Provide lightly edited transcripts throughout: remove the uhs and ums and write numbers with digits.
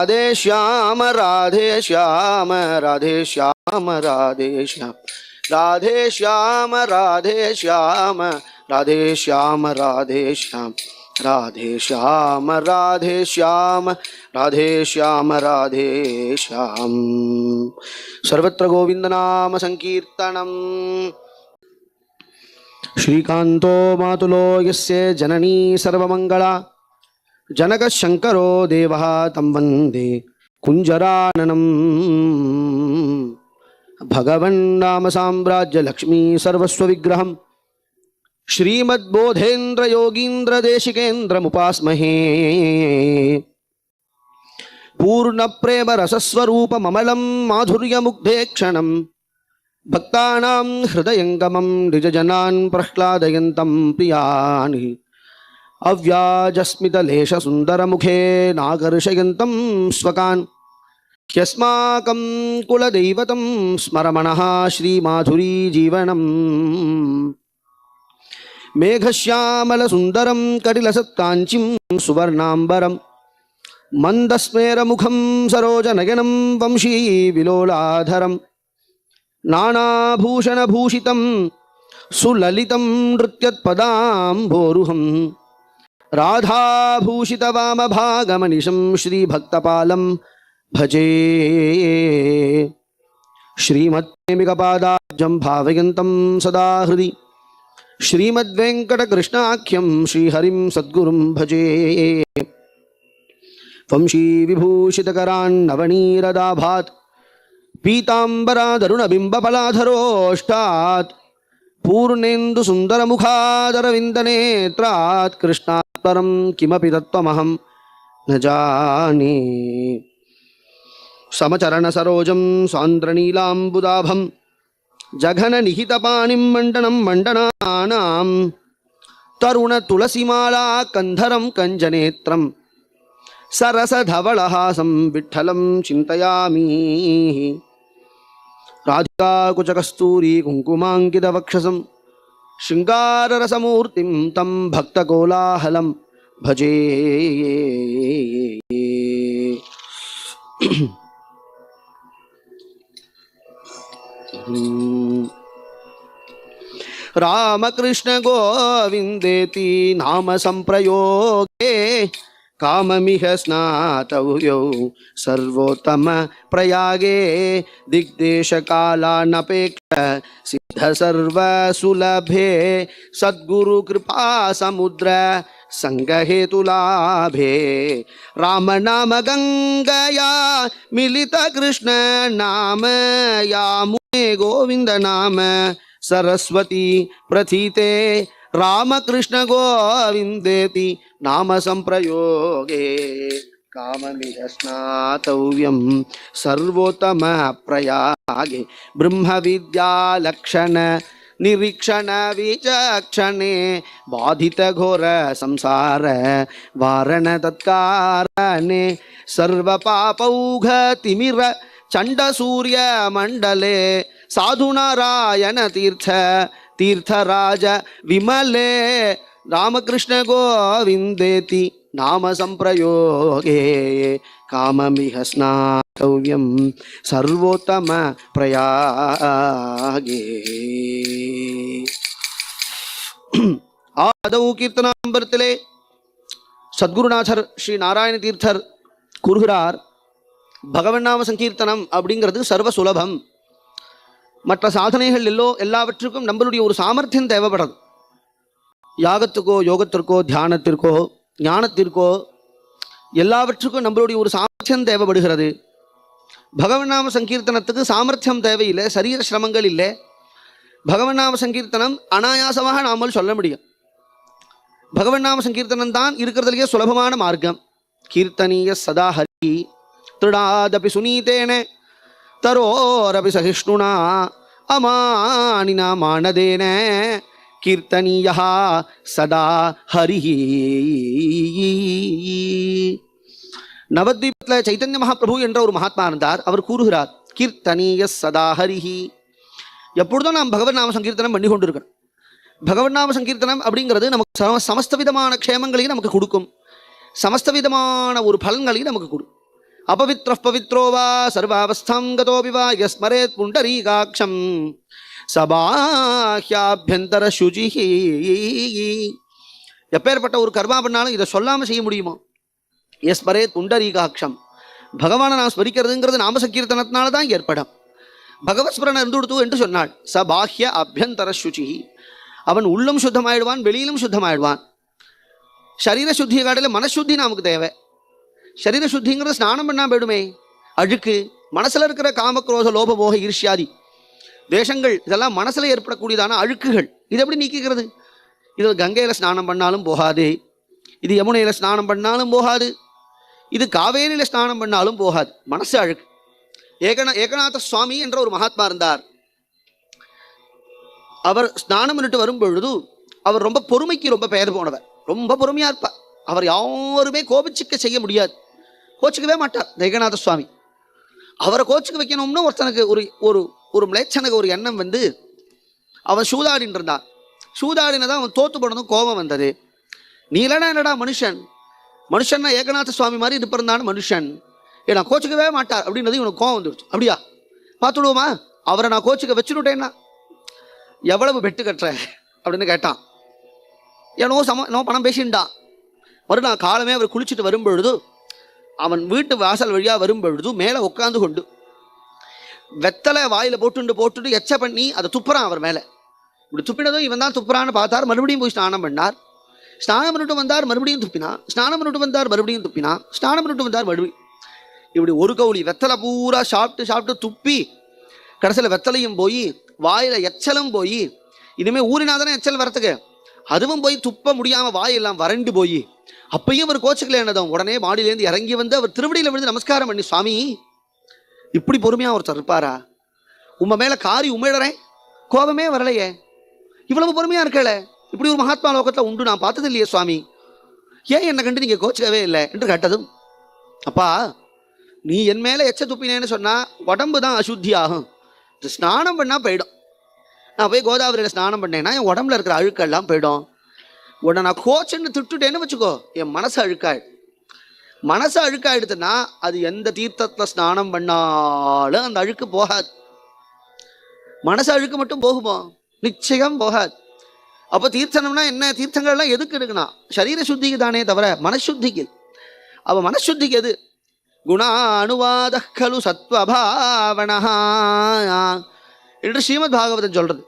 राधे श्याम राधे श्याम राधे श्याम राधे श्याम राधे श्याम राधे श्याम राधे श्याम राधे श्याम राधे श्याम राधे श्याम राधे श्याम राधे श्याम। सर्वत्र गोविंद नाम संकीर्तनम्। श्रीकांतो मातुलो यस्य जननी सर्वमंगला जनक शंकरो देवः तं वन्दे कुंजराननम्। भगवन्नाम साम्राज्य लक्ष्मी सर्वस्व विग्रहम् श्रीमद्बोधेन्द्र योगीन्द्र देशिकेन्द्र मुपास्महे। पूर्ण प्रेम रसस्वरूप ममलं माधुर्य मुग्धे क्षणं भक्तानां हृदयंगमं निजजनान् प्रह्लादयन्तं प्रियानि अव्याजस्मितलेश सुंदर मुखे नाकर्षयन्तं स्वकान् ह्यस्माकं कुलदैवतं स्मरमणः श्रीमाधुरी जीवनम्। मेघश्यामल सुंदरं कटिलसत्काञ्चिं सुवर्णाम्बरं मन्दस्मेरमुखं सरोजनयनं वंशी विलोलाधरं नानाभूषणभूषितं सुललितं नृत्यत्पदाम्भोरुहं राधाभूषितवामभागमनिशं श्रीभक्तपालं भजे। श्रीमत्प्रेमिकपादाब्जं भावयन्तं सदा हृदि श्रीमद्वेङ्कटकृष्णाख्यं श्रीहरिं सद्गुरुं भजे। वंशी विभूषितकरान्नवनीरदाभात् पीताम्बरादरुणबिम्बफलाधरोष्टात् पूर्णेन्दु सुन्दरमुखादरविन्दनेत्रात् कृष्णात् परं किमपि तत्त्वमहं न जाने। समचरणसरोजं सान्द्रनीलाम्बुदाभं जघननिहितपाणिं मण्डनं मण्डनानां तरुणतुलसीमाला कन्धरं कञ्जनेत्रं सरसधवलहासं विठ्ठलं चिन्तयामि। राधिकाकुचकस्तूरी कुङ्कुमाङ्कितवक्षसं शृङ्गाररसमूर्तिं तं भक्तकोलाहलं भजे। रामकृष्ण गोविन्देति नाम संप्रयोगे काममिह स्नातव्यो सर्वोत्तम प्रयागे दिग्देशकालानपेक्ष सिद्ध सर्वसुलभे सद्गुरु कृपा समुद्र संगहेतुलाभे। राम नाम गंगया मिलित कृष्ण नाम यामुने गोविंद नाम सरस्वती प्रथिते रामकृष्ण गोविन्देति नाम संप्रयोगे काममिह स्नातव्यं सर्वोत्तम प्रयागे। ब्रह्म विद्या लक्षण निरीक्षण विचक्षणे बाधित घोर संसार वारण तत्कारणे सर्व पापौघ तिमिर चंड सूर्य मंडले साधु नारायण तीर्थ तीर्थराज विमले रामकृष्ण गोविन्देति नाम संप्रयोगे काममिह स्नातव्यं सर्वोत्तम प्रयागे। आदौ कीर्तनाम्बरத்திலே சத்குருநாதர் ஸ்ரீ நாராயண தீர்த்தர் கூறுகிறார், பகவன் நாம சங்கீர்த்தனம் அப்படிங்கிறது சர்வ சுலபம். மற்ற சாதனைகள் எல்லாவற்றுக்கும் நம்மளுடைய ஒரு சாமர்த்தியம் தேவைப்படுறது. யாகத்துக்கோ யோகத்திற்கோ தியானத்திற்கோ ஞானத்திற்கோ எல்லாவற்றுக்கும் நம்மளுடைய ஒரு சாமர்த்தியம் தேவைப்படுகிறது. பகவன் நாம சங்கீர்த்தனத்துக்கு சாமர்த்தியம் தேவையில்லை, சரீர சிரமங்கள் இல்லை. பகவன் நாம சங்கீர்த்தனம் அனாயாசமாக நாமல் சொல்ல முடியும். பகவன் நாம சங்கீர்த்தனம் தான் இருக்கிறதுலேயே சுலபமான மார்க்கம். கீர்த்தனீய சதா ஹரி திருடாதபி சுனீதேன தரோரபி சகிஷ்ணுனா அமானினா மானதேன கீர்த்தனீயா சதா ஹரிஹி. நவத்வீபத்தில் சைத்தன்ய மகாபிரபு என்ற ஒரு மகாத்மா இருந்தார். அவர் கூறுகிறார், கீர்த்தனீய சதா ஹரிஹி. எப்பொழுதும் நாம் பகவன் நாம சங்கீர்த்தனம் பண்ணி கொண்டிருக்கிறோம். பகவன் நாம சங்கீர்த்தனம் அப்படிங்கிறது நமக்கு சமஸ்த விதமான க்ஷேமங்களையும் நமக்கு கொடுக்கும், சமஸ்த விதமான ஒரு பலன்களையும் நமக்கு கொடுக்கும். அபவித்ர பவித்ரோ வா சர்வாவஸ்தாம் கதோபி வா யஸ்மரேத் புண்டரீகாட்சம் சபாஹ்யாபியந்தர சுஜிஹி. எப்பேற்பட்ட ஒரு கர்மா பண்ணாலும் இதை சொல்லாமல் செய்ய முடியுமோ? யஸ்மரேத் புண்டரீகாட்சம். பகவானை நாம் ஸ்மரிக்கிறதுங்கிறது நாம சங்கீர்த்தனத்தினால தான் ஏற்படும். பகவத் ஸ்மரணம் இருந்து கொடுத்து என்று சொன்னாள். சபாஹ்ய அபியந்தர சுஜிஹி. அவன் உள்ளம் சுத்தமாயிடுவான், வெளியிலும் சுத்தமாயிடுவான். சரீர சுத்தியை காட்டில மனசுத்தி நமக்கு தேவை. சரீர சுத்திங்கிறது ஸ்நானம் பண்ணா போயிடுமே. அழுக்கு மனசுல இருக்கிற காமக்ரோத லோபமோக ஈர்ஷ்யாதி தேசங்கள் இதெல்லாம் மனசுல ஏற்படக்கூடியதான அழுக்குகள். இது எப்படி நீக்கிக்கிறது? இது கங்கையில ஸ்நானம் பண்ணாலும் போகாது, இது யமுனையில ஸ்நானம் பண்ணாலும் போகாது, இது காவேரியில ஸ்நானம் பண்ணாலும் போகாது. மனசு அழுக்கு. ஏகநாத சுவாமி என்ற ஒரு மகாத்மா இருந்தார். அவர் ஸ்நானம் பண்ணிட்டு வரும் பொழுது அவர் ரொம்ப பொறுமைக்கு ரொம்ப பெயர் போனவர். ரொம்ப பொறுமையா இருப்பார். அவர் யாருமே கோபிச்சுக்க செய்ய முடியாது, கோச்சுக்கவே மாட்டார் ஏகநாத சுவாமி. அவரை கோச்சுக்க வைக்கணும்னு ஒருத்தனுக்கு ஒரு ஒரு மிளேச்சனுக்கு ஒரு எண்ணம் வந்து அவன் சூதாடின்னு இருந்தான். சூதாடினதான் அவன் தோத்து போனதும் கோபம் வந்தது. நீ இல்லைனா என்னடா மனுஷன்னா ஏகநாத சுவாமி மாதிரி இருப்பிருந்தான்னு மனுஷன் நான் கோச்சுக்கவே மாட்டார் அப்படின்றது இவனுக்கு கோபம் வந்துடுச்சு. அப்படியா பார்த்துடுவோமா, அவரை நான் கோச்சுக்க வச்சுட்டேன்னா எவ்வளவு பெட்டு கட்டுற அப்படின்னு கேட்டான். ஏனோ பணம் பேசிண்டான். மறுநாள் காலமே அவர் குளிச்சுட்டு வரும்பொழுது அவன் வீட்டு வாசல் வழியாக வரும்பொழுது மேலே உட்காந்து கொண்டு வெத்தலை வாயில் போட்டுட்டு எச்ச பண்ணி அதை துப்புறான் அவர் மேலே. இப்படி துப்பினதும் இவன் தான் துப்புறான்னு பார்த்தார். மறுபடியும் போய் ஸ்நானம் பண்ணார். ஸ்நானம் பண்ணிட்டு வந்தார், மறுபடியும் துப்பினான். ஸ்நானம் பண்ணிட்டு வந்தார், மறுபடியும் துப்பினான். ஸ்நானம் பண்ணிட்டு வந்தார், மறுபடியும். இப்படி ஒரு கவுளி வெத்தலை பூரா சாப்பிட்டு துப்பி கடைசியில் வெத்தலையும் போய் வாயில் எச்சலும் போய் இனிமேல் ஊறினாதானே எச்சல் வரத்துக்கு, அதுவும் போய் துப்ப முடியாமல் வாயெல்லாம் வறண்டு போய் அப்பையும் அவர் கோச்சுக்கல என்னதும். உடனே மாடியிலேருந்து இறங்கி வந்து அவர் திருவடியில் விழுந்து நமஸ்காரம் பண்ணி, சுவாமி இப்படி பொறுமையாக ஒருத்தர் இருப்பாரா? உம்ம மேலே காரி உமிழறேன், கோபமே வரலையே, இவ்வளவு பொறுமையாக இருக்கல, இப்படி ஒரு மகாத்மா லோகத்தில் உண்டு, நான் பார்த்தது இல்லையே சுவாமி, ஏன் என்னை கண்டு நீங்கள் கோச்சிக்கவே இல்லை என்று கேட்டதும், அப்பா நீ என் மேலே எச்ச துப்பினேன்னு சொன்னால் உடம்பு தான் அசுத்தி ஆகும், ஸ்நானம் பண்ணால் போயிடும். நான் போய் கோதாவரியில் ஸ்நானம் பண்ணேன்னா என் உடம்புல இருக்கிற அழுக்கெல்லாம் போயிடும். உடனே நான் கோச்சுன்னு திட்டுட்டேன்னு வச்சுக்கோ, என் மனசு அழுக்காயிடுதுன்னா அது எந்த தீர்த்தத்தில் ஸ்நானம் பண்ணாலும் அந்த அழுக்கு போகாது. மனசு அழுக்கு மட்டும் போகுமோ? நிச்சயம் போகாது. அப்போ தீர்த்தனம்னா என்ன? தீர்த்தங்கள்லாம் எதுக்கு இருக்குன்னா சரீர சுத்திக்கு தானே தவிர மனசுத்திக்கு. அப்போ மனசுத்திக்கு எது? குணானுவாத கலு சத்வபாவனா என்று ஸ்ரீமத் பாகவதம் சொல்றது.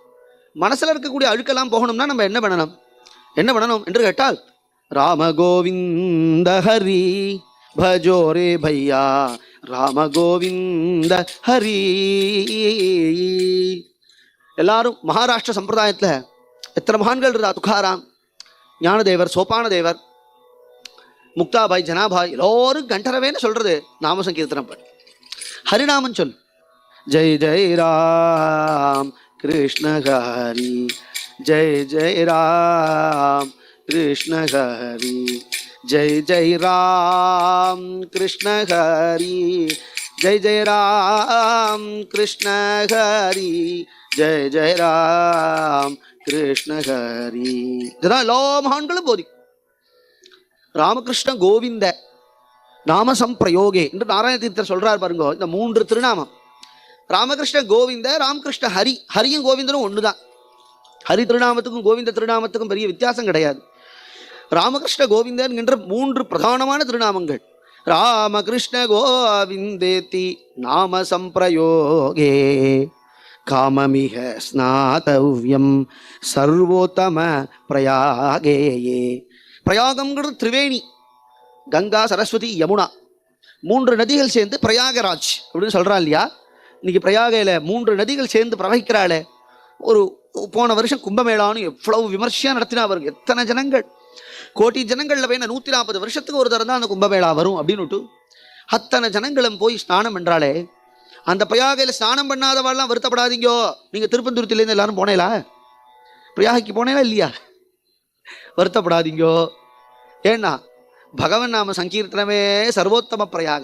மனசுல இருக்கக்கூடிய அழுக்கெல்லாம் போகணும்னா நம்ம என்ன பண்ணணும் என்று கேட்டால், ராம கோவிந்த ஹரி பஜோ ரே பையா, ராம கோவிந்த ஹரி. எல்லாரும் மகாராஷ்டிர சம்பிரதாயத்தில் எத்தனை மகான்கள் இருந்தா, துக்காராம், ஞானதேவர், சோபானதேவர், முக்தாபாய், ஜனாபாய், எல்லோரும் கண்டரவேன்னு சொல்றது நாம சங்கீர்த்தனம் பண்ணு, ஹரிநாமன் சொல். ஜெய் ஜெய் ராம் கிருஷ்ண ஹரி, ஜெய் ஜெய் ராம் கிருஷ்ண ஹரி, ஜெய் ஜெய் ராம் கிருஷ்ண ஹரி, ஜெய் ஜெய் ராம் கிருஷ்ண ஹரி, ஜெய் ஜெய் ராம் கிருஷ்ண ஹரி. இதுதான் எல்லா மகான்களும் போதி. ராமகிருஷ்ண கோவிந்த நாம சம்பிரயோகே என்று நாராயண தீர்த்தர் சொல்றார் பாருங்க. இந்த 3 திருநாமம், ராமகிருஷ்ண கோவிந்த, ராமகிருஷ்ண ஹரி. ஹரியும் கோவிந்தனும் ஒண்ணுதான். ஹரி திருநாமத்துக்கும் கோவிந்த திருநாமத்துக்கும் பெரிய வித்தியாசம் கிடையாது. ராமகிருஷ்ண கோவிந்தன் என்ற 3 பிரதானமான திருநாமங்கள். ராமகிருஷ்ண கோவிந்தேதி நாம சம்பிரயோகே காமமிக ஸ்நாதவ்யம் சர்வோத்தம பிரயாகேயே. பிரயாகம்ங்கிறது திரிவேணி, கங்கா, சரஸ்வதி, யமுனா 3 நதிகள் சேர்ந்து பிரயாகராஜ் அப்படின்னு சொல்றா இல்லையா? இன்னைக்கு பிரயாகையில் 3 நதிகள் சேர்ந்து பிரவகிக்கிறாளே. ஒரு போன வருஷம் கும்பமேளான்னு எவ்வளவு விமர்சையாக நடத்தினா அவருக்கு. எத்தனை ஜனங்கள், கோடி ஜனங்களில் போய் 140 வருஷத்துக்கு ஒரு தரம் தான் அந்த கும்பமேளா வரும் அப்படின்னுட்டு அத்தனை ஜனங்களும் போய் ஸ்நானம் பண்ணுறாளே. அந்த பிரயாகையில் ஸ்நானம் பண்ணாதவாள்லாம் வருத்தப்படாதீங்கோ. நீங்கள் திருப்பந்துருத்திலேருந்து எல்லாரும் போனேலா? பிரயாகைக்கு போனேலா இல்லையா? வருத்தப்படாதீங்கோ. ஏன்னா பகவன் நாம சங்கீர்த்தனமே சர்வோத்தம பிரயாக.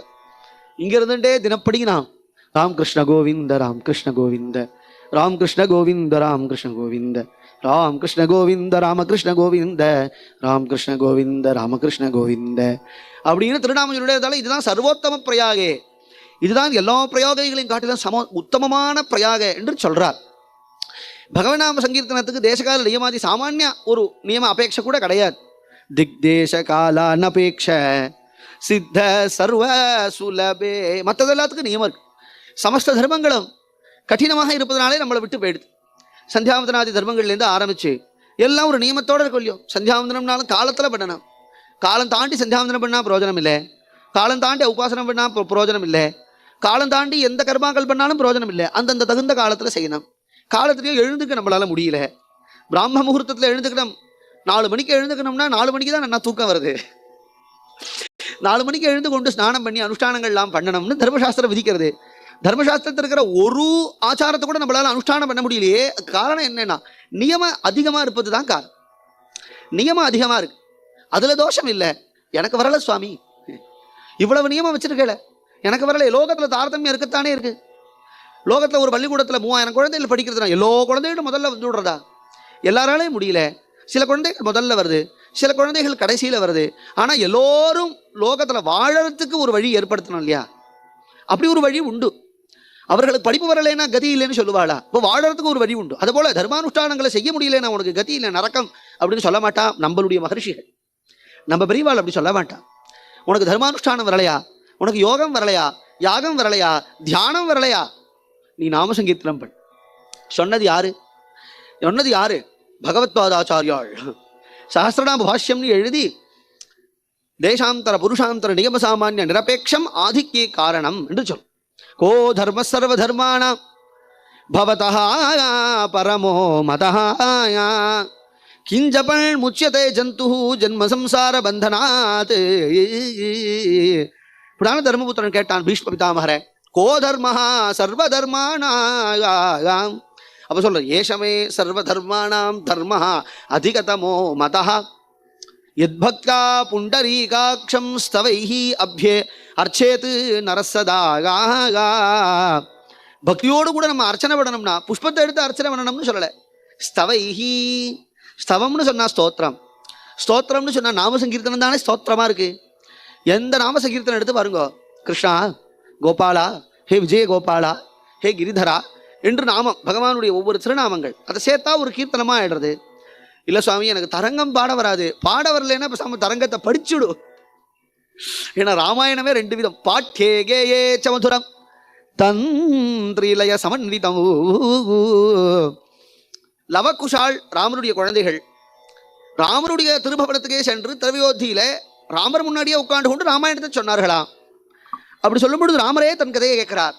இங்க இருந்துட்டே தினப்படி நாம் ராம் கிருஷ்ண கோவிந்த, ராம் கிருஷ்ண கோவிந்த, ராம் கிருஷ்ண கோவிந்த, ராம் கிருஷ்ண கோவிந்த, ராம் கிருஷ்ண கோவிந்த ராமகிருஷ்ண கோவிந்த ராம் கிருஷ்ண கோவிந்த ராமகிருஷ்ண கோவிந்த அப்படின்னு திருநாமம் சொல்லியிருந்தாலும் இதுதான் சர்வோத்தம பிரயாகே, இதுதான் எல்லா பிரயோகைகளையும் காட்டிலும் உத்தமமான பிரயாக என்று சொல்றார். பகவநாம சங்கீர்த்தனத்துக்கு தேசகால நியமாதி சாமானிய ஒரு நியம அபேட்சை கூட கிடையாது. திக்தேச காலானபேட்ச சித்த சர்வ சுலபே, மற்றது எல்லாத்துக்கும் நியமம் இருக்கு. சமஸ்த தர்மங்களும் கடினமாக இருப்பதனாலே நம்மளை விட்டு போயிடுது. சந்தியாவந்தனாதி தர்மங்கள்லேருந்து ஆரம்பிச்சு எல்லாம் ஒரு நியமத்தோடு இருக்கும் இல்லையோ. சந்தியாவந்தனம்னாலும் காலத்தில் பண்ணணும், காலம் தாண்டி சந்தியாவந்தனம் பண்ணால் பிரயோஜனம் இல்லை, காலம் தாண்டி உபாசனம் பண்ணால் பிரயோஜனம் இல்லை, காலம் தாண்டி எந்த கர்மாக்கள் பண்ணாலும் பிரயோஜனம் இல்லை. அந்தந்த தகுந்த காலத்தில் செய்யணும். காலத்துலேயும் எழுந்துக்க நம்மளால் முடியல. பிராம முகூர்த்தத்தில் எழுந்துக்கணும், 4 மணிக்கு எழுந்துக்கணும்னா 4 மணிக்கு தான் நல்லா தூக்கம் வருது. 4 மணிக்கு எழுந்து கொண்டு ஸ்நானம் பண்ணி அனுஷ்டானங்கள்லாம் பண்ணணும்னு தர்மசாஸ்திரம் விதிக்கிறது. தர்மசாஸ்திரத்தில் இருக்கிற ஒரு ஆச்சாரத்தை கூட நம்மளால அனுஷ்டானம் பண்ண முடியலையே. காரணம் என்னன்னா நியமம் அதிகமாக இருப்பது தான் காரணம். நியமம் அதிகமாக இருக்கு, அதுல தோஷம் இல்லை. எனக்கு வரல சுவாமி, இவ்வளவு நியமம் வச்சிருக்கல, எனக்கு வரல. லோகத்தில் தாரதமியம் இருக்கத்தானே இருக்கு. லோகத்தில் ஒரு பள்ளிக்கூடத்தில் 3000 குழந்தைகள் படிக்கிறதுனா எல்லா குழந்தைகளும் முதல்ல வந்து விடுறதா? எல்லாராலையும் முடியல. சில குழந்தைகள் முதல்ல வருது, சில குழந்தைகள் கடைசியில் வருது. ஆனால் எல்லோரும் லோகத்தில் வாழறதுக்கு ஒரு வழி ஏற்படுத்தணும் இல்லையா? அப்படி ஒரு வழி உண்டு. அவர்களுக்கு படிப்பு வரலைன்னா கதி இல்லைன்னு சொல்லுவாளா? இப்போ வாழறதுக்கு ஒரு வழி உண்டு. அதுபோல தர்மானுஷ்டானங்களை செய்ய முடியலன்னா உனக்கு கதி இல்லை, நரக்கம் அப்படின்னு சொல்ல மாட்டான் நம்மளுடைய மகர்ஷிகள். நம்ம பெரியவாள் அப்படி சொல்ல மாட்டான். உனக்கு தர்மானுஷ்டானம் வரலையா, உனக்கு யோகம் வரலையா, யாகம் வரலையா, தியானம் வரலையா, நீ நாம சங்கீர்த்தனம் பண்ணு. சொன்னது யாரு? சொன்னது யாரு? பகவத்பாதாச்சாரியாள். சஹஸ்ரநாம பாஷ்யம்னு எழுதி தேசாந்தர புருஷாந்தர நியம சாமானிய நிரபேட்சம் ஆதிக்கே காரணம் என்று சொல். கோ தர்ம சர்வ தர்மாணாம் பவதஹ பரமோ மதஹ கிஞ்சபல் முச்யதே ஜந்து ஜன்ம சம்சார பந்தனாத். இப்படியான தர்மபுத்திரன் கேட்டான் பீஷ்ம பிதாமகரே, கோ தர்மஹ சர்வ தர்மாணாம். அப்ப சொல்ற ஏஷமே சர்வ தர்மாணாம் தர்மஹ அதிகதமோ மதஹ யத்பக்தா புண்டரீகாட்சம் ஸ்தவைஹி அப்யே அர்ச்சேத் நரசதாக. பக்தியோடு கூட நம்ம அர்ச்சனை பண்ணணும்னா புஷ்பத்தை எடுத்து அர்ச்சனை பண்ணணும்னு சொல்லலை. ஸ்தவைஹி, ஸ்தவம்னு சொன்னா ஸ்தோத்திரம், ஸ்தோத்திரம்னு சொன்னா நாம சங்கீர்த்தனம் தானே ஸ்தோத்திரமா இருக்கு. எந்த நாம சங்கீர்த்தனம் எடுத்து பாருங்க, கிருஷ்ணா, கோபாலா, ஹே விஜய கோபாலா, ஹே கிரிதரா என்று நாமம், பகவானுடைய ஒவ்வொரு திருநாமங்கள் அதை சேர்த்தா ஒரு கீர்த்தனமா ஆயிடுறது. இல்லை சுவாமி எனக்கு தரங்கம் பாட வராது, பாட வரலன்னா பேசாம தரங்கத்தை படிச்சுடு. ஏன்னா ராமாயணமே 2 விதம், பாட்டே கேயே சமதுரம் தந்திரிலய சமன்விதம். லவகுஷால் ராமருடைய குழந்தைகள் ராமருடைய திருபவனத்துக்கே சென்று திரவியோத்தியில ராமர் முன்னாடியே உட்கார்ந்து கொண்டு ராமாயணத்தை சொன்னார்களாம். அப்படி சொல்லும் பொழுது ராமரே தன் கதையை கேட்கிறார்.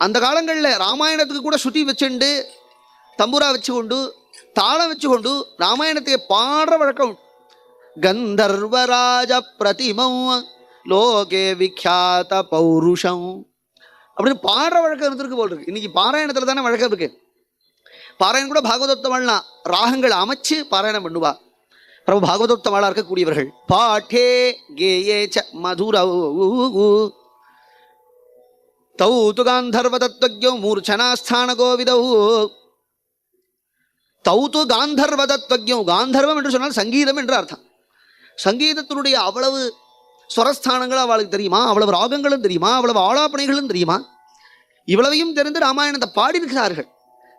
அந்த காலங்களில் ராமாயணத்துக்கு கூட ஸ்ருதி வச்சுண்டு தம்புரா வச்சு கொண்டு தாளம் வச்சு கொண்டு ராமாயணத்தை பாடுற வழக்கம். கந்தர்வராஜ பிரதிமம் லோகே விக்யாத பௌருஷம் அப்படின்னு பாடுற வழக்கம் இருந்திருக்கு போல் இருக்கு. இன்னைக்கு பாராயணத்துல தானே வழக்கம் இருக்கு. பாராயணம் கூட பாகவதோத்தமாள்லாம் ராகங்கள் அமைச்சு பாராயணம் பண்ணுவா. பிரபு பாகவதோத்தமாளா இருக்கக்கூடியவர்கள் பாட்டே கேயே ச மதுரௌ தௌ து காந்தர்வ தத்வஜ்ஞோ மூர்ச்சனாஸ்தான கோவிதௌ. தௌ து காந்தர்வ தத்வஜ்ஞோ, காந்தர்வம் என்று சொன்னால் சங்கீதம் என்று அர்த்தம். சங்கீதத்தினுடைய அவ்வளவு ஸ்வரஸ்தானங்கள் அவளுக்கு தெரியுமா, அவ்வளவு ராகங்களும் தெரியுமா, அவ்வளவு ஆலாப்பனைகளும் தெரியுமா. இவ்வளவையும் தெரிந்து ராமாயணத்தை பாடியிருக்கிறார்கள்.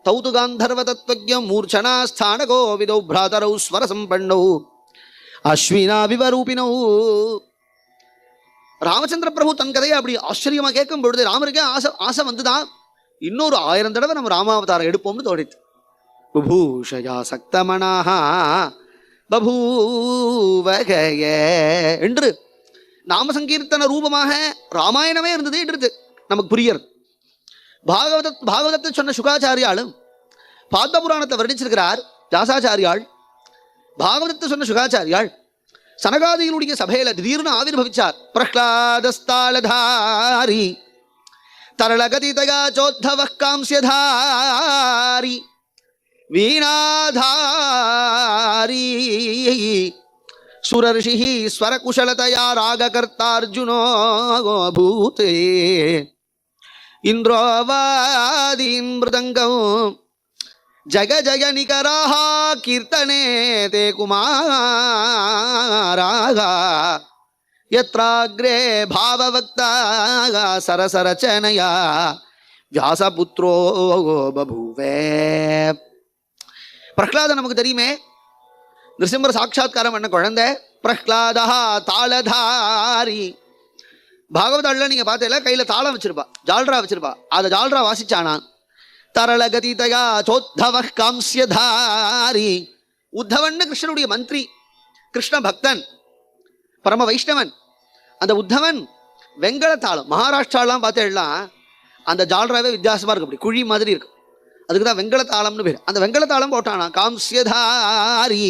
தௌ து காந்தர்வ தத்வஜ்ஞம் மூர்ச்சனாஸ்தான கோவிதௌ பிராதரௌ ஸ்வரசம்பன்னௌ அஸ்வினா விவரூபினௌ. ராமச்சந்திர பிரபு தன் கதையை அப்படி ஆச்சரியமா கேட்கும் பொழுது ராமருக்கே ஆசை வந்துதான் இன்னொரு 1000 தடவை நம்ம ராமாவதாரம் எடுப்போம்னு தோடித்து. புபூஷயா சக்தமனாக பபூவகய என்று நாமசங்கீர்த்தன ரூபமாக ராமாயணமே இருந்தது என்றது நமக்கு புரியறது. பாகவதத்தை சொன்ன சுகாச்சாரியாலும் பாத்ம புராணத்தை வர்ணிச்சிருக்கிறார் வியாசாச்சாரியாள். பாகவதத்தை சொன்ன சுகாச்சாரியாள் சனகாதிகளுடைய சபையில திடீர்னு ஆவிர்வவிச்சார். பிரஹ்லாதஸ்தாலதாரி தரளகதிதயா சோத்தவ காம்ஸ்யதாரி வீணாதாரி சுரர்ஷி ஸ்வரகுஷலதயா ராககர்த்தார்ஜுனோ பூதே இந்திரோவாதீன் மிருதங்கம். ஜக ஜக நிகராஹ கீர்த்தனே தே குமாராக யத்ராக்ரே பாவவக்தா சரசரச்சனயா வியாசபுத்ரோ பபூவே. பிரஹ்லாதன் நமக்கு தெரியுமே, நிருசிம்மர் சாட்சாத்காரம் பண்ண குழந்தை. பிரஹ்லாதா தாளதாரி. பாகவதால நீங்க பார்த்தல கையில தாளம் வச்சிருப்பா, ஜால்ரா வச்சிருப்பா. அதை ஜால்ரா வாசிச்சானா தரளகதிதயா சோத்தவ காம்ஸ்யதாரி. உத்தவன் கிருஷ்ணனுடைய மந்திரி, கிருஷ்ண பக்தன், பரம வைஷ்ணவன். அந்த உத்தவன் வெங்கல தாளம், மகாராஷ்டிராலாம் பார்த்தேன்னா அந்த ஜால்ராவே வித்தியாசமா இருக்கு, அப்படி குழி மாதிரி இருக்கு. அதுக்கு தான் வெங்கல தாளம்னு பேர். அந்த வெங்கல தாளம் போட்டானா காம்ஸ்யதாரி.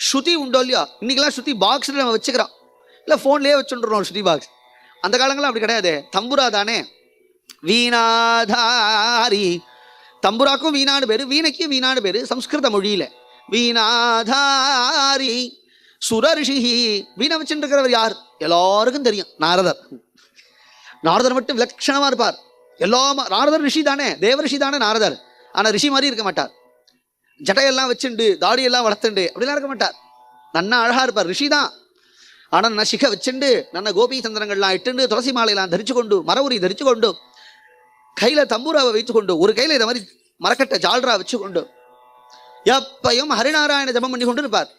ஸ்ருதி உண்டோ இல்லையா, இன்னைக்கெல்லாம் ஸ்ருதி பாக்ஸில் நம்ம வச்சுக்கிறோம், இல்லை ஃபோன்லேயே வச்சுட்டுறோம் ஸ்ருதி பாக்ஸ். அந்த காலங்கள்லாம் அப்படி கிடையாது. தம்புரா தானே, வீணாதாரி. தம்புராக்கும் வீணாடு பேரு, வீணைக்கும் வீணாடு பேரு சம்ஸ்கிருத மொழியில. வீணாதாரி சுரரிஷி. வீணை வச்சுட்டு இருக்கிறவர் யார் எல்லாருக்கும் தெரியும், நாரதர். நாரதர் மட்டும் விலட்சணமா இருப்பார். நாரதர் ரிஷி தானே, தேவ ரிஷி தானே நாரதர். ஆனா ரிஷி மாதிரி இருக்க மாட்டார். ஜட்டையெல்லாம் வச்சுண்டு தாடியெல்லாம் வளர்த்துண்டு அப்படிலாம் இருக்க மாட்டார். நன்னா அழகா இருப்பார், ரிஷி தான். ஆனா நன்ன சிக வச்சுண்டு, நன்ன கோபி சந்திரங்கள்லாம் இட்டுண்டு, துளசி மாலையெல்லாம் தரிச்சு கொண்டு, மரவுரி தரிச்சு கொண்டு, கையில தம்பூராவை வைத்து கொண்டு, ஒரு கையில இதை மாதிரி மரக்கட்டை ஜால்ரா வச்சு கொண்டு எப்பையும் ஹரிநாராயண ஜபம் பண்ணி கொண்டு இருப்பார்.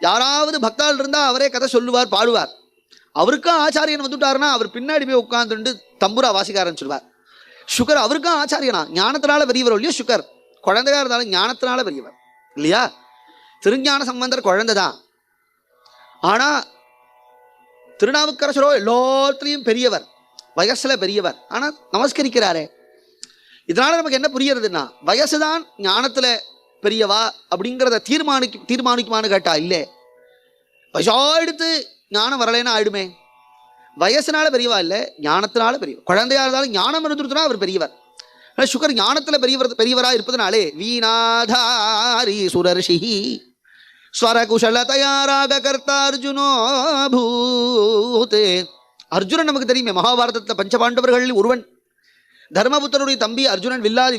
யாராவது பக்தாள் இருந்தா அவரே கதை சொல்லுவார், பாடுவார். அவருக்கும் ஆச்சாரியன் வந்துட்டாருன்னா அவர் பின்னாடி போய் உட்கார்ந்துட்டு தம்புரா வாசிக்க ஆரம்பிச்சிருவார். சுகர் அவருக்கும் ஆச்சாரியனா, ஞானத்தினால பெரியவர் இல்லையோ சுகர். குழந்தையா இருந்தாலும் ஞானத்தினால பெரியவர் இல்லையா. திருஞான சம்பந்தர் குழந்தை தான், ஆனா திருநாவுக்கரசரோ எல்லாத்திலையும் பெரியவர், வயசுல பெரியவர். ஆனா நமஸ்கரிக்கிறாரே. இதனால நமக்கு என்ன புரியறதுன்னா, வயசுதான் ஞானத்துல பெரியவா அப்படிங்கிறத தீர்மானிக்குமான்னு கேட்டா இல்லை. வயசா எடுத்து ஞானம் வரலைன்னா ஆயிடுமே. வயசுனால பெரியவா இல்லை, ஞானத்தினால பெரியவர். குழந்தையா இருந்தாலும் ஞானம் இருந்துருச்சுன்னா அவர் பெரியவர். சுகர் ஞானத்துல பெரியவரா இருப்பதனாலே வீணாதாரி சுரர்ஷி ஸ்வரகுஷலதயா ராக கர்த்தா அர்ஜுனோ பூதே. அர்ஜுனன் நமக்கு தெரியுமே, மகாபாரதத்தில் பஞ்சபாண்டவர்களில் ஒருவன். தர்மபுத்தருடைய தம்பி அர்ஜுனன், வில்லாதி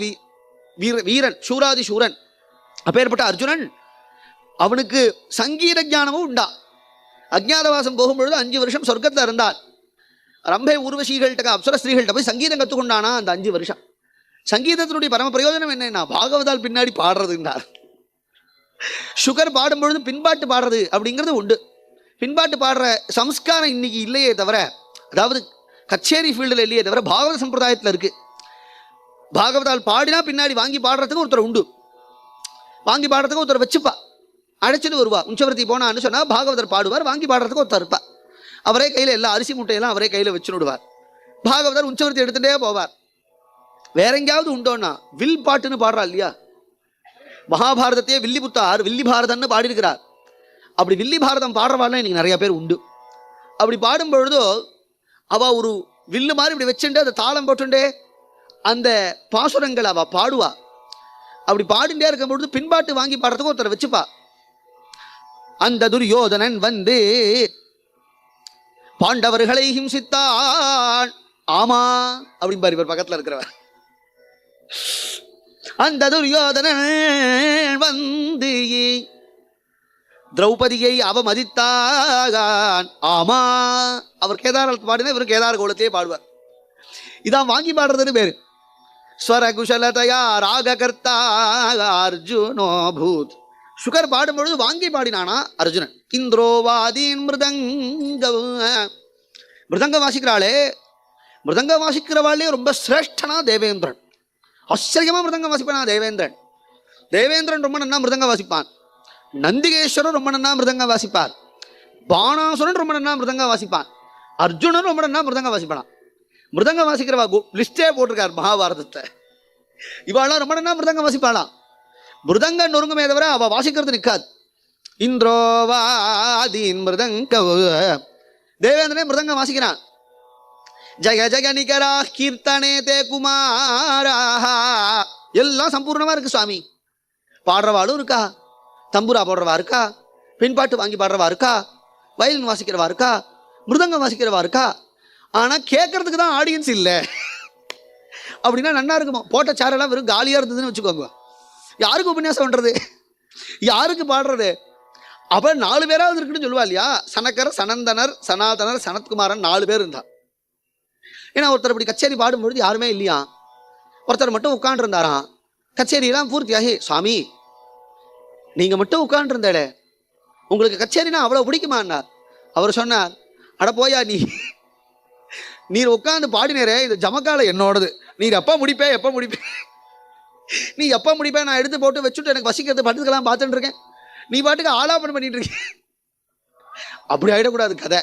வீரன், சூராதி சூரன். அப்பேற்பட்ட அர்ஜுனன், அவனுக்கு சங்கீத ஞானமும் உண்டா. அஜ்ஞாதவாசம் போகும்பொழுது 5 வருஷம் சொர்க்கத்தில் இருந்தார். ரம்பை ஊர்வசிகள்கிட்ட, அப்சர ஸ்திரீகள்கிட்ட போய் சங்கீதம் கற்றுக்கொண்டானா அந்த 5 வருஷம். சங்கீதத்தினுடைய பரம பிரயோஜனம் என்னன்னா, பாகவதால் பின்னாடி பாடுறதுன்றார். சுகர் பாடும்பொழுது பின்பாட்டு பாடுறது அப்படிங்கிறது உண்டு. பின்பாட்டு பாடுற சம்ஸ்காரம் இன்னைக்கு இல்லையே தவிர, அதாவது கச்சேரி ஃபீல்டில் இல்லையே தவிர பாகவத சம்பிரதாயத்தில் இருக்கு. பாகவதால் பாடினா பின்னாடி வாங்கி பாடுறதுக்கு ஒருத்தர் உண்டு. வாங்கி பாடுறதுக்கு ஒருத்தர் வச்சுப்பா, அழைச்சிட்டு வருவா. உஞ்சவர்த்தி போனான்னு சொன்னா பாகவதர் பாடுவார், வாங்கி பாடுறதுக்கு ஒருத்தர் இருப்பா. அவரே கையில எல்லா அரிசி முட்டையெல்லாம் அவரே கையில வச்சுன்னு விடுவார். பாகவதர் உஞ்சவர்த்தி எடுத்துட்டே போவார். வேற எங்கேயாவது உண்டோன்னா வில் பாட்டுன்னு பாடுறா இல்லையா, மகாபாரதத்தையே வில்லி புத்தார் வில்லி பாரதம்னு பாடியிருக்கிறார். அப்படி வில்லி பாரதம் பாடுறவாள்லாம் இன்னைக்கு நிறைய பேர் உண்டு. அப்படி பாடும் பொழுதோ அவ ஒரு வில்லு மாதிரி இப்படி வச்சுட்டு அதை தாளம் போட்டுண்டே அந்த பாசுரங்கள் அவ பாடுவா. அப்படி பாடிண்டே இருக்கும் பொழுது பின்பாட்டு வாங்கி பாடுறதுக்கு ஒருத்தரை வச்சுப்பா. அந்த துரியோதனன் வந்து பாண்டவர்களை ஹிம்சித்தான், ஆமா அப்படின்பாரு இவர் பக்கத்துல இருக்கிறவர். அந்த துரியோதனன் வந்து திரௌபதியை அவமதித்தான், ஆமா. அவர் கேதார பாடினா இவர் கேதார கோலத்தையே பாடுவார். இதான் வாங்கி பாடுறதுன்னு பேரு. ஸ்வரகுஷலதயா ராக கர்த்தா அர்ஜுனோ பூத். சுகர் பாடும்பொழுது வாங்கி பாடினானா அர்ஜுனன். இந்திரோவாதீன் மிருதங்க வாசிக்கிறாளே, மிருதங்க வாசிக்கிறவாளே ரொம்ப சிரேஷ்டனா தேவேந்திரன். ஆச்சரியமா மிருதங்க வாசிப்பானா தேவேந்திரன். தேவேந்திரன் ரொம்ப நன்னா மிருதங்க வாசிப்பான். நந்திகேஸ்வரன் ரொம்ப நன்னா மிருதங்க வாசிப்பார். பாணாசுரன் ரொம்ப நன்னா மிருதங்க வாசிப்பான். அர்ஜுனன் ரொம்ப நன்னா மிருதங்க வாசிப்பான். மிருதங்க வாசிக்கிறவா லிஸ்டே போட்டிருக்கார் மகாபாரதத்தை. இவாளெல்லாம் ரொம்ப நன்னா மிருதங்க வாசிப்பாளாம். மிருதங்க நொறுங்குமே தவிர அவ வாசிக்கிறது நிற்காது. இந்திரோவாதீன் மிருதங்க. தேவேந்திரனே மிருதங்க வாசிக்கிறான். ஜய ஜய நிகரா கீர்த்தனே தே குமாரா. எல்லாம் சம்பூர்ணமா இருக்கு சுவாமி. பாடுறவாளும் இருக்கா, தம்பூரா போடுறவா இருக்கா, பின்பாட்டு வாங்கி பாடுறவா இருக்கா, வயலின் வாசிக்கிறவா இருக்கா, மிருதங்கம் வாசிக்கிறவா இருக்கா. ஆனா கேட்கறதுக்கு தான் ஆடியன்ஸ் இல்லை. அப்படின்னா நன்னா இருக்குமா? போட்ட சேரெல்லாம் வெறும் காலியா இருந்ததுன்னு வச்சுக்கோங்க. யாருக்கு உபன்யாசம் பண்றது, யாருக்கு பாடுறது? அப்ப 4 பேராவது இருக்குன்னு சொல்லுவா இல்லையா? சனக்கர், சனந்தனர், சனாதனர், சனத்குமாரன் 4 பேர் இருந்தா. ஏன்னா ஒருத்தர் இப்படி கச்சேரி பாடும்பொழுது யாருமே இல்லையா, ஒருத்தர் மட்டும் உட்காண்டிருந்தாராம். கச்சேரியெல்லாம் பூர்த்தியாகி, சுவாமி நீங்க மட்டும் உட்காண்டிருந்தாளே, உங்களுக்கு கச்சேரினா அவ்வளவு பிடிக்குமான்னா? அவர் சொன்னார், அட போயா நீர் உட்காந்து பாடினரே, இந்த ஜமக்கால என்னோடது, நீர் எப்ப முடிப்பே நீ எப்ப முடிப்பே, நான் எடுத்து போட்டு வச்சுட்டு எனக்கு வசிக்கிறது படுத்துக்கலாம் பார்த்துட்டு இருக்கேன், நீ பாட்டுக்கு ஆலாபனம் பண்ணிட்டு இருக்க. அப்படி ஆயிடக்கூடாது கதை.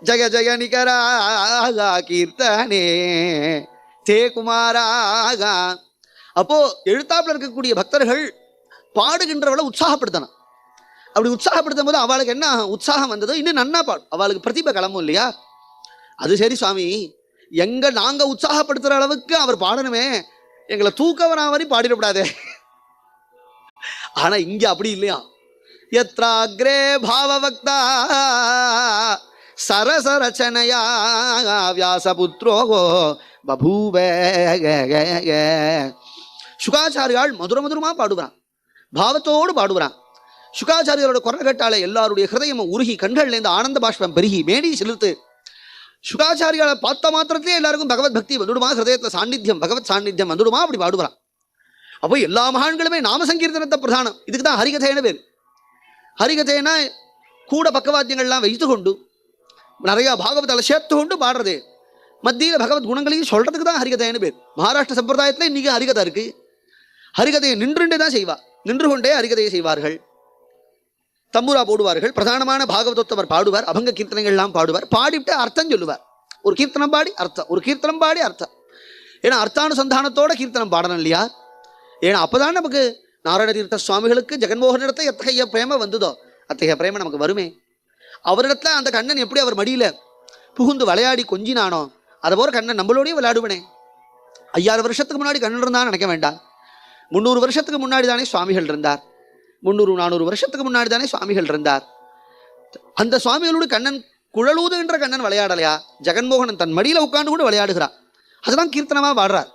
ஜெய ஜெய நிகராகா கீர்த்தனே தே குமாராகா. அப்போ எழுத்தாப்புல இருக்கக்கூடிய பக்தர்கள் பாடுகின்றவளை உற்சாகப்படுத்தணும். அப்படி உற்சாகப்படுத்தும் போது அவளுக்கு என்ன உற்சாகம் வந்ததோ இன்னும் நன்னா பாடும், அவளுக்கு பிரதிபை கிளம்பும் இல்லையா? அது சரி சுவாமி, நாங்க உற்சாகப்படுத்துற அளவுக்கு அவர் பாடணுமே, எங்களை தூக்கவரா வரை பாடிடக்கூடாதே. ஆனா இங்க அப்படி இல்லையா? யத்ராக்ரே பாவவக்தா சரசரச்சனையா வியாசபுத்ரோ பபூவ. சுகாச்சாரியால் மதுரமா பாடுவான், பாவத்தோடு பாடுவான். சுகாச்சாரியோட குரல் கேட்டாலே எல்லாருடைய ஹிருதயமும் உருகி கண்கள்லேருந்து ஆனந்த பாஷ்பம் பெருகி மேடி செலுத்து. சுகாச்சாரியால பார்த்த மாத்திரத்திலே எல்லாருக்கும் பகவத் பக்தி வந்துடுமா, ஹிருதயத்துல சாநித்தியம், பகவத் சாநித்தியம் வந்துடுமா, அப்படி பாடுவான். அப்போ எல்லா மகான்களுமே நாம சங்கீர்த்தனத்தை பிரதானம். இதுக்கு தான் ஹரிகதைன்னு பேர். ஹரிகதைனா கூட பக்கவாத்தியங்கள்லாம் வைத்து கொண்டு நிறைய பாகவதால சேர்த்து கொண்டு பாடுறது, மத்தியில் பகவத் குணங்களையும் சொல்றதுக்கு தான் ஹரிகதைன்னு பேர். மகாராஷ்டிர சம்பிரதாயத்துல இன்னைக்கு ஹரிகதை இருக்கு. ஹரிகதையை நின்றுண்டே தான் செய்வா, நின்று கொண்டே ஹரிகதையை செய்வார்கள். தம்பூரா போடுவார்கள், பிரதானமான பாகவதோத்தவர் பாடுவார், அபங்க கீர்த்தனைகள்லாம் பாடுவார், பாடிவிட்டு அர்த்தம் சொல்லுவார். ஒரு கீர்த்தனம் பாடி அர்த்தம், ஒரு கீர்த்தனம் பாடி அர்த்தம். ஏன்னா அர்த்தானுசந்தானத்தோட கீர்த்தனம் பாடணும் இல்லையா? ஏன்னா அப்பதான் நமக்கு நாராயண தீர்த்த சுவாமிகளுக்கு ஜெகன்மோகனிடத்தை எத்தகைய பிரேம வந்ததோ அத்தகைய பிரேம நமக்கு வருமே. அவரிடத்துல அந்த கண்ணன் எப்படி அவர் மடியில புகுந்து விளையாடி கொஞ்சினானோ அதை போல கண்ணன் நம்மளோடய விளையாடுவனே. 5000 வருஷத்துக்கு முன்னாடி கண்ணன் இருந்தான்னு நினைக்க வேண்டாம். 300 வருஷத்துக்கு முன்னாடி தானே சுவாமிகள் இருந்தார். 300-400 வருஷத்துக்கு முன்னாடி தானே சுவாமிகள் இருந்தார். அந்த சுவாமிகளோடு கண்ணன் குழலூது என்ற கண்ணன் விளையாடலையா? ஜெகன்மோகனன் தன் மடியில உட்கார்ந்து கூட விளையாடுகிறார். அதுதான் கீர்த்தனமா பாடுறார்.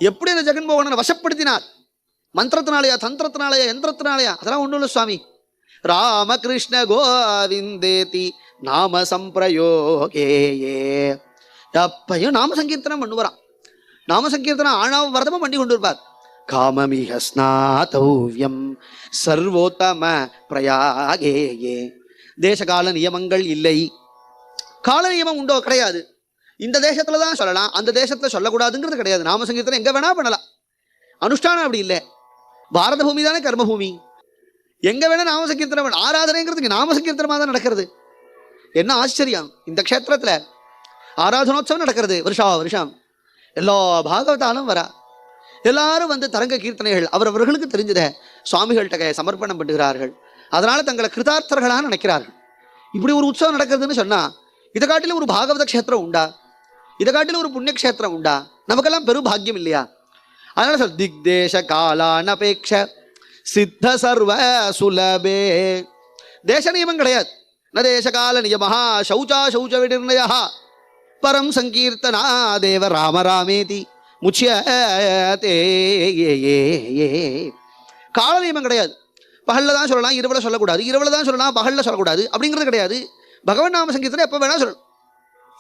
எப்படி அந்த ஜெகன்மோகனனை வசப்படுத்தினார்? மந்திரத்தினாலயா, தந்திரத்தினாலயா, யந்திரத்தினாலயா? அதெல்லாம் ஒன்றும் இல்லை சுவாமி. ராமகிருஷ்ண கோவிந்தேதி நாம சம்பிரயோகே. எப்பையும் நாம சங்கீர்த்தனம் பண்ணுவாராம். நாம சங்கீர்த்தனம் ஆணவ வரதமும் பண்ணி கொண்டு இருப்பார். காமமிக ஸ்நாதவ்யம் சர்வோத்தம பிரயாகேயே. தேசகால நியமங்கள் இல்லை. கால நியமம் உண்டோ? கிடையாது. இந்த தேசத்துல தான் சொல்லலாம், அந்த தேசத்துல சொல்லக்கூடாதுங்கிறது கிடையாது. நாம சங்கீர்த்தனம் எங்க வேணா பண்ணலாம். அனுஷ்டானம் அப்படி இல்லை. பாரத பூமி தானே கர்மபூமி. எங்க வேணா நாம சங்கீர்த்தனம் வேணும். ஆராதனைங்கிறதுக்கு நாம சங்கீர்த்தனமா தான் நடக்கிறது. என்ன ஆச்சரியம்! இந்த க்ஷேத்திரத்துல ஆராதனோத்சவம் நடக்கிறது வருஷா வருஷம். எல்லா பாகவதாலும் வரா. எல்லாரும் வந்து தரங்க கீர்த்தனைகள் அவரவர்களுக்கு தெரிஞ்சத சுவாமிகள்கிட்ட சமர்ப்பணம் பண்ணுகிறார்கள். அதனால தங்களை கிருதார்த்தர்களாக நினைக்கிறார்கள். இப்படி ஒரு உற்சவம் நடக்கிறதுன்னு சொன்னா இதை காட்டிலும் ஒரு பாகவத கஷேத்திரம் உண்டா? இதை காட்டிலும் ஒரு புண்ணிய கஷேத்திரம் உண்டா? நமக்கெல்லாம் பெரும் பாக்கியம் இல்லையா? அதனால சொல் திக்தேச காலானபேக்ஷ சித்த சர்வ சுலபே. தேச நியமம் கிடையாது. ந தேச கால நியமஹா சௌச்சா சௌச்ச விநிர்ணயா பரம் சங்கீர்த்தனா தேவ ராம ராமேதி முச்சியதே. கால நியமம் கிடையாது. பகல்ல தான் சொல்லலாம், இரவுல சொல்லக்கூடாது, இரவுல தான் சொல்லலாம், பகல்ல சொல்லக்கூடாது அப்படிங்கிறது கிடையாது. பகவன் நாம சங்கீர்த்தனை எப்போ வேணா சொல்லணும்.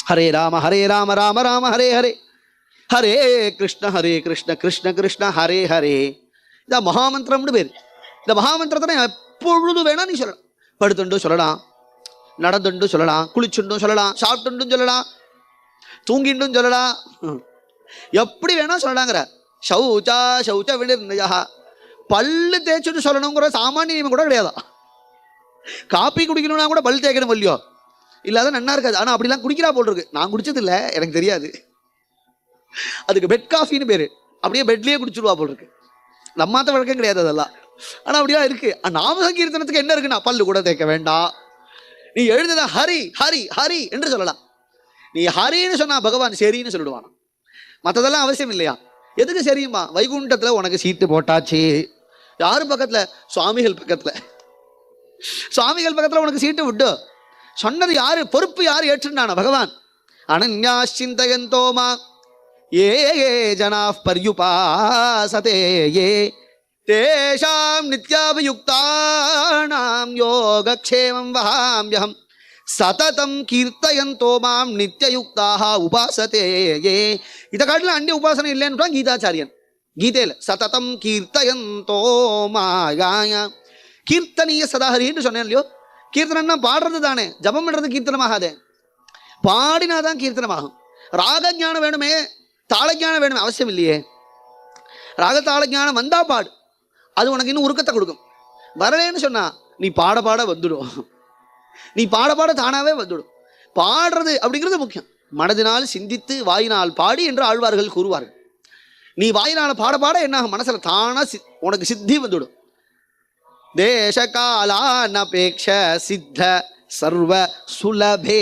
ஹரே ராம ராம ராம ஹரே ஹரே, ஹரே கிருஷ்ண கிருஷ்ண கிருஷ்ண ஹரே ஹரே. இதான் மகாமந்திரம்னு பேர். இந்த மகாமந்திரத்தை எப்பொழுது வேணா நீ சொல்லலாம். படுத்துண்டும் சொல்லலாம், நடந்துண்டும் சொல்லலாம், குளிச்சுண்டும் சொல்லலாம், சாப்பிட்டுண்டும் சொல்லலாம், தூங்கிண்டும் சொல்லலாம், எப்படி வேணா சொல்லலாங்கிற. சௌச்சா சௌச்ச விநிர்ணயா. பல்லு தேய்ச்சுட்டு சொல்லணுங்கிற சாமானிய நியமம் கூட கிடையாதா? காப்பி குடிக்கணும்னா கூட பல் தேய்க்கணும் இல்லையோ? இல்லாத நன்னா இருக்காது. ஆனா அப்படிலாம் குடிக்கிறா போல் இருக்கு. நான் குடிச்சது இல்லை, எனக்கு தெரியாது. அதுக்கு பெட் காஃபின்னு பேரு. அப்படியே பெட்லயே குடிச்சிருவா போல் இருக்கு. நம்மாத்த வழக்கம் கிடையாது அதெல்லாம். ஆனா அப்படியா இருக்கு. நாம சங்கீர்த்தனத்துக்கு என்ன இருக்குன்னா பல்லு கூட தேய்க்க வேண்டாம். நீ எழுதுத ஹரி ஹரி ஹரி என்று சொல்லலாம். நீ ஹரின்னு சொன்னா பகவான் சரின்னு சொல்லிடுவான். மற்றதெல்லாம் அவசியம் இல்லையா? எதுக்கு சரியுமா? வைகுண்டத்துல உனக்கு சீட்டு போட்டாச்சு. யாரு பக்கத்துல? சுவாமிகள் பக்கத்துல. சுவாமிகள் பக்கத்துல உனக்கு சீட்டு விட்டு சொன்னது யாரு? பொறுப்பு யாரு ஏற்றுனான? பகவான். அனன்யாசிந்தயந்தோமா ஏ ஜனா பர்யுபாசதே ஏ தேஷாம் நித்யாபியுக்தானாம் யோகக்ஷேமம் வஹாம்யஹம் சததம் கீர்த்தயந்தோ மாம் நித்யயுக்தாக உபாசதே. இதை காட்டில அந்நிய உபாசனை இல்லைன்னு கீதாச்சாரியன் கீதையில சததம் கீர்த்தயந்தோ மாயாய கீர்த்தனீய சதாஹரின்னு சொன்னேன் இல்லையோ. கீர்த்தனா பாடுறது தானே, ஜபம் பண்றது கீர்த்தனமாகாதே, பாடினாதான் கீர்த்தனமாகும். ராக ஞானம் வேணுமே, தாளஞானம் வேணுமே, அவசியம் இல்லையே. ராக தாளஞானம் வந்தா பாடு, அது உனக்கு இன்னும் உருக்கத்தை கொடுக்கும். வரலேன்னு சொன்னா நீ பாட பாட வந்துடும், நீ பாட பாட தானாவே வந்துடும். பாடுறது அப்படிங்கிறது முக்கியம். மனதினால் சிந்தித்து வாயினால் பாடி என்று ஆழ்வார்கள் கூறுவார்கள். நீ வாயினால பாட பாட என்ன மனசுல தானா உனக்கு சித்தி வந்துடும். தேச காலானபேக்ஷ சித்த சர்வ சுலபே,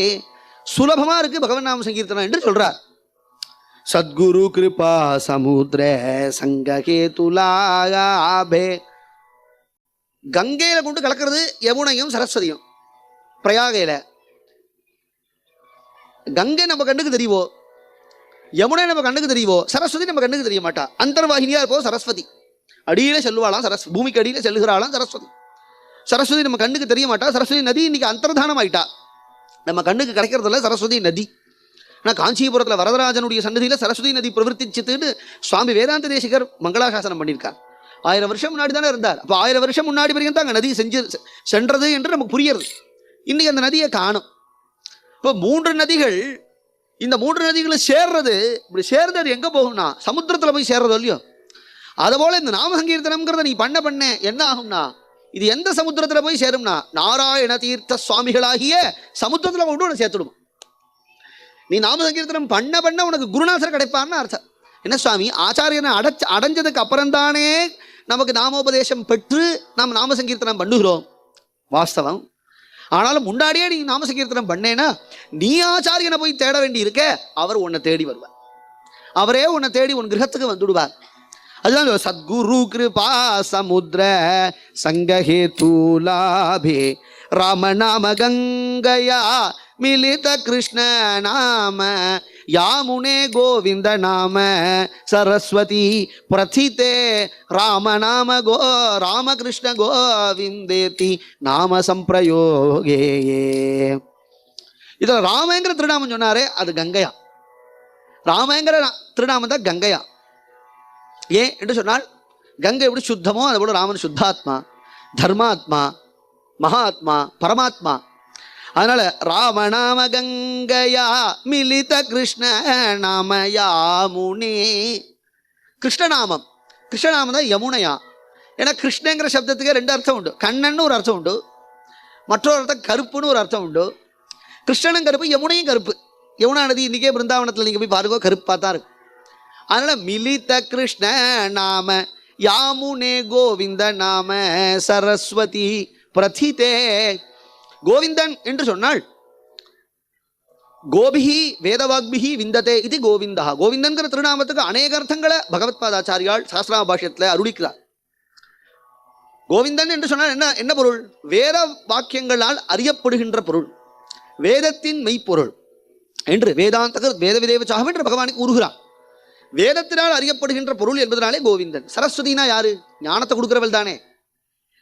சுலபமா இருக்கு பகவன் நாம சங்கீர்த்தனம் என்று சொல்றார். சத்குரு கிருபா சமுத்திர சங்ககே துலாபே. கங்கையில கொண்டு கலக்கிறது யமுனையும் சரஸ்வதியும். பிரயாகையில கங்கை நம்ம கண்ணுக்கு தெரியுவோ, யமுனை நம்ம கண்ணுக்கு தெரியுவோ, சரஸ்வதி நம்ம கண்ணுக்கு தெரிய மாட்டா. அந்தர்வாகினியா இருப்போ சரஸ்வதி, அடியில செல்லுவாளாம் சரஸ்வதி, பூமிக்கு அடியில செல்லுகிறாளாம் சரஸ்வதி. சரஸ்வதி நம்ம கண்ணுக்கு தெரிய மாட்டா. சரஸ்வதி நதி இன்னைக்கு அந்தர்தானம் ஆயிட்டா, நம்ம கண்ணுக்கு கிடைக்கிறதுல சரஸ்வதி நதி. ஆனால் காஞ்சிபுரத்தில் வரதராஜனுடைய சன்னதியில் சரஸ்வதி நதி பிரவர்த்திச்சுன்னு சுவாமி வேதாந்த தேசிகர் மங்களாசாசனம் பண்ணியிருக்கார். 1000 வருஷம் முன்னாடி தானே இருந்தார். அப்போ 1000 வருஷம் முன்னாடி வரைக்கும் தான் அங்கே நதி சென்றது என்று நமக்கு புரியுறது. இன்னைக்கு அந்த நதியை காணும். இப்போ 3 நதிகள், இந்த 3 நதிகளும் சேர்றது, இப்படி சேர்ந்து அது எங்கே போகும்னா சமுத்திரத்தில் போய் சேர்றதோ இல்லையோ. அதுபோல் இந்த நாம சங்கீர்த்தனம்ங்கிறத நீ பண்ண என்ன ஆகும்னா இது எந்த சமுத்திரத்தில் போய் சேரும்னா நாராயண தீர்த்த சுவாமிகளாகிய சமுத்திரத்தில் கொண்டு உன்னை சேர்த்துடும். நீ நாம சங்கீர்த்தனம் பண்ண உனக்கு குருநாசர் கிடைப்பான்னு அர்த்தம். என்ன சுவாமி, ஆச்சாரியனை அடைஞ்சதுக்கு அப்புறம்தானே நமக்கு நாமோபதேசம் பெற்று நாம் நாம சங்கீர்த்தனம் பண்ணுகிறோம். வாஸ்தவம். ஆனாலும் முன்னாடியே நீ நாம சங்கீர்த்தனம் பண்ணேன்னா நீ ஆச்சாரியனை போய் தேட வேண்டி இருக்க, அவர் உன்னை தேடி வருவார். அவரே உன்னை தேடி உன் கிரகத்துக்கு வந்துடுவார். அதுதான் சத்குரு கிருபா சமுத்திர சங்கஹே தூலாபே ராமநாம கங்கையா மிலித கிருஷ்ண நாம யாமுனே கோவிந்த நாம சரஸ்வதி பிரதிதே ராமநாம ராமகிருஷ்ண கோவிந்தேதி நாம சம்பிரயோகே. இதுல ராமங்கிற திருநாமம் சொன்னாரே அது கங்கையா. ராமங்கிற திருநாமம் தான் கங்கையா. ஏன் என்று சொன்னால் கங்கை எப்படி சுத்தமோ அது போல ராமன் சுத்தாத்மா, தர்மாத்மா, மகாத்மா, பரமாத்மா. அதனால ராமநாம கங்கையா மிலித கிருஷ்ண நாம யாமுனே. கிருஷ்ணநாமம், கிருஷ்ணநாமம் தான் யமுனையா. ஏன்னா கிருஷ்ணங்கிற சப்தத்துக்கு 2 அர்த்தம் உண்டு. கண்ணன்னு ஒரு அர்த்தம் உண்டு, மற்றொரு அர்த்தம் கருப்புன்னு ஒரு அர்த்தம் உண்டு. கிருஷ்ணனும் கருப்பு, யமுனையும் கருப்பு. யமுனா நதி இன்னைக்கே பிருந்தாவனத்தில் நீங்க போய் பாருங்க, கருப்பா தான் இருக்கு. அதனால மிலித கிருஷ்ண நாம யாமுனே கோவிந்த நாம சரஸ்வதி பிரதிதே. கோவிந்தன் என்று சொன்னால் கோபிஹி வேதவாக்பிஹி விந்ததே இது கோவிந்தா. கோவிந்தன்கிற திருநாமத்துக்கு அநேக அர்த்தங்களை பகவத் பாதாச்சாரியால் சாஸ்திராம பாஷ்யத்தில் அருளிக்கிறார். கோவிந்தன் என்று சொன்னால் என்ன பொருள்? வேத வாக்கியங்களால் அறியப்படுகின்ற பொருள், வேதத்தின் மெய்ப்பொருள் என்று வேதாந்தகர் வேத விதேவச்சாகம் என்று பகவானுக்கு கூறுகிறார். வேதத்தினால் அறியப்படுகின்ற பொருள் என்பதனாலே கோவிந்தன். சரஸ்வதினா யாரு? ஞானத்தை கொடுக்கிறவள் தானே.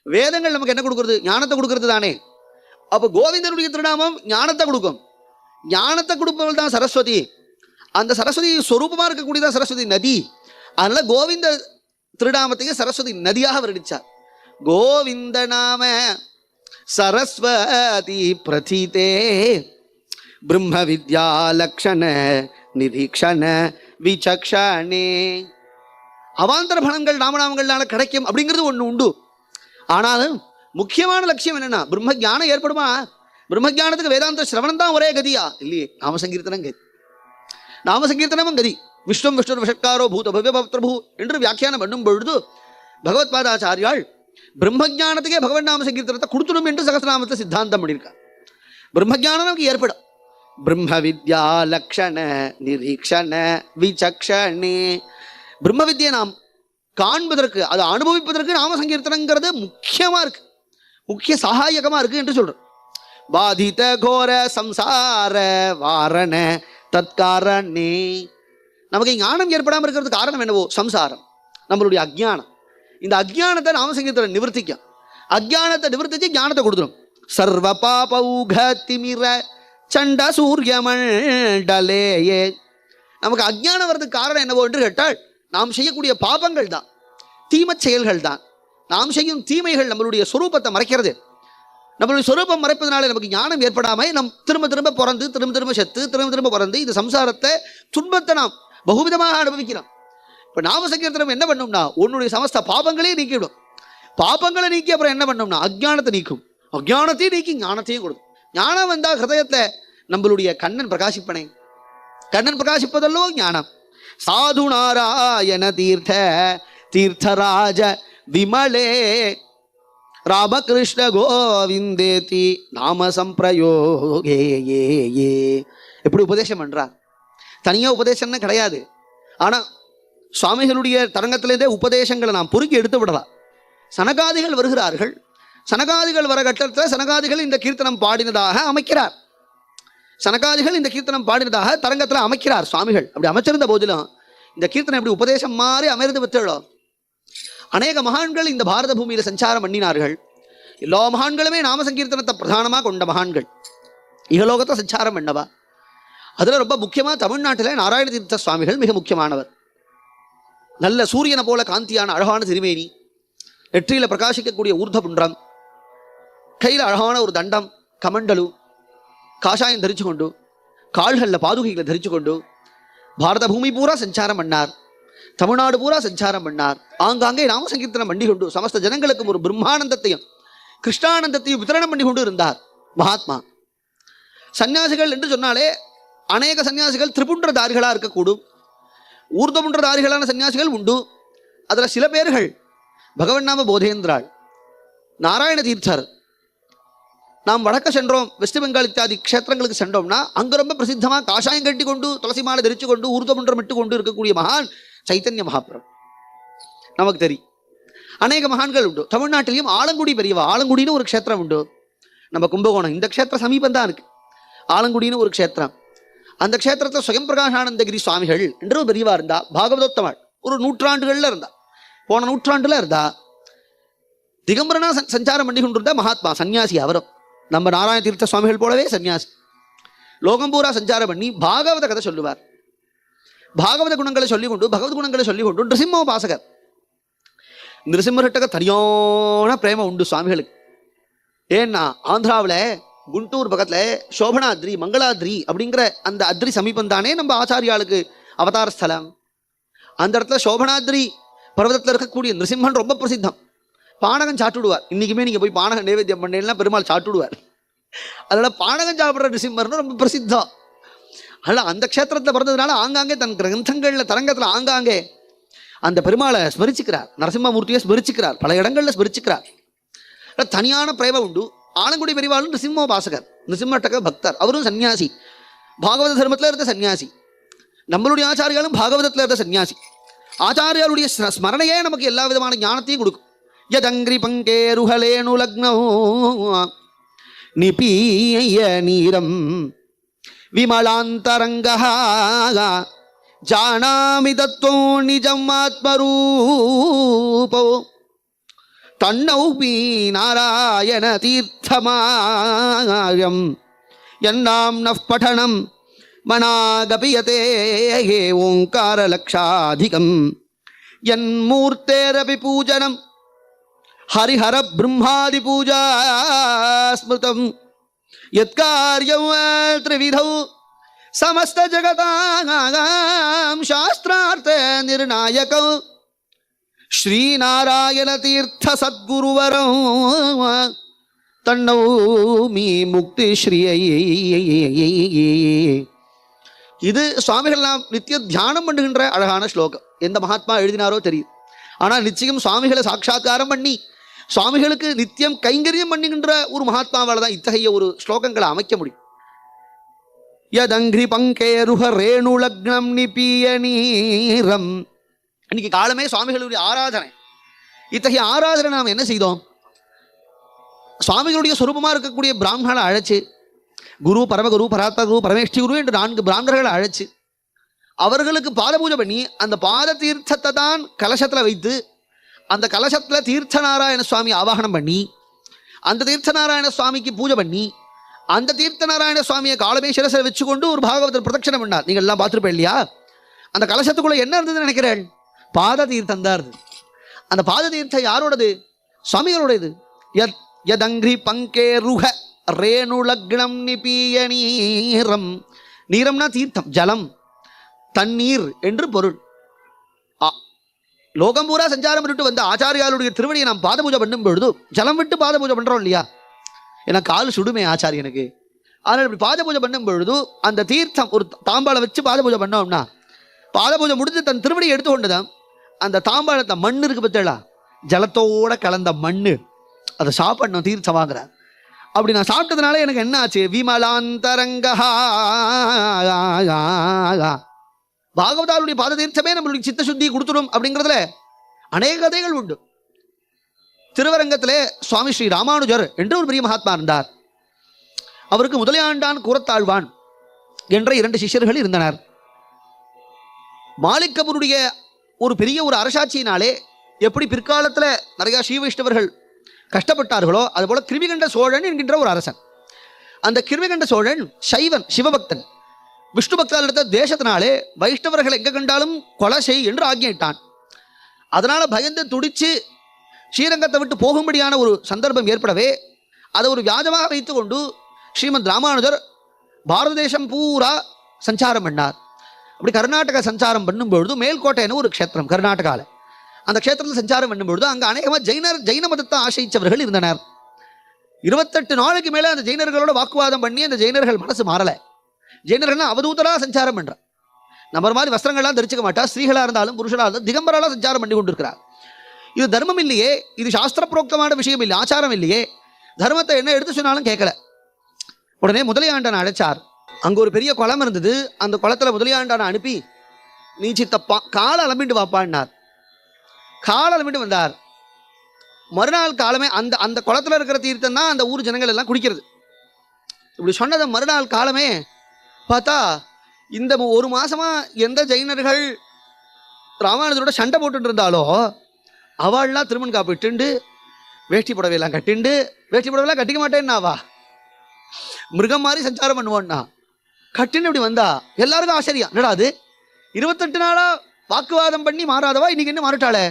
வேதங்கள் நமக்கு என்ன கொடுக்கிறது? ஞானத்தை கொடுக்கிறது தானே. அப்போ கோவிந்தனுடைய திருநாமம் ஞானத்தை கொடுக்கும். ஞானத்தை கொடுப்பவள் தான் சரஸ்வதி. அந்த சரஸ்வதி ஸ்வரூபமாக இருக்கக்கூடியதான் சரஸ்வதி நதி. அதனால கோவிந்த திருநாமத்தையும் சரஸ்வதி நதியாக வருடிச்சார். கோவிந்த நாம சரஸ்வதி பிரதிதே பிரம்ம வித்யா லக்ஷண நிரீக்ஷண விசக்ஷணே. அவாந்தர பலன்கள் நாமநாமங்கள்னால கிடைக்கும் அப்படிங்கிறது ஒன்று உண்டு. ஆனாலும் முக்கியமான லட்சியம் என்னன்னா பிரம்ம ஜானம் ஏற்படுமா? பிரம்ம ஜானத்துக்கு வேதாந்த சிரவணம் தான் ஒரே கதியா? இல்லையே, நாமசங்கீர்த்தனம் கதி. நாமசங்கீர்த்தனமும் கதி. விஷ்ணு விஷ்ணு விஷட்காரோ பூத பவ்ய பத்ரபூ என்று வியாக்கியானம் பண்ணும் பொழுது பகவத் பாதாச்சாரியால் பிரம்மஜானத்துக்கே பகவன் நாம சங்கீர்த்தனத்தை கொடுத்துடும் என்று சகசிரநாமத்தை சித்தாந்தம் பண்ணியிருக்கார். பிரம்மஜானம் நமக்கு ஏற்படும். பிரம்ம வித்யா லக்ஷண நிரீக்ஷண விசக்ஷணே. பிரம்ம வித்யை நாம் காண்பதற்கு, அதை அனுபவிப்பதற்கு நாம சங்கீர்த்தனங்கிறது முக்கியமா இருக்கு, முக்கிய சகாயகமா இருக்கு என்று சொல்றோம். பாதித கோர சம்சார வாரண தற்காரணே. நமக்கு ஞானம் ஏற்படாமல் இருக்கிறதுக்கு காரணம் என்னவோ? சம்சாரம், நம்மளுடைய அஜ்ஞானம். இந்த அஜ்ஞானத்தை நாமசங்கீர்த்தனம் நிவர்த்திக்கும். அஜ்ஞானத்தை நிவர்த்திச்சு ஞானத்தை கொடுத்துரும். சர்வ பாபௌக திமிர சண்ட சூரிய மண்டலேயே. நமக்கு அஜ்ஞானம் வர்றதுக்கு காரணம் என்னவோ என்று கேட்டால் நாம் செய்யக்கூடிய பாபங்கள் தான், தீமச் செயல்கள் தான். நாம் செய்யும் தீமைகள் நம்மளுடைய சொரூபத்தை மறைக்கிறது. நம்மளுடைய சொரூபம் மறைப்பதனால நமக்கு ஞானம் ஏற்படாமல் நம் திரும்ப திரும்ப பிறந்து திரும்ப திரும்ப செத்து திரும்ப திரும்ப பிறந்து இந்த சம்சாரத்தை துன்பத்தை நாம் பகுவிதமாக அனுபவிக்கிறோம். இப்போ நாமசங்கீர்த்தனம் என்ன பண்ணும்னா உன்னுடைய சமஸ்த பாபங்களே நீக்கிவிடும். பாபங்களை நீக்கி அப்புறம் என்ன பண்ணோம்னா அஜ்ஞானத்தை நீக்கும். அஜ்ஞானத்தையும் நீக்கி ஞானத்தையும் கொடுக்கும். ஞானம் வந்தால் ஹிருதயத்தை நம்மளுடைய கண்ணன் பிரகாசிப்பனே. கண்ணன் பிரகாசிப்பதல்லோ ஞானம். சாது நாராயண தீர்த்த தீர்த்தராஜ விமலே ராமகிருஷ்ண கோவிந்தேதி நாம சம்பிரயோகே ஏ ஏ. எப்படி உபதேசம் பண்றார்? தனியாக உபதேசம்னு கிடையாது. ஆனால் சுவாமிகளுடைய தரங்கத்திலேருந்தே உபதேசங்களை நாம் பொறுக்கி எடுத்து விடலாம். சனகாதிகள் வருகிறார்கள். சனகாதிகள் வர கட்டத்தில் சனகாதிகள் இந்த கீர்த்தனம் பாடினதாக அமைக்கிறார். சனகாதிகள் இந்த கீர்த்தனம் பாடினதாக தரங்கத்தில் அமைக்கிறார் சுவாமிகள். அப்படி அமைச்சிருந்த போதிலும் இந்த கீர்த்தனம் எப்படி உபதேசம் மாதிரி அமைந்து பெற்றோ. அநேக மகான்கள் இந்த பாரத பூமியில் சஞ்சாரம் பண்ணினார்கள். எல்லா மகான்களுமே நாம சங்கீர்த்தனத்தை பிரதானமாக கொண்ட மகான்கள். இகலோகத்தை சஞ்சாரம் பண்ணவா. அதில் ரொம்ப முக்கியமாக தமிழ்நாட்டில் நாராயண தீர்த்த சுவாமிகள் மிக முக்கியமானவர். நல்ல சூரியனை போல காந்தியான அழகான திருமேனி, நெற்றியில் பிரகாசிக்கக்கூடிய ஊர்தபுண்டம், கையில் அழகான ஒரு தண்டம் கமண்டலு, காஷாயம் தரிச்சு கொண்டு கால்களில் பாதுகைகளை தரிச்சு கொண்டு பாரத பூமி பூரா சஞ்சாரம் பண்ணார். தமிழ்நாடு பூரா சஞ்சாரம் பண்ணார். ஆங்காங்கே நாம சங்கீர்த்தனம் பண்ணி கொண்டு சமஸ்த ஜனங்களுக்கும் ஒரு பிரம்மானந்தத்தையும் கிருஷ்ணானந்தத்தையும் வித்தரணம் பண்ணி கொண்டு இருந்தார் மகாத்மா. சன்னியாசிகள் என்று சொன்னாலே அநேக சன்னியாசிகள் திரிபுன்றதாரிகளாக இருக்கக்கூடும். ஊர்தபுன்றதாரிகளான சன்னியாசிகள் உண்டு. அதில் சில பேர்கள் பகவன் நாம போதேந்திராள், நாராயண தீர்த்தர். நாம் வடக்க சென்றோம், வெஸ்ட் பெங்கால் இத்தியாதி க்ஷேத்திரங்களுக்கு சென்றோம்னா அங்கே ரொம்ப பிரசித்தமாக காஷாயம் கட்டி கொண்டு துளசி மாலை தரிச்சு கொண்டு ஊர்தபுன்றம் இட்டு கொண்டு இருக்கக்கூடிய மகான் சைத்தன்ய மகாபிரபு நமக்கு தெரியும். அநேக மகான்கள் உண்டு. தமிழ்நாட்டிலையும் ஆலங்குடி பெரியவா, ஆலங்குடின்னு ஒரு க்ஷேத்திரம் உண்டு. நம்ம கும்பகோணம் இந்த க்ஷேத்திரம் சமீபம் தான் இருக்கு. ஆலங்குடின்னு ஒரு க்ஷேத்திரம். அந்த க்ஷேத்திரத்தில் சுயம் பிரகாஷானந்தகிரி சுவாமிகள் என்று ஒரு பெரியவா இருந்தா. பாகவதோத்தமாள் ஒரு நூற்றாண்டுகளில் இருந்தா, போன நூற்றாண்டுல இருந்தா. திகம்பரனா சஞ்சாரம் பண்ணி கொண்டிருந்த மகாத்மா சன்னியாசி. அவரும் நம்ம நாராயண தீர்த்த சுவாமிகள் போலவே சன்னியாசி. லோகம்பூரா சஞ்சாரம் பண்ணி பாகவத கதை சொல்லுவார். பாகவத குணங்களை சொல்லிக்கொண்டு பகவத் குணங்களை சொல்லிக்கொண்டு நிருசிம்மோபாசகர். நிருசிம்மர்கிட்ட தனியான பிரேமம் உண்டு சுவாமிகளுக்கு. ஏன்னா ஆந்திராவில் குண்டூர் பக்கத்தில் சோபனாத்ரி மங்களாத்ரி அப்படிங்கிற அந்த அத்ரி சமீபம் தானே நம்ம ஆச்சாரியாளுக்கு அவதார ஸ்தலம். அந்த இடத்துல சோபனாத்ரி பர்வதத்தில் இருக்கக்கூடிய நிருசிம்மன் ரொம்ப பிரசித்தம். பானகம் சாப்பிடுவார். இன்றைக்குமே நீங்கள் போய் பானகம் நைவேத்தியம் பண்ணீங்கன்னா பெருமாள் சாப்பிடுவார். அதனால் பானகம் சாப்பிட்ற நிருசிம்மர்னு ரொம்ப பிரசித்தம். அதனால் அந்த க்ஷேத்திரத்தில் பிறந்ததுனால ஆங்காங்கே தன் கிரந்தங்களில் தரங்கத்தில் ஆங்காங்கே அந்த பெருமாளை ஸ்மரிச்சுக்கிறார். நரசிம்மமூர்த்தியை ஸ்மரிச்சுக்கிறார். பல இடங்களில் ஸ்மரிச்சுக்கிறார். தனியான பிரேமம் உண்டு. ஆலங்குடி பெரியவாளும் நிருசிம்மோபாசகர், நிருசிம்மட்டக பக்தர். அவரும் சன்னியாசி, பாகவத தர்மத்தில் இருந்த சன்னியாசி. நம்மளுடைய ஆச்சாரியாலும் பாகவதத்தில் இருந்த சன்னியாசி. ஆச்சாரியாளுடைய ஸ்மரணையே நமக்கு எல்லா விதமான ஞானத்தையும் கொடுக்கும். யதங்கிரி பங்கேருஹலேனு லக்னோ நிபீய நீரம் விமலாந்தரங்கஹ ஜானாமி தத்வோ நிஜம் ஆத்மரூபோ தன்னௌபி நாராயண தீர்த்தமாயம் யன்னாம்னஃ படனம் மனாகபியதே ஓங்காரலக்ஷாதிகம் யன்மூர்த்தேரபி பூஜனம் ஹரிஹர பிரம்மாதி பூஜா ஸ்மிருதம் யத்கார்யம் த்ரிவிதௌ சமஸ்த ஜகதாம் சாஸ்திரார்த்த நிர்ணாயகம் ஸ்ரீநாராயண தீர்த்த சத்குருவரம் தன்னௌமி முக்தி ஸ்ரீயை. இது சுவாமிகள் நாம் நித்திய தியானம் பண்ணுகின்ற அழகான ஸ்லோகம். எந்த மகாத்மா எழுதினாரோ தெரியும். ஆனால் நிச்சயம் சுவாமிகளை சாட்சாத்காரம் பண்ணி சுவாமிகளுக்கு நித்தியம் கைங்கரியம் பண்ணுகின்ற ஒரு மகாத்மாவால் தான் இத்தகைய ஒரு ஸ்லோகங்களை அமைக்க முடியும். யதங்கிரி பங்கேருஹ ரேணு லக்னம் நிபீய நீரம். இன்னைக்கு காலமே சுவாமிகளுடைய ஆராதனை. இத்தகைய ஆராதனை நாம் என்ன செய்தோம்? சுவாமிகளுடைய சொரூபமாக இருக்கக்கூடிய பிராமணர்களை அழைச்சு, குரு பரமகுரு பராத்ம குரு பரமேஷ்டி குரு என்று 4 பிராமணர்களை அழைச்சு அவர்களுக்கு பாத பூஜை பண்ணி அந்த பாத தீர்த்தத்தை தான் கலசத்தில் வைத்து அந்த கலசத்தில் தீர்த்தநாராயண சுவாமி ஆவாகனம் பண்ணி அந்த தீர்த்தநாராயண சுவாமிக்கு பூஜை பண்ணி அந்த தீர்த்தநாராயண சுவாமியை காலமே சிரசில் வச்சுக்கொண்டு ஒரு பாகவதர் பிரதட்சணம் பண்ணார். நீங்கள் எல்லாம் பார்த்துருப்பேன் இல்லையா? அந்த கலசத்துக்குள்ள என்ன இருந்ததுன்னு நினைக்கிறேன்? பாத தீர்த்தம் தான் இருந்தது. அந்த பாத தீர்த்தம் யாரோடது? சுவாமிகளோடது. யதங்கிரி பங்கே ருக ரேணு லக்னம் நிபீய நீரம். நீரம்னா தீர்த்தம், ஜலம், தண்ணீர் என்று பொருள். லோகம் பூரா சஞ்சாரம் விட்டு வந்த ஆச்சாரியாளுடைய திருவடியை நாம் பாத பூஜை பண்ணும் பொழுது ஜலம் விட்டு பாத பூஜை பண்றோம் இல்லையா? ஏன்னா கால் சுடுமே ஆச்சாரியனுக்கு. அதனால் இப்படி பாத பூஜை பண்ணும் பொழுது அந்த தீர்த்தம் ஒரு தாம்பாளை வச்சு பாத பூஜை பண்ணோம்னா பாத பூஜை முடிஞ்சு தன் திருவடியை எடுத்துக்கொண்டுதான் அந்த தாம்பாளத்தை மண் இருக்கு பத்தேளா, ஜலத்தோட கலந்த மண்ணு, அதை சாப்பிடணும் தீர்த்தம் வாங்குறார். அப்படி நான் சாப்பிட்டதுனால எனக்கு என்ன ஆச்சு? விமலாந்தரங்கா. பாகவதாருடைய பாத தீர்த்தமே நம்மளுடைய சித்த சுத்தி கொடுத்துடும் அப்படிங்கிறதுல அநேக கதைகள் உண்டு. திருவரங்கத்திலே சுவாமி ஸ்ரீ ராமானுஜர் என்று ஒரு பெரிய மகாத்மா இருந்தார். அவருக்கு முதலியாண்டான் கூறத்தாழ்வான் என்ற 2 சிஷ்யர்கள் இருந்தனர். மாலிக்கபுருடைய ஒரு பெரிய ஒரு அரசாட்சியினாலே எப்படி பிற்காலத்தில் நிறைய ஸ்ரீ வைஷ்ணவர்கள் கஷ்டப்பட்டார்களோ அதுபோல கிருமிகண்ட சோழன் என்கின்ற ஒரு அரசன். அந்த கிருமிகண்ட சோழன் சைவன், சிவபக்தன். விஷ்ணு பக்தர்கள் எடுத்த தேசத்தினாலே வைஷ்ணவர்கள் எங்க கண்டாலும் கொலை செய் என்று ஆக்ஞையிட்டான். அதனால பயந்து துடிச்சு ஸ்ரீரங்கத்தை விட்டு போகும்படியான ஒரு சந்தர்ப்பம் ஏற்படவே அதை ஒரு வியாஜமாக வைத்து கொண்டு ஸ்ரீமத் ராமானுஜர் பாரத தேசம் பூரா சஞ்சாரம் பண்ணார். அப்படி கர்நாடகா சஞ்சாரம் பண்ணும்பொழுது மேல்கோட்டைன்னு ஒரு க்ஷேத்திரம் கர்நாடகாவில், அந்த க்ஷேத்திரத்தில் சஞ்சாரம் பண்ணும்பொழுது அங்கே அநேகமாக ஜைன மதத்தை ஆசைச்சவர்கள் இருந்தனர். 28 நாளைக்கு மேலே அந்த ஜெயினர்களோட வாக்குவாதம் பண்ணி அந்த ஜெயினர்கள் மனசு மாறலை. ஜெயினர்கள்னா அவதூதராக சஞ்சாரம் பண்ணுறார். நம்ம மாதிரி வஸ்திரங்கள்லாம் தரிச்சிக்க மாட்டா, ஸ்திரீகளாக இருந்தாலும் புருஷனாக இருந்தாலும் திகம்பராலாம் சஞ்சாரம் பண்ணி கொண்டிருக்கிறார். இது தர்மம் இல்லையே, இது சாஸ்திர புரோக்தமான விஷயம் இல்லை, ஆச்சாரம் இல்லையே, தர்மத்தை என்ன எடுத்து சொன்னாலும் கேட்கல. உடனே முதலியாண்டானை அழைச்சார். அங்கே ஒரு பெரிய குளம் இருந்தது. அந்த குளத்தில் முதலியாண்டானை அனுப்பி நீ சித்தப்பா காலை அலம்பிட்டு வாப்பான்னார். காலை அலம்பிட்டு வந்தார். மறுநாள் காலமே அந்த அந்த குளத்தில் இருக்கிற தீர்த்தம் தான் அந்த ஊர் ஜனங்கள் எல்லாம் குடிக்கிறது. இப்படி சொன்னதை மறுநாள் காலமே பார்த்தா இந்த 1 மாசமா எந்த ஜெயினர்கள் ராமானுஜரோட சண்டை போட்டு இருந்தாலோ அவள்லாம் திருமண் காப்பு இட்டுண்டு வேஷ்டி புடவையெல்லாம் கட்டிண்டு, வேஷ்டி புடவைலாம் கட்டிக்க மாட்டேன்னாவா, மிருகம் மாதிரி சஞ்சாரம் பண்ணுவோன்னா கட்டின்னு இப்படி வந்தா எல்லாருக்கும் ஆச்சரியம். என்னடா அது 28 நாளா வாக்குவாதம் பண்ணி மாறாதவா இன்னைக்கு என்ன மாறிட்டாளே.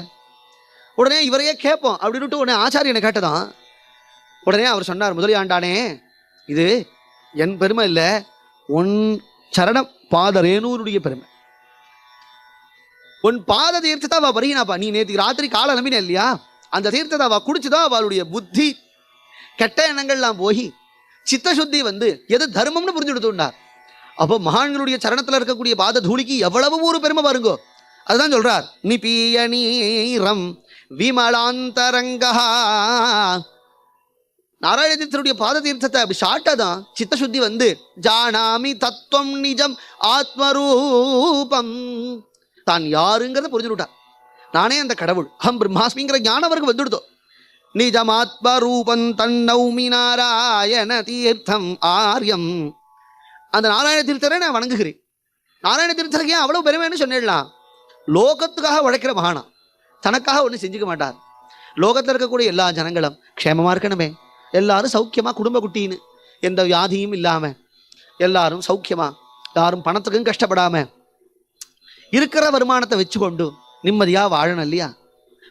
உடனே இவரையே கேட்போம் அப்படின்ட்டு உடனே ஆச்சாரியனை கேட்டதான். உடனே அவர் சொன்னார், முதலியாண்டானே இது என் பெருமை இல்லை, உன் சரண பாத ரேணூருடைய பெருமை. உன் பாத தீர்த்தத்தை அவள் பருகினாப்பா. நீ நேற்று ராத்திரி காலை நம்பின இல்லையா, அந்த தீர்த்தத்தை அவள் குடிச்சுதான் அவளுடைய புத்தி கெட்ட எண்ணங்கள்லாம் போய் சித்த சுத்தி வந்து எது தர்மம்னு புரிஞ்சு கொடுத்துட்டார். அப்போ மகான்களுடைய சரணத்தில் இருக்கக்கூடிய பாத தூளிக்கு எவ்வளவு ஒரு பெருமை பாருங்கோ. அதுதான் சொல்றார், நிபீய நீரம் விமலாந்தரங்கா. நாராயண தீர்த்தருடைய பாத தீர்த்தத்தை அப்படி சாட்டாதான் சித்த சுத்தி வந்து ஜானாமி தத்துவம் நிஜம் ஆத்மரூபம், தான் யாருங்கிறத புரிஞ்சுட்டார். நானே அந்த கடவுள், அஹம் பிரம்மாஸ்மிங்கிற ஞானம் அவருக்கு வந்துடுதோ. நிஜம் ஆத்மரூபம் தன்னௌமி நாராயண தீர்த்தம் ஆரியம். அந்த நாராயண தீர்த்தரை நான் வணங்குகிறேன். நாராயண தீர்த்தருக்கு ஏன் அவ்வளவு பெருமைன்னு சொன்னிடலாம். லோகத்துக்காக உழைக்கிற மகானா, தனக்காக ஒன்றும் செஞ்சுக்க மாட்டார். லோகத்தில் இருக்கக்கூடிய எல்லா ஜனங்களும் க்ஷேமமாக இருக்கணுமே, எல்லாரும் சௌக்கியமாக குடும்ப குட்டின்னு எந்த வியாதியும் இல்லாமல் எல்லாரும் சௌக்கியமாக, யாரும் பணத்துக்கும் கஷ்டப்படாமல் இருக்கிற வருமானத்தை வச்சுக்கொண்டு நிம்மதியாக வாழணும் இல்லையா.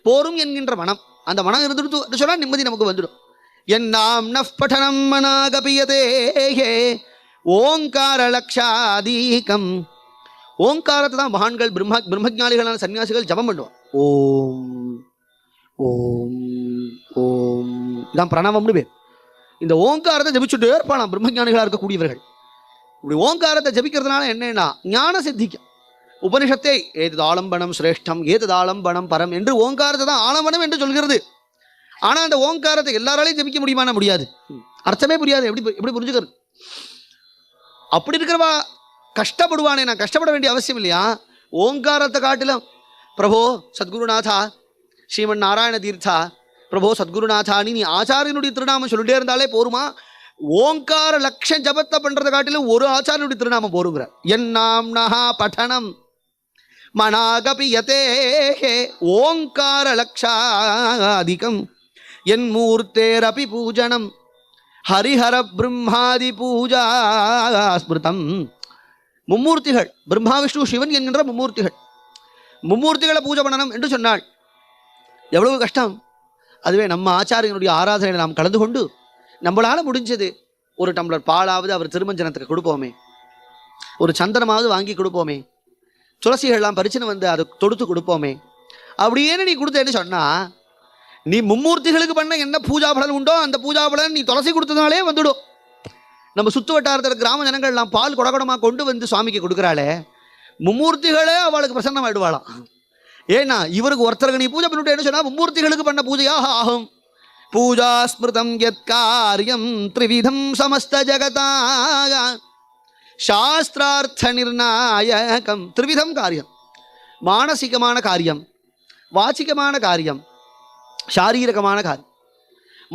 போரும் என்கின்ற மனம், அந்த மனம் இருந்துட்டு சொன்னால் நிம்மதி நமக்கு வந்துடும். என்னாம் நஃபடனம் மனாகபியதே ஓங்கார லக்ஷாதீகம். ஓங்காரத்தை தான் மகான்கள் பிரம்மஜானிகளான சன்னியாசிகள் ஜபம் பண்ணுவான். ஓம் ஓம் ஓம் இதான் பிரணவம்னு பேர். இந்த ஓங்காரத்தை ஜபிச்சுட்டே இருப்பான் பிரம்மஜானிகளாக இருக்கக்கூடியவர்கள். இப்படி ஓங்காரத்தை ஜபிக்கிறதுனால என்னன்னா ஞான சித்திக்கும். உபனிஷத்தை ஏது ஆலம்பனம் சிரேஷ்டம் ஏது ஆலம்பனம் பரம் என்று ஓங்காரத்தை தான் ஆலம்பனம் என்று சொல்கிறது. ஆனால் அந்த ஓங்காரத்தை எல்லாராலையும் ஜபிக்க முடியுமானா முடியாது, அர்த்தமே புரியாது. எப்படி புரிஞ்சுக்கிறது? அப்படி இருக்கிறவா கஷ்டப்படுவானே, நான் கஷ்டப்பட வேண்டிய அவசியம் இல்லையா. ஓங்காரத்தை காட்டிலும் பிரபோ சத்குருநாதா ஸ்ரீமன் நாராயண தீர்த்தா பிரபோ சத்குருநாதானி நீ ஆச்சாரியனுடைய திருநாமம் சொல்லிட்டே இருந்தாலே போருமா. ஓங்கார லட்சம் ஜபத்தை பண்றதை காட்டிலும் ஒரு ஆச்சாரியனுடைய திருநாமம் போருங்கிற. என்னாம் நகா பட்டனம். மனாகபி யதேஹே ஓங்கார லக்ஷாதிகம் என் மூர்த்தேரபி பூஜனம் ஹரிஹர பிரம்மாதி பூஜா ஸ்மிருதம். மும்மூர்த்திகள் பிரம்மா விஷ்ணு சிவன் என்கின்ற மும்மூர்த்திகள், மும்மூர்த்திகளை பூஜை பண்ணணும் என்று சொன்னாள். எவ்வளவு கஷ்டம். அதுவே நம்ம ஆச்சாரியனுடைய ஆராதனையில் நாம் கலந்து கொண்டு நம்மளால முடிஞ்சது ஒரு டம்ளர் பாலாவது அவர் திருமஞ்சனத்துக்கு கொடுப்போமே, ஒரு சந்தனமாவது வாங்கி கொடுப்போமே, துளசிகள்லாம் பறிச்சுன்னு வந்து அதை தொடுத்து கொடுப்போமே. அப்படியேன்னு நீ கொடுத்தேன்னு சொன்னா நீ மும்மூர்த்திகளுக்கு பண்ண என்ன பூஜா பலன் உண்டோ அந்த பூஜா பலன் நீ துளசி கொடுத்ததுனாலே வந்துடும். நம்ம சுத்து வட்டாரத்தில் கிராம ஜனங்கள்லாம் பால் குடகுடமாக கொண்டு வந்து சுவாமிக்கு கொடுக்குறாளே, மும்மூர்த்திகளே அவளுக்கு பிரசன்னம் ஆயிடுவாளாம். ஏன்னா இவருக்கு ஒருத்தருக்கு நீ பூஜை பண்ணிவிட்டேன்னு சொன்னா மும்மூர்த்திகளுக்கு பண்ண பூஜையாக ஆகும். பூஜா ஸ்மிருதம் யத் காரியம் த்ரிவிதம் சமஸ்த ஜகதாக சாஸ்திரார்த்த நிர்ணாயகம். த்ரிவிதம் காரியம், மானசிகமான காரியம், வாச்சிகமான காரியம், சாரீரகமான காரியம்.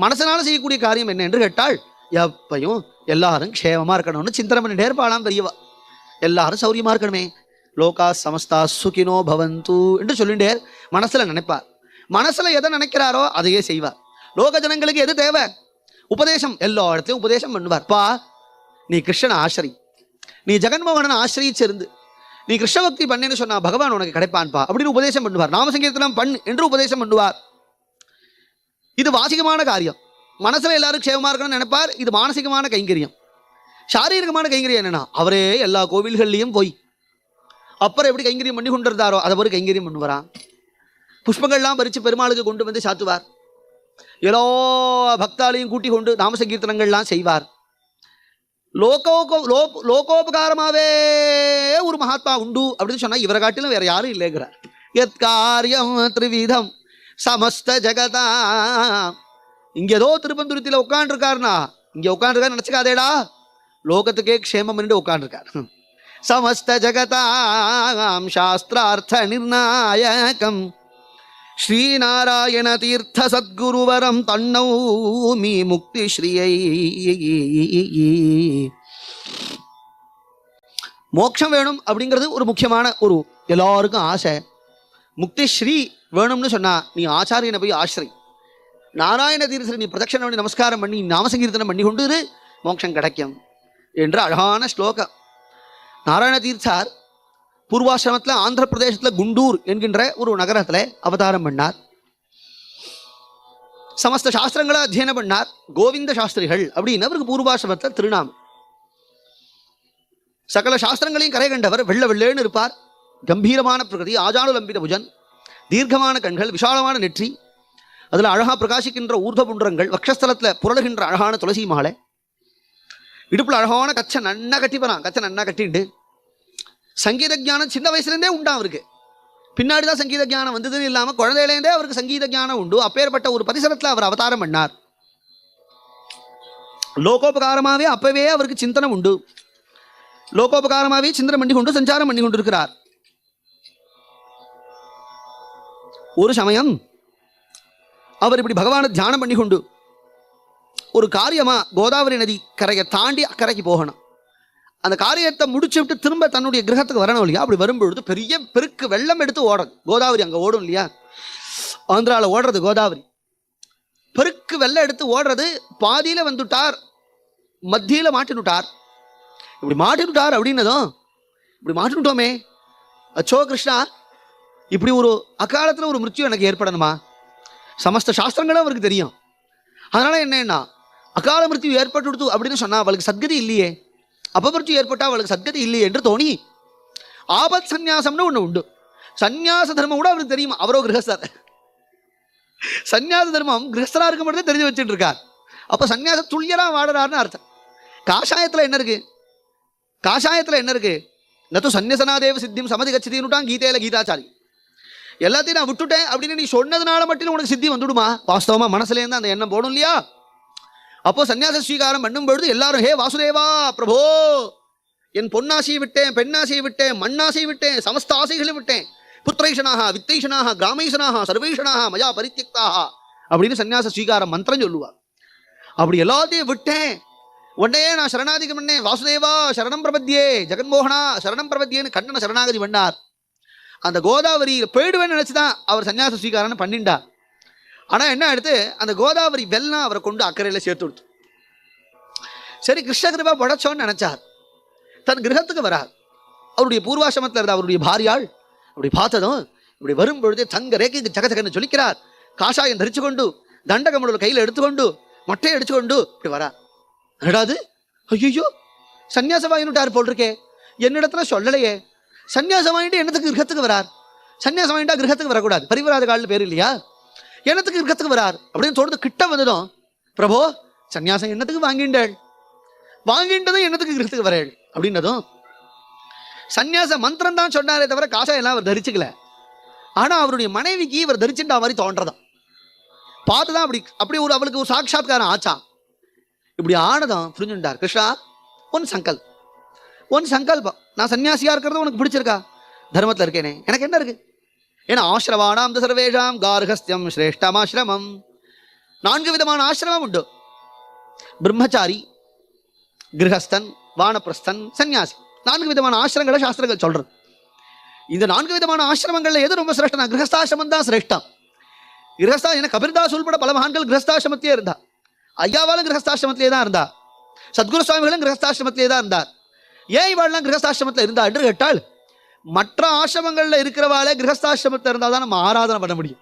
மனசனால செய்யக்கூடிய காரியம் என்ன என்று கேட்டால் எப்பையும் எல்லாரும் க்ஷேமமாக இருக்கணும்னு சிந்தனை பண்ணிட்டே இருப்பாளாம் பெரியவா. எல்லாரும் சௌரியமாக இருக்கணுமே, லோகா சமஸ்தா சுகினோ பவந்து என்று சொல்லிட்டே மனசில் நினைப்பார். மனசில் எதை நினைக்கிறாரோ அதையே செய்வார். லோக ஜனங்களுக்கு எது தேவை? உபதேசம். எல்லா இடத்துலையும் உபதேசம் பண்ணுவார். பா, நீ கிருஷ்ணனை ஆசிரி, நீ ஜெகன்மோகனனை ஆசிரியிச்சிருந்து நீ கிருஷ்ண பக்தி பண்ணேன்னு சொன்னா பகவான் உனக்கு கிடைப்பான்பா அப்படின்னு உபதேசம் பண்ணுவார். நாமசங்கீர்த்தனம் பண்ணு என்று உபதேசம் பண்ணுவார். இது வாசிகமான காரியம். மனசுல எல்லாரும் க்ஷேமமா இருக்கணும்னு நினைப்பார். இது மானசிகமான கைங்கரியம். சாரீரகமான கைங்கரியம் என்னன்னா அவரே எல்லா கோவில்கள்லையும் போய் அப்புறம் எப்படி கைங்கரியம் பண்ணி கொண்டு இருந்தாரோ அதை ஒரு கைங்கரியம் பண்ணுவாராம். புஷ்பங்கள்லாம் பறித்து பெருமாளுக்கு கொண்டு வந்து சாத்துவார். எல்லா பக்தாலையும் கூட்டி கொண்டு நாமசங்கீர்த்தனங்கள்லாம் செய்வார். லோகோபகாரமாவே ஒரு மகாத்மா உண்டு அப்படின்னு சொன்னா இவரை காட்டிலும் வேற யாரும் இல்லைங்கிறார். எத் காரியம் த்ரிவிதம் சமஸ்த ஜகதா. இங்க ஏதோ திருப்பந்துரத்தில் உட்காந்துருக்காருனா இங்க உட்காந்துருக்காரு நினைச்சுக்காதேடா, லோகத்துக்கே க்ஷேமம் என்று உட்காந்துருக்கார். சமஸ்த ஜகதாம் சாஸ்திரார்த்த நிர்ணாயகம் ஸ்ரீநாராயண தீர்த்த சத்குருவரம் தன்னௌமி முக்தி ஸ்ரீயை. மோட்சம் வேணும் அப்படிங்கிறது ஒரு முக்கியமான ஒரு எல்லாருக்கும் ஆசை. முக்தி ஸ்ரீ வேணும்னு சொன்னா நீ ஆச்சாரியனை போய் ஆசிரி, நாராயண தீர்த்தத்தில் நீ பிரதட்சணம் பண்ணி நமஸ்காரம் பண்ணி நாமசங்கீர்த்தனம் பண்ணி கொண்டு இரு, மோட்சம் கிடைக்கும் என்ற அழகான ஸ்லோகம். நாராயண தீர்த்தார் பூர்வாசிரமத்தில் ஆந்திர பிரதேசத்தில் குண்டூர் என்கின்ற ஒரு நகரத்தில் அவதாரம் பண்ணார். சமஸ்த சாஸ்திரங்களை அத்தியனம் பண்ணார். கோவிந்த சாஸ்திரிகள் அப்படின்னு அவருக்கு பூர்வாசிரமத்தில் திருநாமம். சகல சாஸ்திரங்களையும் கரை கண்டவர். வெள்ள வெள்ளேன்னு இருப்பார். கம்பீரமான பிரகிருதி, ஆஜானுலம்பித புஜன், தீர்க்கமான கண்கள், விஷாலமான நெற்றி, அதில் அழகா பிரகாசிக்கின்ற ஊர்த புன்றங்கள், வக்ஷஸ்தலத்தில் புரளுகின்ற அழகான துளசி மாலை, இடுப்புல அழகான கச்சை நன்னா கட்டிப்பறான். கச்சை நன்னா கட்டிண்டு சங்கீத ஜானம் சின்ன வயசுலேருந்தே உண்டா அவருக்கு. பின்னாடிதான் சங்கீத ஜானம் வந்ததுன்னு இல்லாமல் குழந்தையிலேருந்தே அவருக்கு சங்கீத ஜானம் உண்டு. அப்பேற்பட்ட ஒரு பரிசரத்தில் அவர் அவதாரம் பண்ணார். லோகோபகாரமாவே அப்பவே அவருக்கு சிந்தனை உண்டு. லோகோபகாரமாவே சிந்தனை பண்ணி கொண்டு சஞ்சாரம் பண்ணி கொண்டு இருக்கிறார். ஒரு சமயம் அவர் இப்படி பகவானை தியானம் பண்ணி கொண்டு ஒரு காரியமா கோதாவரி நதி கரையை தாண்டி அக்கறைக்கு போகணும். அந்த காரியத்தை முடிச்சு விட்டு திரும்ப தன்னுடைய கிரகத்துக்கு வரணும் இல்லையா? அப்படி வரும்பொழுது பெரிய பெருக்கு வெள்ளம் எடுத்து ஓடுறது. கோதாவரி அங்கே ஓடும் இல்லையா? ஆந்திராவில் ஓடுறது கோதாவரி. பெருக்கு வெள்ளம் எடுத்து ஓடுறது. பாதியில் வந்துட்டார், மத்தியில் மாட்டினுட்டார். இப்படி மாட்டினுட்டார் அப்படின்னதும் இப்படி மாட்டினுட்டோமே, அச்சோ கிருஷ்ணா, இப்படி ஒரு அக்காலத்தில் ஒரு மிருத்யு எனக்கு ஏற்படணுமா? சமஸ்த சாஸ்திரங்களும் அவருக்கு தெரியும். அதனால என்னன்னா அகால மிருத்யு ஏற்பட்டு அப்படின்னு சொன்னா அவளுக்கு சத்கதி இல்லையே, அபமிருத்யு ஏற்பட்டா அவளுக்கு சத்கதி இல்லையே என்று தோணி ஆபத் சந்நியாசம்னு ஒன்று உண்டு. சந்நியாச தர்மம் கூட அவருக்கு தெரியுமா? அவரோ கிரகஸ்தர். சந்நியாச தர்மம் கிரகஸ்தரா இருக்கும் பொழுதே தெரிஞ்சு வச்சுட்டு இருக்கார். அப்போ சந்நியாச துல்லியரா வாடுறாருன்னு அர்த்தம். காஷாயத்தில் என்ன இருக்கு? காஷாயத்தில் என்ன இருக்கு? நத்து சந்நியசனாதேவ சித்தியும் சமதி கட்சிட்டான் கீதையில கீதாச்சாரி. எல்லாத்தையும் நான் விட்டுட்டேன் அப்படின்னு நீ சொன்னதுனால மட்டும் உனக்கு சித்தி வந்துடுமா? வாஸ்தவமா மனசுலேருந்து அந்த எண்ணம் போடும் இல்லையா? அப்போ சன்னியாச ஸ்வீகாரம் பண்ணும் பொழுது எல்லாரும் ஹே வாசுதேவா பிரபோ, என் பொன்னாசையை விட்டேன், பெண்ணாசையை விட்டேன், மண்ணாசையை விட்டேன், சமஸ்த ஆசைகளை விட்டேன், புத்திரைஷனாக வித்தைஷனாக கிராமைஷனாக சர்வேஷனாக மயா பரித்தியக்தாக அப்படின்னு சன்னியாச ஸ்வீகாரம் மந்திரம் சொல்லுவார். அப்படி எல்லாத்தையும் விட்டேன், உடனே நான் சரணாதிகம் பண்ணேன். வாசுதேவா சரணம் பிரபத்தியே, ஜெகன்மோகனா சரணம் பிரபத்தியேன்னு கண்ணனை சரணாகதி பண்ணார். அந்த கோதாவரி போயிடுவேன்னு நினச்சிதான் அவர் சன்னியாச ஸ்வீகாரம் பண்ணிண்டா. ஆனால் என்ன எடுத்து அந்த கோதாவரி வெள்ளம் அவரை கொண்டு அக்கறையில் சேர்த்து கொடுத்து. சரி, கிருஷ்ண கிருபா படைச்சோன்னு நினைச்சார். தன் கிரகத்துக்கு வரார். அவருடைய பூர்வாசிரமத்தில் இருந்த அவருடைய பாரியாள் அப்படி பார்த்ததும் இப்படி வரும்பொழுதே தங்க ரேகைக்கு சகச்சகன்னு சொல்லிக்கிறார். காஷாயம் தரிச்சு கொண்டு தண்டகமுள்ள கையில் எடுத்துக்கொண்டு மொட்டையை அடிச்சுக்கொண்டு இப்படி வரா. என்னடாது, ஐயோ சன்னியாசம் வாங்கிட்டார் போல் இருக்கே, என்னிடத்துல சொல்லலையே. சன்னியாசம் வாங்கிட்டு என்னத்துக்கு கிரகத்துக்கு வரார்? சன்னியாசம் வாங்கிட்டா கிரகத்துக்கு வரக்கூடாது, பரிவராத காலில் பேர் இல்லையா? என்னத்துக்கு கிரகத்துக்கு வரார் அப்படின்னு தோணுது. கிட்ட வந்ததும், பிரபோ சன்னியாசம் என்னத்துக்கு வாங்கிண்டாள், வாங்கின்றதும் என்னத்துக்கு கிரகத்துக்கு வரேள் அப்படின்னதும், சன்னியாச மந்திரம் தான் சொன்னாரே தவிர காசா எல்லாம் அவர் தரிச்சுக்கல. ஆனா அவருடைய மனைவிக்கு இவர் தரிச்சுட்டா மாதிரி தோன்றதான். பார்த்துதான் அப்படி ஒரு அவளுக்கு ஒரு சாட்சாத்காரம் ஆச்சா. இப்படி ஆனதும் புரிஞ்சுட்டார். கிருஷ்ணா, ஒன் சங்கல்பம், நான் சன்னியாசியா இருக்கிறது உனக்கு பிடிச்சிருக்கா? தர்மத்தில் இருக்கேனே, எனக்கு என்ன இருக்கு? ஏன்னா ஆசிரமானாம் சர்வேஷாம் கார்ஹஸ்தியம் சிரேஷ்டம் ஆசிரமம். 4 விதமான ஆசிரமம் உண்டு. பிரம்மச்சாரி, கிரகஸ்தன், வானப்பிரஸ்தன், சன்னியாசி. 4 விதமான ஆசிரமங்களை சாஸ்திரங்கள் சொல்றது. இந்த 4 விதமான ஆசிரமங்கள்ல எது ரொம்ப சிரேஷ்டம்? கிரகஸ்தாசிரமம் தான் சிரேஷ்டம். கிரகஸ்தா என கபிர்தாஸ் உள்பட பல மகான்கள் கிரகஸ்தாசிரமத்திலே இருந்தா. ஐயாவாலும் கிரகஸ்தாசிரமத்திலே தான் இருந்தா. சத்குரு சுவாமிகளும் கிரகஸ்தாசிரமத்திலே தான் இருந்தார். ஏன் இவாள்லாம் கிரகஸ்தாசிரமத்தில் இருந்தா என்று கேட்டால், மற்ற ஆசிரமங்கள்ல இருக்கிறவாளே கிரகஸ்தாசிரமத்தில் இருந்தால் தான் நம்ம ஆராதனை பண்ண முடியும்.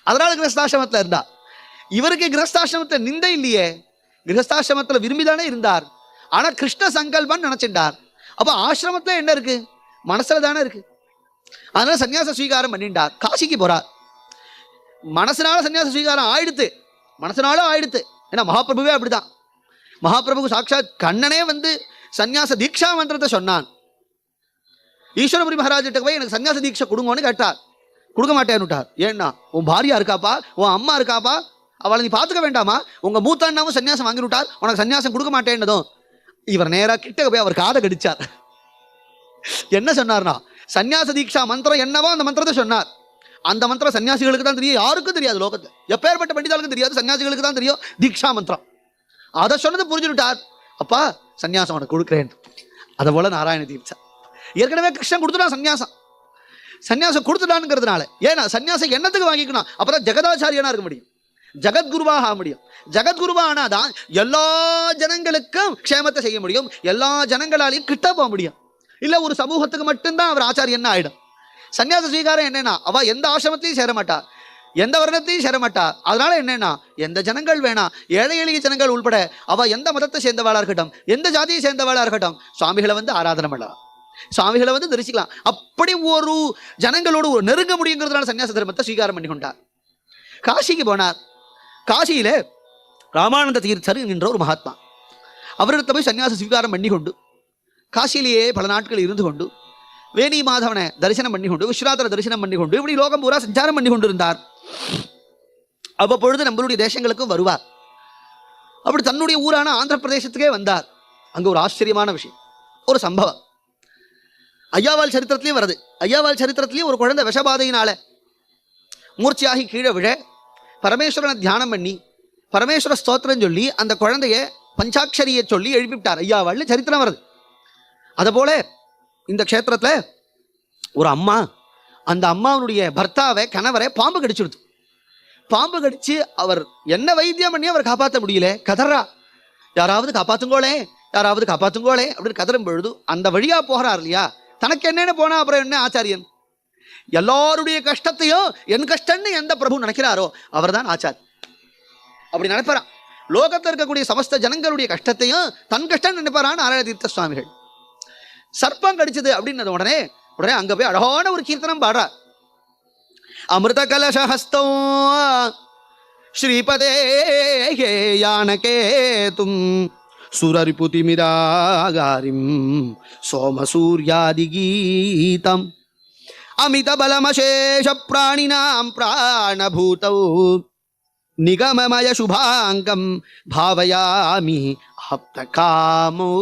அதனால கிரகஸ்தாசிரமத்தில் இருந்தா. இவருக்கு கிரகஸ்தாசிரமத்தில் நிந்தை இல்லையே, கிரகஸ்தாசிரமத்தில் விரும்பிதானே இருந்தார். ஆனா கிருஷ்ண சங்கல்பம் நினைச்சிட்டார். அப்ப ஆசிரமத்துல என்ன இருக்கு? மனசுல தானே இருக்கு. அதனால சன்னியாச ஸ்வீகாரம் பண்ணிட்டார். காசிக்கு போறார். மனசனால சன்னியாச ஸ்வீகாரம் ஆயிடுத்து, மனசனால ஆயிடுத்து. ஏன்னா மகாபிரபுவே அப்படிதான். மகாபிரபு சாட்சாத் கண்ணனே வந்து சன்னியாச தீட்சா மந்திரத்தை சொன்னான். ஈஸ்வரபுரி மகாராஜிட்ட போய் எனக்கு சன்னியாச தீட்சை கொடுங்கன்னு கேட்டார். கொடுக்க மாட்டேன்னுட்டார். ஏன்னா, உன் பாரியா இருக்காப்பா, உன் அம்மா இருக்காப்பா, அவளை நீ பார்த்துக்க வேண்டாமா? உங்க மூத்த அண்ணாவும் சன்னியாசம் வாங்கி விட்டார், உனக்கு சன்னியாசம் கொடுக்க மாட்டேன்னதும் இவர் நேரா கிட்ட போய் அவர் காதை கடிச்சார். என்ன சொன்னார்னா, சன்னியாச தீட்சா மந்திரம் என்னவோ அந்த மந்திரத்தை சொன்னார். அந்த மந்திரம் சன்னியாசிகளுக்கு தான் தெரியும், யாருக்கும் தெரியாது. லோகத்தில் எப்பேற்பட்ட பண்டிதாளுக்கும் தெரியாது, சன்னியாசிகளுக்கு தான் தெரியும் தீட்சா மந்திரம். அதை சொன்னது புரிஞ்சுட்டார். அப்பா சன்னியாசம் உனக்கு கொடுக்குறேன். அதை போல நாராயண தீட்சா ஏற்கனவே கிருஷ்ணன் கொடுத்துட்டான் சன்னியாசம். சன்னியாசம் கொடுத்துட்டான்ங்கிறதுனால, ஏன்னா சன்னியாசம் என்னத்துக்கு வாங்கிக்கணும்? அப்பதான் ஜெகதாச்சாரியனா இருக்க முடியும், ஜகத்குருவாக ஆக முடியும். ஜகத்குருவா ஆனாதான் எல்லா ஜனங்களுக்கும் க்ஷேமத்தை செய்ய முடியும், எல்லா ஜனங்களாலையும் கிட்ட போக முடியும். இல்ல ஒரு சமூகத்துக்கு மட்டும்தான் அவர் ஆச்சாரியன்னா ஆயிடும். சன்னியாச ஸ்வீகாரம் என்னன்னா, அவ எந்த ஆசிரமத்தையும் சேர மாட்டா, எந்த வர்ணத்தையும் சேர மாட்டா. அதனால என்னன்னா, எந்த ஜனங்கள் வேணா, ஏழை எளிய ஜனங்கள் உள்பட, அவ எந்த மதத்தை சேர்ந்தவாளா இருக்கட்டும், எந்த ஜாதியை சேர்ந்தவாளா இருக்கட்டும், சுவாமிகளை வந்து ஆராதனை பண்ணலாம், சுவாமிகளை வந்து தரிசிக்கலாம். அப்படி ஒரு ஜனங்களோடு ஒரு நெருங்க முடியுங்கிறதுனால சன்னியாச தர்மத்தை ஸ்வீகாரம் பண்ணி கொண்டார். காசிக்கு போனார். காசியில ராமானந்த தீர்த்தர் என்ற ஒரு மகாத்மா, அவரிடத்தை போய் சன்னியாச ஸ்வீகாரம் பண்ணி கொண்டு காசியிலேயே பல நாட்கள் இருந்து கொண்டு வேணி மாதவனை தரிசனம் பண்ணி கொண்டு, விஸ்வநாதரை தரிசனம் பண்ணி கொண்டு, இப்படி லோகம் பூரா சஞ்சாரம் பண்ணி கொண்டு இருந்தார். அவ்வப்பொழுது நம்மளுடைய தேசங்களுக்கும் வருவார். அப்படி தன்னுடைய ஊரான ஆந்திர பிரதேசத்துக்கே வந்தார். அங்க ஒரு ஆச்சரியமான விஷயம், ஒரு சம்பவம் ஐயாவால் சரித்திரத்திலையும் வருது. ஐயாவால் சரித்திரத்திலையும் ஒரு குழந்தை விஷபாதையினால மூர்ச்சியாகி கீழே விழ பரமேஸ்வரனை தியானம் பண்ணி பரமேஸ்வர ஸ்தோத்திரம் சொல்லி அந்த குழந்தைய பஞ்சாட்சரியை சொல்லி எழுப்பிவிட்டார். ஐயாவாள்னு சரித்திரம் வருது. அதுபோல இந்த க்ஷேத்திரத்துல ஒரு அம்மா, அந்த அம்மாவுடைய பர்த்தாவை, கணவரை பாம்பு கடிச்சுடுது. பாம்பு கடிச்சு அவர் என்ன வைத்தியம் பண்ணி அவர் காப்பாற்ற முடியல. கதறா, யாராவது காப்பாத்துங்கோளே, யாராவது காப்பாத்துங்கோளே அப்படின்னு கதறும் பொழுது அந்த வழியா போகிறார் இல்லையா, தனக்கு என்னன்னு போனா அப்புறம் என்ன ஆச்சாரியன்? எல்லாருடைய கஷ்டத்தையும் என் கஷ்டம்னு எந்த பிரபு நினைக்கிறாரோ அவர் தான் ஆச்சார். அப்படி நினைப்பாரான். லோகத்தில் இருக்கக்கூடிய சமஸ்த ஜனங்களுடைய கஷ்டத்தையும் தன் கஷ்டம் நினைப்பாரான் நாராயண தீர்த்த சுவாமிகள். சர்ப்பம் கடிச்சது அப்படின்னது உடனே அங்க போய் அழகான ஒரு கீர்த்தனம் பாடுறார். அமிர்த கலசஹஸ்தோ ஸ்ரீபதே யானகேதும் சுரரிபுதிமிராகாரிம் சோமசூர்யாதிகீதம் அமித பலமசேஷ பிராணினாம் பிராணபூதௌ நிகமமய சுபாங்கம் பாவயாமி ஆப்தகாமோ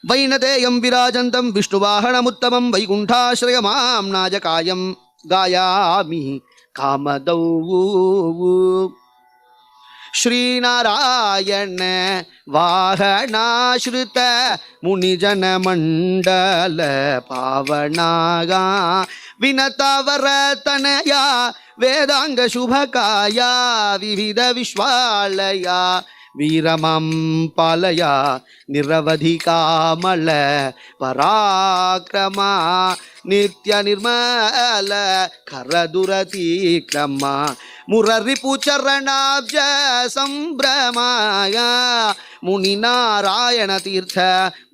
வைணதேயம் விராஜந்தம் விஷ்ணுவாஹனமுத்தமம் வைகுண்டாஸ்ரயமாம் நாஜகாயம் காயாமி காமதௌ ஸ்ரீநாராயண வாகனாஸ்ருத முனிஜன மண்டல பாவனாகா வினதாவர தனயா வேதாங்க சுபகாயா விவித விஸ்வாலயா வீரமம் பாலயா நிரவதி காமல பராக்கிரமா நித்ய நிர்மல கரதுரதிக்ரமா முரரிபுச்சரணாப்ஜ சம்பிரமாய முனிநாராயண தீர்த்த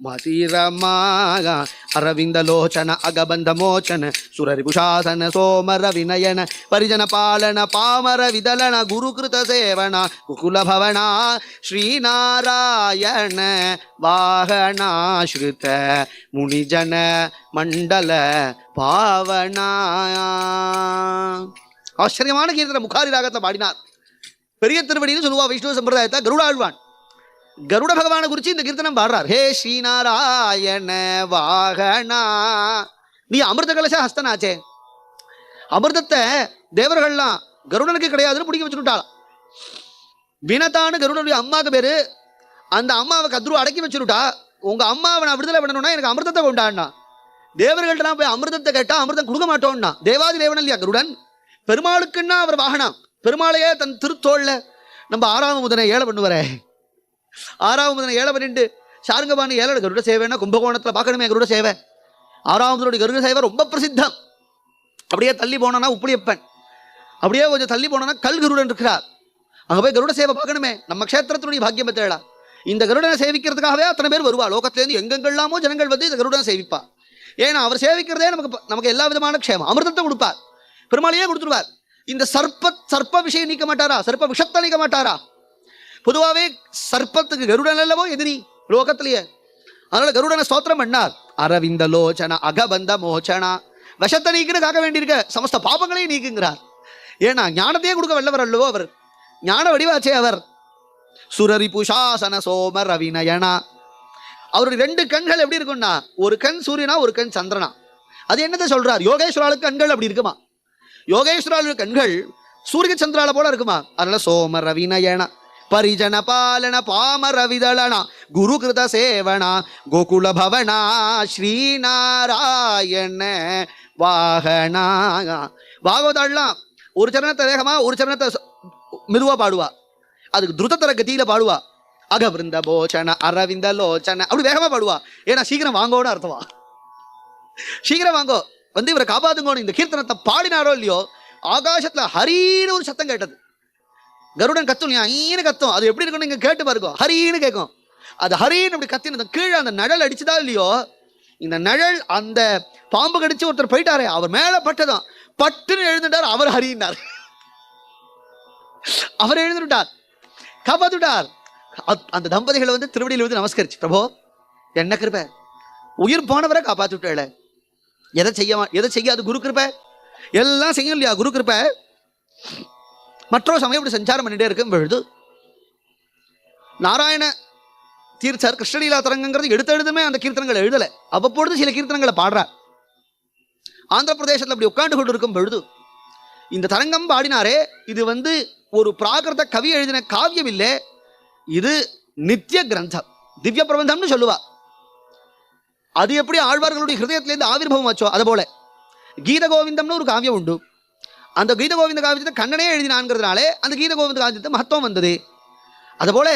மதிரமாய அரவிந்தலோச்சன அகபந்தமோச்சன சுரரிபுஷாசன சோமர வினயன பரிஜன பாலன பாமர விதலன குருகிருத சேவன குகுலபவனா ஸ்ரீநாராயண வாகனாஸ்ருத முனிஜன மண்டல பாவனா. ஆச்சரியமான கீர்த்தனை முகாரி ராகத்தை பாடினார். பெரிய திருவடின்னு சொல்லுவா வைஷ்ணவ சம்பிரதாயத்தை. கருடாழ்வான் கருட பகவானை குறித்து இந்த கீர்த்தனம் பாடுறார். ஹே ஸ்ரீநாராயண வாகனா, நீ அமிர்த கலச ஹஸ்தனாச்சே. அமிர்தத்தை தேவர்கள்லாம் கருடனுக்கு கிடையாதுன்னு பிடிக்க வச்சுட்டாள். வினதான்னு கருடனுடைய அம்மாவுக்கு பேரு. அந்த அம்மாவை கத்ரு அடக்கி வச்சுட்டா. உங்க அம்மாவை நான் விடுதலை பண்ணணும்னா எனக்கு அமிர்தத்தை கொண்டாடினா. தேவர்கள்ட்ட போய் அமிர்தத்தை கேட்டா அமிர்தம் கொடுக்க மாட்டோம்னா. தேவாதி தேவன் இல்லையா கருடன். பெருமாளுக்குன்னா அவர் வாகனம். பெருமாளையே தன் திருத்தோல்ல நம்ம 6ஆம் முதனை ஏழை பண்ணுவாரே. 6ஆம் முதனை ஏழை பண்ணிட்டு சாருங்கபாணி ஏழை கருட சேவைன்னா கும்பகோணத்தில் பார்க்கணுமே கருட சேவை. 6ஆம் முதனுடைய கருட சேவை ரொம்ப பிரசித்தம். அப்படியே தள்ளி போனோன்னா உப்புளியப்பன், அப்படியே கொஞ்சம் தள்ளி போனோன்னா கல் கருடன் இருக்கிறார். அங்கே போய் கருட சேவை பார்க்கணுமே. நம்ம க்ஷேத்திரத்தினுடைய பாக்கியம் பெற்றா. இந்த கருடனை சேவிக்கிறதுக்காகவே அத்தனை பேர் வருவா. லோகத்திலேருந்து எங்கெங்கெல்லாமோ ஜனங்கள் வந்து இந்த கருடனை சேவிப்பா. ஏன்னா அவர் சேவிக்கிறதே நமக்கு எல்லா விதமான க்ஷேமம். அமிர்தத்தை கொடுப்பார், பெருமாளையே கொடுத்துருவார். இந்த சர்ப்ப விஷயம் நீக்க மாட்டாரா? சர்ப்ப விஷத்தை நீக்க மாட்டாரா? பொதுவாகவே சர்ப்பத்துக்கு கருடன் அல்லவோ எதிரி லோகத்திலேயே. அதனால கருடனை ஸ்தோத்திரம் பண்ணார். அரவிந்த லோச்சனா அகபந்த மோச்சனா, விஷத்தை நீக்குன்னு காக்க வேண்டியிருக்க சமஸ்த பாபங்களையும் நீக்குங்கிறார். ஏன்னா ஞானத்தையே கொடுக்க வல்லவர் அல்லவோ அவர். ஞான வடிவாச்சே அவர். சுரரி புஷாசன சோம ரவிநயனா. அவருடைய 2 கண்கள் எப்படி இருக்கும்னா, ஒரு கண் சூரியனா ஒரு கண் சந்திரனா. அது என்னத்தை சொல்றார்? யோகேஸ்வராளுக்கு கண்கள் அப்படி இருக்குமா? யோகேஸ்வராளுடைய கண்கள் சூரிய சந்திரால போல இருக்குமா? அதனால சோம ரவிநயனா பரிஜன பாலன பாமர விதளனா குருகிருத சேவனா கோகுல பவனா ஸ்ரீநாராயண வாகனா. பாகவதாள்லாம் ஒரு சரணத்தை வேகமா ஒரு சரணத்தை மெதுவா பாடுவா. அதுக்கு துருதத்தர கத்தியில பாடுவா. அகபிருந்த போச்சன அரவிந்த லோச்சன அப்படி வேகமா பாடுவா. ஏன்னா சீக்கிரம் வாங்கோன்னு அர்த்தமா. சீக்கிரம் வாங்கோ வந்து இவரை காப்பாத்துங்கோன்னு இந்த கீர்த்தனத்தை பாடினாரோ இல்லையோ, ஆகாசத்துல ஹரின்னு ஒரு சத்தம் கேட்டது. கருடன் கத்தும், ஈன்னு கத்தும். அது எப்படி இருக்குன்னு நீங்க கேட்டு பாருங்க. ஹரின்னு கேட்கும். அது ஹரின்னு அப்படி கத்தினது கீழே அந்த நிழல் அடிச்சுதா இல்லையோ, இந்த நிழல் அந்த பாம்பு கடிச்சு ஒருத்தர் போயிட்டாரே அவர் மேல பட்டதான் பட்டுன்னு எழுந்துட்டார். அவர் ஹரின்னார். அவர் எழுந்துட்டார், காப்பாத்துட்டார். அந்த தம்பதிகளை வந்து திருவடியில் வந்து நமஸ்கரிச்சு, பிரபோ என்ன கிருபை, உயிர் போனவரை காப்பாத்துட்டாள. எதை செய்யாது குரு கிருபை. எல்லாம் செய்யும் இல்லையா குரு கிருபை. மற்றொரு சமயம் இப்படி சஞ்சாரம் பண்ணிட்டே இருக்கும் பொழுது நாராயண தீர்த்தர் கிருஷ்ணலீலா தரங்கங்கிறது எடுத்துமே அந்த கீர்த்தனங்களை எழுதலை. அவ்வப்பொழுது சில கீர்த்தனங்களை பாடுறார். ஆந்திர பிரதேசத்தில் அப்படி உட்காந்து கொண்டு இருக்கும் பொழுது இந்த தரங்கம் பாடினாரே, இது வந்து ஒரு பிராகிருத கவி எழுதின காவியம் இல்லை, இது நித்திய கிரந்தம், திவ்ய பிரபந்தம்னு சொல்லுவா. அது எப்படி ஆழ்வார்களுடைய ஹிருதயத்திலேருந்து ஆவிர்வம் ஆச்சோ அது போல கீத கோவிந்தம்னு ஒரு காவியம் உண்டு. அந்த கீத கோவிந்த காவியத்தை கண்ணனே எழுதினான்ங்கிறதுனாலே அந்த கீத கோவிந்த காவியத்தை மகத்துவம் வந்தது. அதுபோல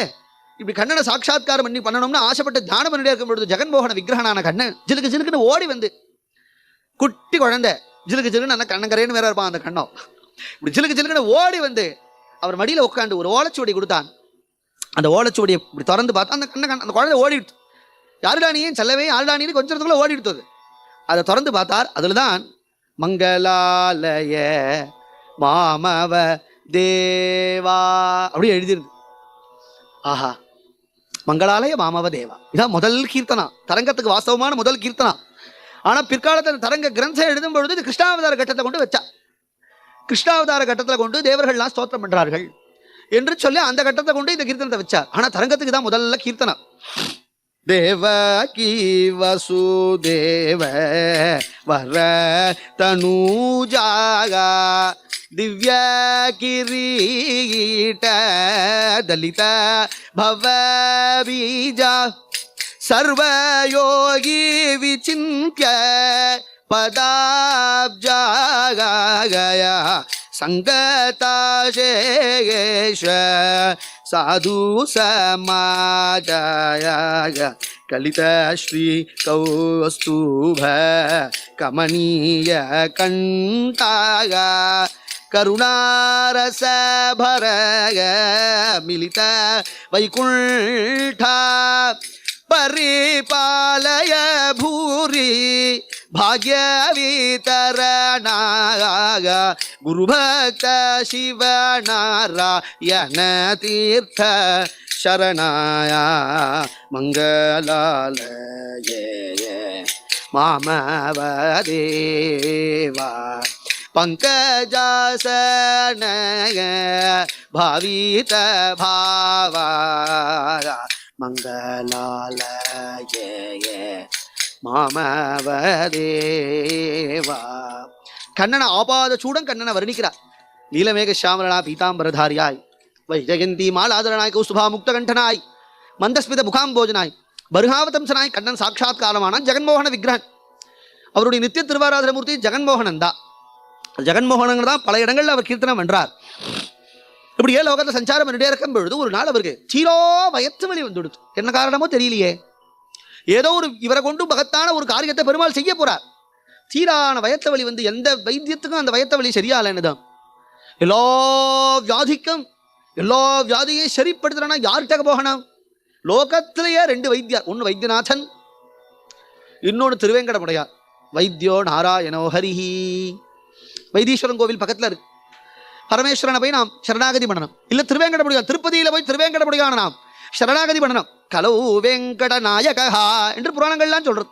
இப்படி கண்ணனை சாட்சாத்காரம் பண்ணணும்னு ஆசைப்பட்டு தியானம் பண்ணிட்டே இருக்கும் பொழுது ஜெகன்மோகன விக்கிரகனான கண்ணன் ஜிலுக்கு ஜிலுக்குன்னு ஓடி வந்து, குட்டி குழந்தை ஜிலுக்கு ஜிலுக்குன்னு அந்த கண்ணங்கரேன்னு வேற இருப்பான் அந்த கண்ணம், இப்படி ஜிலுக்கு ஜிலுக்குன்னு ஓடி வந்து அவர் மடியில் உட்காந்து ஒரு ஓலைச்சுவடி கொடுத்தான். அந்த ஓலைச்சுவடியை இப்படி திறந்து பார்த்தா அந்த அந்த குழந்தை ஓடிடுது. யாருடானியும் செல்லவே யாருடானின்னு கொஞ்சத்துக்குள்ள ஓடிடுத்தது. அதை திறந்து பார்த்தார். அதில் தான் மங்களாலய மாமவ தேவா அப்படி எழுதியிருந்து. ஆஹா, மங்களாலய மாமவ தேவா, இதான் முதல் கீர்த்தனா, தரங்கத்துக்கு வாஸ்தவமான முதல் கீர்த்தனா. ஆனால் பிற்காலத்தில் தரங்க கிரந்தம் எழுதும் பொழுது இது கிருஷ்ணாவதார கட்டத்தை கொண்டு வச்சா. கிருஷ்ணாவதார கட்டத்தில் கொண்டு தேவர்கள்லாம் ஸ்தோத்திரம் பண்றார்கள் என்று சொல்லி அந்த கட்டத்தை கொண்டு இந்த கீர்த்தனத்தை வச்சார். ஆனால் தரங்கத்துக்கு தான் முதல்ல கீர்த்தனா. தேவகி வசுதேவ வர தனூஜாகா திவ்ய கிரீட தலித பவ பீஜா சர்வயோகி விசிந்திய பதாப்ஜாகயா சங்கதாசேஷ சாது சமாஜாய கலித ஸ்ரீ கௌஸ்துப கமனீய கண்டாக கருணாரச பரக மிலித வைகுண்டா பரிபாலய பூரி பாக்ய விதரணாக குருபக்த சிவநாராயண தீர்த்த சரணாய மங்களாலய மாமவதேவா பங்கஜாசனய பாவித பாவா மங்களாலய மாமவதேவா. கண்ணனை ஆபாத சூடம் கண்ணனை வர்ணிக்கிறார். நீலமேக சாமலனா பீதாம்பரதாரியாய் வைஜயந்தி மாலாதரனாய் கௌஸ்துபா முக்தகண்டனாய் மந்தஸ்மித முகாம்போஜனாய் பருகாவதம்சனாய் கண்ணன் சாட்சாத்காரமானான். ஜெகன்மோகன விக்கிரகன். அவருடைய நித்திய திருவாராதன மூர்த்தி ஜெகன்மோகனன் தான். ஜெகன்மோகனன் தான் பல இடங்களில் அவர் கீர்த்தனம் வென்றார். இப்படியே லோகத்தில் சஞ்சாரம் பண்ணிட்டே இருக்கும் பொழுது ஒரு நாள் அவருக்கு சீரோ வயத்து வலி வந்து கொடுத்து. என்ன காரணமோ தெரியலையே, ஏதோ ஒரு இவரை கொண்டு மகத்தான ஒரு காரியத்தை பெருமாள் செய்ய போறார். சீரான வயத்த வலி வந்து எந்த வைத்தியத்துக்கும் அந்த வயத்த வலி சரியாலன்னு தான். எல்லா வியாதிக்கும் எல்லா வியாதியையும் சரிப்படுத்துறனா யார்கிட்ட போகணும்? லோகத்திலேயே ரெண்டு வைத்தியார், ஒன்று வைத்தியநாதன், இன்னொன்று திருவேங்கடமுடையார். வைத்தியோ நாராயணோ ஹரிஹி. வைத்தீஸ்வரன் கோவில் பக்கத்தில் இருக்கு. பரமேஸ்வரனை போய் நாம் சரணாகதி பண்ணணும். இல்லை திருவேங்கடமுடியான், திருப்பதியில் போய் திருவேங்கடமுடியான நாம் சரணாகதி பண்ணணும். கலவு வெங்கட நாயகா என்று புராணங்கள்லாம் சொல்றது.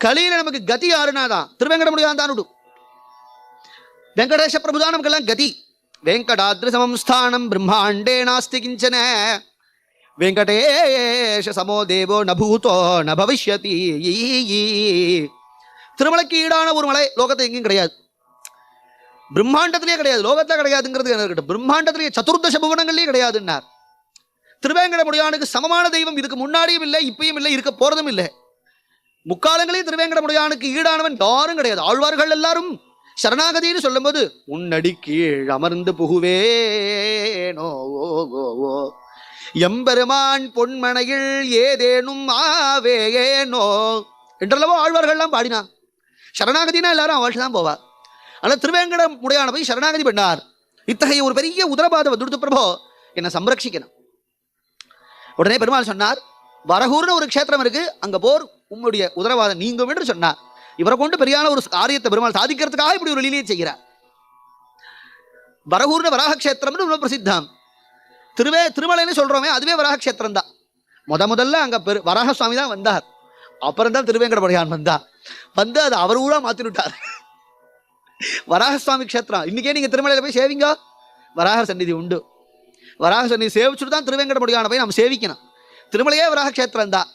கலியில நமக்கு கதி யாருன்னா தான் திருவேங்கடமுடியான் தான் விடும். வெங்கடேஷ பிரபுதான் நமக்கெல்லாம் கதி. வெங்கடாத்ரி சமம் ஸ்தானம் பிரம்மாண்டே நாஸ்தி கிஞ்சன வெங்கடேஷ சமோ தேவோ நபூதோ ந பவிஷ்யதி. திருமலைக்கு ஈடான ஒரு மலை லோகத்தை எங்கேயும் கிடையாது. பிரம்மாண்டத்திலேயே கிடையாது, லோகத்தில் கிடையாதுங்கிறது இருக்கட்டும், பிரம்மாண்டத்திலேயே சதுர்தச புவனங்கள்லேயே கிடையாதுன்னார். திருவேங்கடமுடியானுக்கு சமமான தெய்வம் இதுக்கு முன்னாடியும் இல்லை, இப்பயும் இல்லை, இருக்க போறதும் இல்லை. முக்காலங்களையும் திருவேங்கடமுடியானுக்கு ஈடானவன் யாரும் கிடையாது. ஆழ்வார்கள் எல்லாரும் சரணாகதின்னு சொல்லும்போது உன்னடி கீழ் அமர்ந்து புகுவேனோ எம்பெருமான் பொன்மனையில் ஏதேனும் ஆவேனோ என்றளவோ ஆழ்வார்கள்லாம் பாடினான். சரணாகதினா எல்லாரும் அவள் தான் போவார். ஆனால் திருவேங்கடமுடியான போய் சரணாகதி பண்ணார். இத்தகைய ஒரு பெரிய உதரபாத வந்துடுத்து, பிரபோ என்னை சம்ரட்சிக்கணும். உடனே பெருமாள் சொன்னார், வரகூர்னு ஒரு க்ஷேத்திரம் இருக்கு, அங்க போர் உம்முடைய உதரவாதம் நீங்கும் என்று சொன்னார். இவரை கொண்டு பெரியான ஒரு காரியத்தை பெருமாள் சாதிக்கிறதுக்காக இப்படி ஒரு லீலையை செய்கிறார். வரகூர்னு வராக கஷேத்திரம்னு ரொம்ப பிரசித்தம். திருமலைன்னு சொல்றோமே அதுவே வராக கஷேத்திரம் தான். முதல்ல அங்க வராக சுவாமி தான் வந்தார். அப்புறம் தான் திருவேங்கடமுடியான் வந்தார். வந்து அது அவர் ஊரா மாத்தினுட்டார். வராக சுவாமி கஷேத்திரம் இன்னைக்கே நீங்க திருமலையில போய் சேவிங்க, வராக சந்நிதி உண்டு. வராக சந்நிதி சேவிச்சுட்டு தான் திருவேங்கடமுடியான போய் நம்ம சேவிக்கணும். திருமலையே வராக கஷேத்திரம் தான்.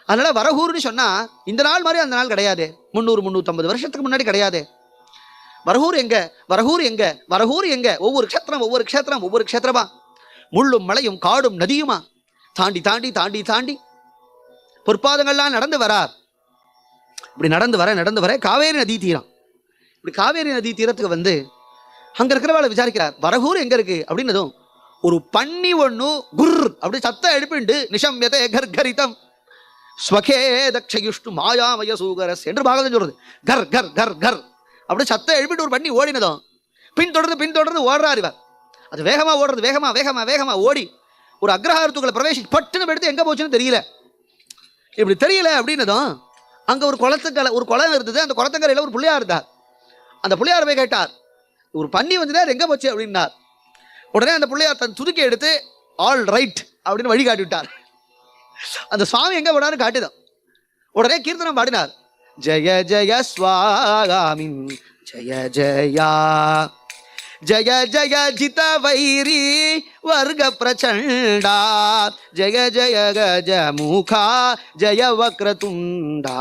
அதனால வரகூர்னு சொன்னா இந்த நாள் மாதிரி அந்த நாள் கிடையாது. 300-350 வருஷத்துக்கு முன்னாடி கிடையாது. வரகூர் எங்க, வரகூர் எங்க, வரகூர் எங்க, ஒவ்வொரு க்ஷேத்திரம் ஒவ்வொரு க்ஷேத்திரம் ஒவ்வொரு க்ஷேத்திரமா, முள்ளும் மலையும் காடும் நதியுமா தாண்டி தாண்டி தாண்டி தாண்டி பொற்பாதங்கள்லாம் நடந்து வரார். இப்படி நடந்து வர காவேரி நதி தீரம். இப்படி காவேரி நதி தீரத்துக்கு வந்து அங்க இருக்கிறவாளை விசாரிக்கிறார், வரகூர் எங்க இருக்கு அப்படின்னதும் ஒரு பன்னி ஒண்ணு குர் அப்படி சத்தம் எழுப்பிண்டு நிஷம்யதே கர்கரிதம் ஸ்வகே தக்ஷயுஷ்டு மாயாமய சூகரஸ் என்று பாகவதம் சொல்றது. கர் கர் கர் கர் அப்படி சத்தம் எழுப்பிட்டு ஒரு பண்ணி ஓடினதும் பின்தொடர்ந்து ஓடுறார் இவர். அது வேகமா ஓடுறது, வேகமா வேகமா வேகமா ஓடி ஒரு அக்ரஹாரத்துக்குள்ள பிரவேசி பட்டுன்னு எடுத்து எங்க போச்சுன்னு தெரியல. இப்படி தெரியல அப்படின்னதும் அங்க ஒரு குளம் இருந்தது. அந்த குளத்தங்கரையில ஒரு புள்ளையார் இருந்தார். அந்த புள்ளையார் போய் கேட்டார், ஒரு பன்னி வந்து எங்க போச்சு அப்படின்னார். உடனே அந்த பிள்ளையார் தன் துதுக்கி எடுத்து ஆல் ரைட் அப்படின்னு வழி காட்டி விட்டார். அந்த சுவாமி எங்க போனாரு காட்டுதான். உடனே கீர்த்தனம் பாடினார், ஜெய ஜெய ஸ்வாமின் ஜெய ஜெயா ஜய ஜய ஜித வைரி வர்க பிரச்சண்டா ஜய ஜய கஜ முகா ஜய வக்ரதுண்டா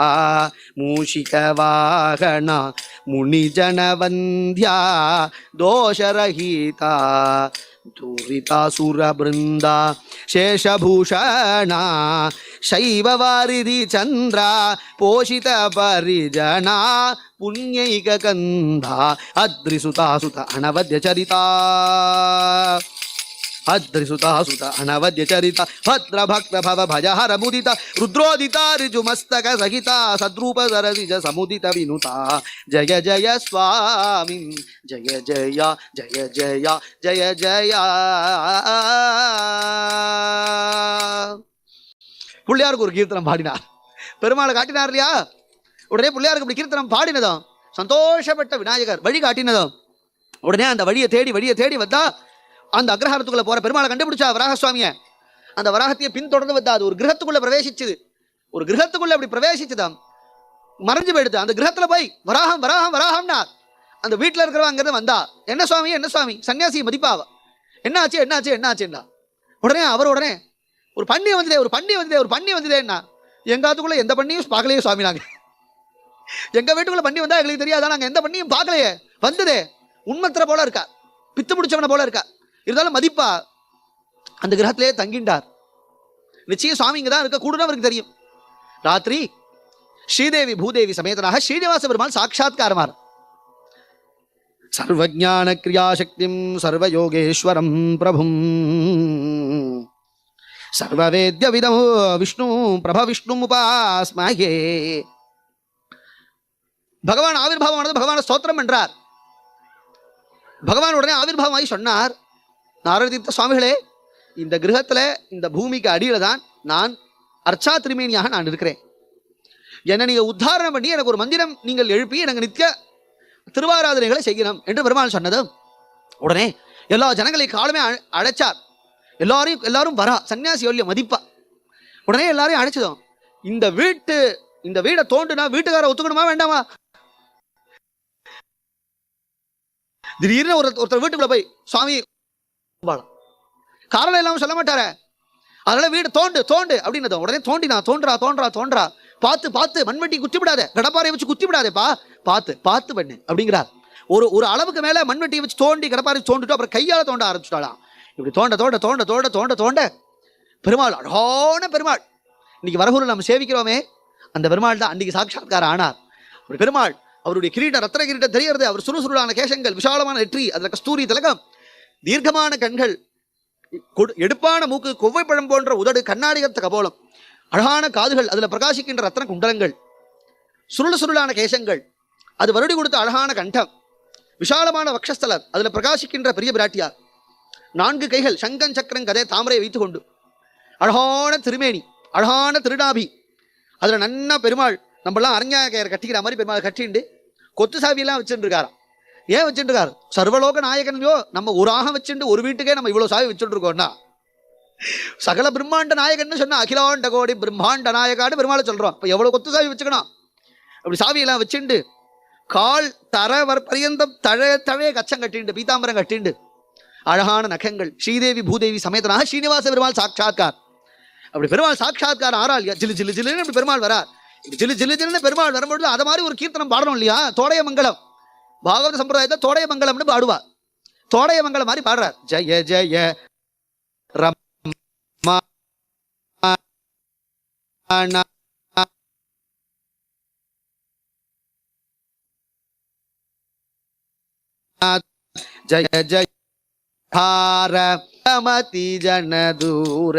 மூஷிக வாகனா முனிஜன வந்தியா தோஷரஹிதா துரிதாசுர பிருந்தா சேஷபூஷணா சைவ வாரிதி சந்திரா போஷித பரிஜனா புண்ணியைக கந்தா அத்ரிசுதா சுத அனவத்ய சரிதா அத்ரிசுதா சுத அனவத்ய சரிதா பத்ர பக்த பவ பஜஹர முதிதா ருத்ரோதிதா ரிஜுமஸ்தக சகிதா சத்ரூப சரசிஜ சமுதித வினுதா ஜய ஜய ஸ்வாமி ஜய ஜய ஜய ஜய ஜய ஜய. பிள்ளையாருக்கு ஒரு கீர்த்தனம் பாடினார், பெருமாளை காட்டினார் இல்லையா? உடனே பிள்ளையாருக்கு இப்படி கீர்த்தனம் பாடினதும் சந்தோஷப்பட்ட விநாயகர் வழி காட்டினதும் உடனே அந்த வழியை தேடி வந்தா அந்த அக்ரஹாரத்துக்குள்ள போற பெருமாளை கண்டுபிடிச்சா வராக சுவாமிய. அந்த வராகத்தையே பின்தொடர்ந்து வந்தா அது ஒரு கிரகத்துக்குள்ள பிரவேசிச்சுது. ஒரு கிரகத்துக்குள்ள அப்படி பிரவேசிச்சுதான் மறைஞ்சு போயிடுது. அந்த கிரகத்துல போய் வராகம் வராகம் வராகம்னா அந்த வீட்டுல இருக்கிறவங்க அங்கிருந்து வந்தா என்ன சுவாமி சன்னியாசி மதிப்பாவா என்னாச்சுன்னா உடனே ஒரு பண்ணி வந்ததேன்னா எங்காத்துக்குள்ள எந்த பண்ணியும் பார்க்கலையே சுவாமி. நாங்க எங்க வீட்டுக்குள்ள பண்ணி வந்தா எங்களுக்கு தெரியாதா? நாங்க எந்த பண்ணியும் பார்க்கலையே. வந்ததே உண்மத்திர போல இருக்கா, பித்து பிடிச்சவன போல இருக்கா. இருந்தாலும் மதிப்பா அந்த கிரகத்திலே தங்கின்றார். நிச்சயம் சுவாமி இங்கதான் இருக்க கூடுன்னு அவருக்கு தெரியும். ராத்திரி ஸ்ரீதேவி பூதேவி சமேதனாக ஸ்ரீனிவாச பெருமாள் சாட்சாத்காரமார். சர்வஜான கிரியாசக்திம் சர்வயோகேஸ்வரம் பிரபும் சர்வவேத்ய விதம் விஷ்ணு பிரப விஷ்ணு உபாஸ்மஹே. பகவான் ஆவிர்பாவமானது பகவான ஸ்தோத்திரம் என்றார். பகவான் உடனே ஆவிர்பாவமாகி சொன்னார், நாரதீர்த்த சுவாமிகளே, இந்த கிரகத்துல இந்த பூமிக்கு அடியில தான் நான் அர்ச்சா திருமேனியாக நான் இருக்கிறேன். என்னை நீங்க உத்தாரணம் பண்ணி எனக்கு ஒரு மந்திரம் நீங்கள் எழுப்பி எனக்கு நித்திய திருவாராதனைகளை செய்யணும் என்று பெருமாள் சொன்னது. உடனே எல்லா ஜனங்களையும் காலமே அழைச்சார். எல்லாரும் வரா சன்னியாசி ஒல்லிய மதிப்பா. உடனே எல்லாரையும் அழைச்சதும் இந்த வீடை தோண்டுனா வீட்டுக்கார ஒத்துக்கணுமா வேண்டாமா? திடீர்னு ஒருத்தர் வீட்டுக்குள்ள போய் சுவாமி காரணம் இல்லாம சொல்ல மாட்டார. அதனால வீடு தோண்டு அப்படின்னு உடனே தோன்றா பார்த்து மண்வெட்டி குத்தி விடாத, கடப்பாறையை வச்சு குத்தி விடாதேப்பா, பார்த்து பண்ணு அப்படிங்கிறார். ஒரு அளவுக்கு மேல மண்வெட்டியை வச்சு தோண்டி கடப்பாறை தோண்டிட்டு அப்புறம் கையால தோண்ட ஆரம்பிச்சுட்டாளாம். இப்படி தோண்ட பெருமாள், அழகான பெருமாள். இன்னைக்கு வரகூரில் நம்ம சேவிக்கிறோமே அந்த பெருமாள் தான் அன்னைக்கு சாட்சாத்காரம் ஆனார். ஒரு பெருமாள், அவருடைய கிரீடம் ரத்ன கிரீடம் தெரியறது. அவர் சுறுசுறுலான கேசங்கள், விசாலமான நெற்றி, அதுல கஸ்தூரி திலகம், தீர்க்கமான கண்கள், எடுப்பான மூக்கு, கொவ்வைப்பழம் போன்ற உதடு, கண்ணாடிகத்த கபோலம், அழகான காதுகள், அதுல பிரகாசிக்கின்ற ரத்ன குண்டலங்கள், சுருளான கேசங்கள், அது வருடி கொடுத்த அழகான கண்டம், விஷாலமான வக்ஷஸ்தலர், அதுல பிரகாசிக்கின்ற பெரிய பிராட்டியார், 4 கைகள், சங்கம் சக்கரம் கதை தாமரையை வைத்துக் கொண்டு, அழகான திருமேனி, அழகான திருநாபி, அதுல நன்னா பெருமாள் நம்மளாம் அரங்காயர் கட்டிக்கிற மாதிரி பெருமாள் கட்டிண்டு கொத்து சாவியெல்லாம் வச்சுட்டு இருக்காராம். ஏன் வச்சுட்டு இருக்காரு? சர்வலோக நாயகனையோ நம்ம ஒரு ஆகம் வச்சுட்டு ஒரு வீட்டுக்கே நம்ம இவ்வளவு சாவி வச்சுட்டு இருக்கோம்னா, சகல பிரம்மாண்ட நாயகன்னு சொன்னா அகிலாண்ட கோடி பிரம்மாண்ட நாயகான்னு பெருமாளை சொல்றோம். இப்ப எவ்வளவு கொத்து சாவி வச்சுக்கணும்? அப்படி சாவியெல்லாம் வச்சுண்டு கால் தர பரியந்தம் தழைய கச்சம் கட்டிண்டு பீதாம்பரம் கட்டிண்டு அழகான நகங்கள், ஸ்ரீதேவி பூதேவி சமேதனாக ஸ்ரீனிவாச பெருமாள் சாட்சாத்கார். அப்படி பெருமாள் சாட்சாத்கார் ஆறால் ஜிலு ஜிலு ஜிலுன்னு அப்படி பெருமாள் வரார். ஜிலு ஜிலு ஜிலுன்னு பெருமாள் வரும்பொழுது அதை மாதிரி ஒரு கீர்த்தனம் பாடணும் இல்லையா? தோடைய மங்கலம், பாகவத சம்பிரதாயத்தை தோடைய மங்கலம்னு பாடுவார். தோடைய மங்கலம் மாதிரி பாடுறார். ஜய ஜய ரம ஜய ஜய மதி ஜன தூர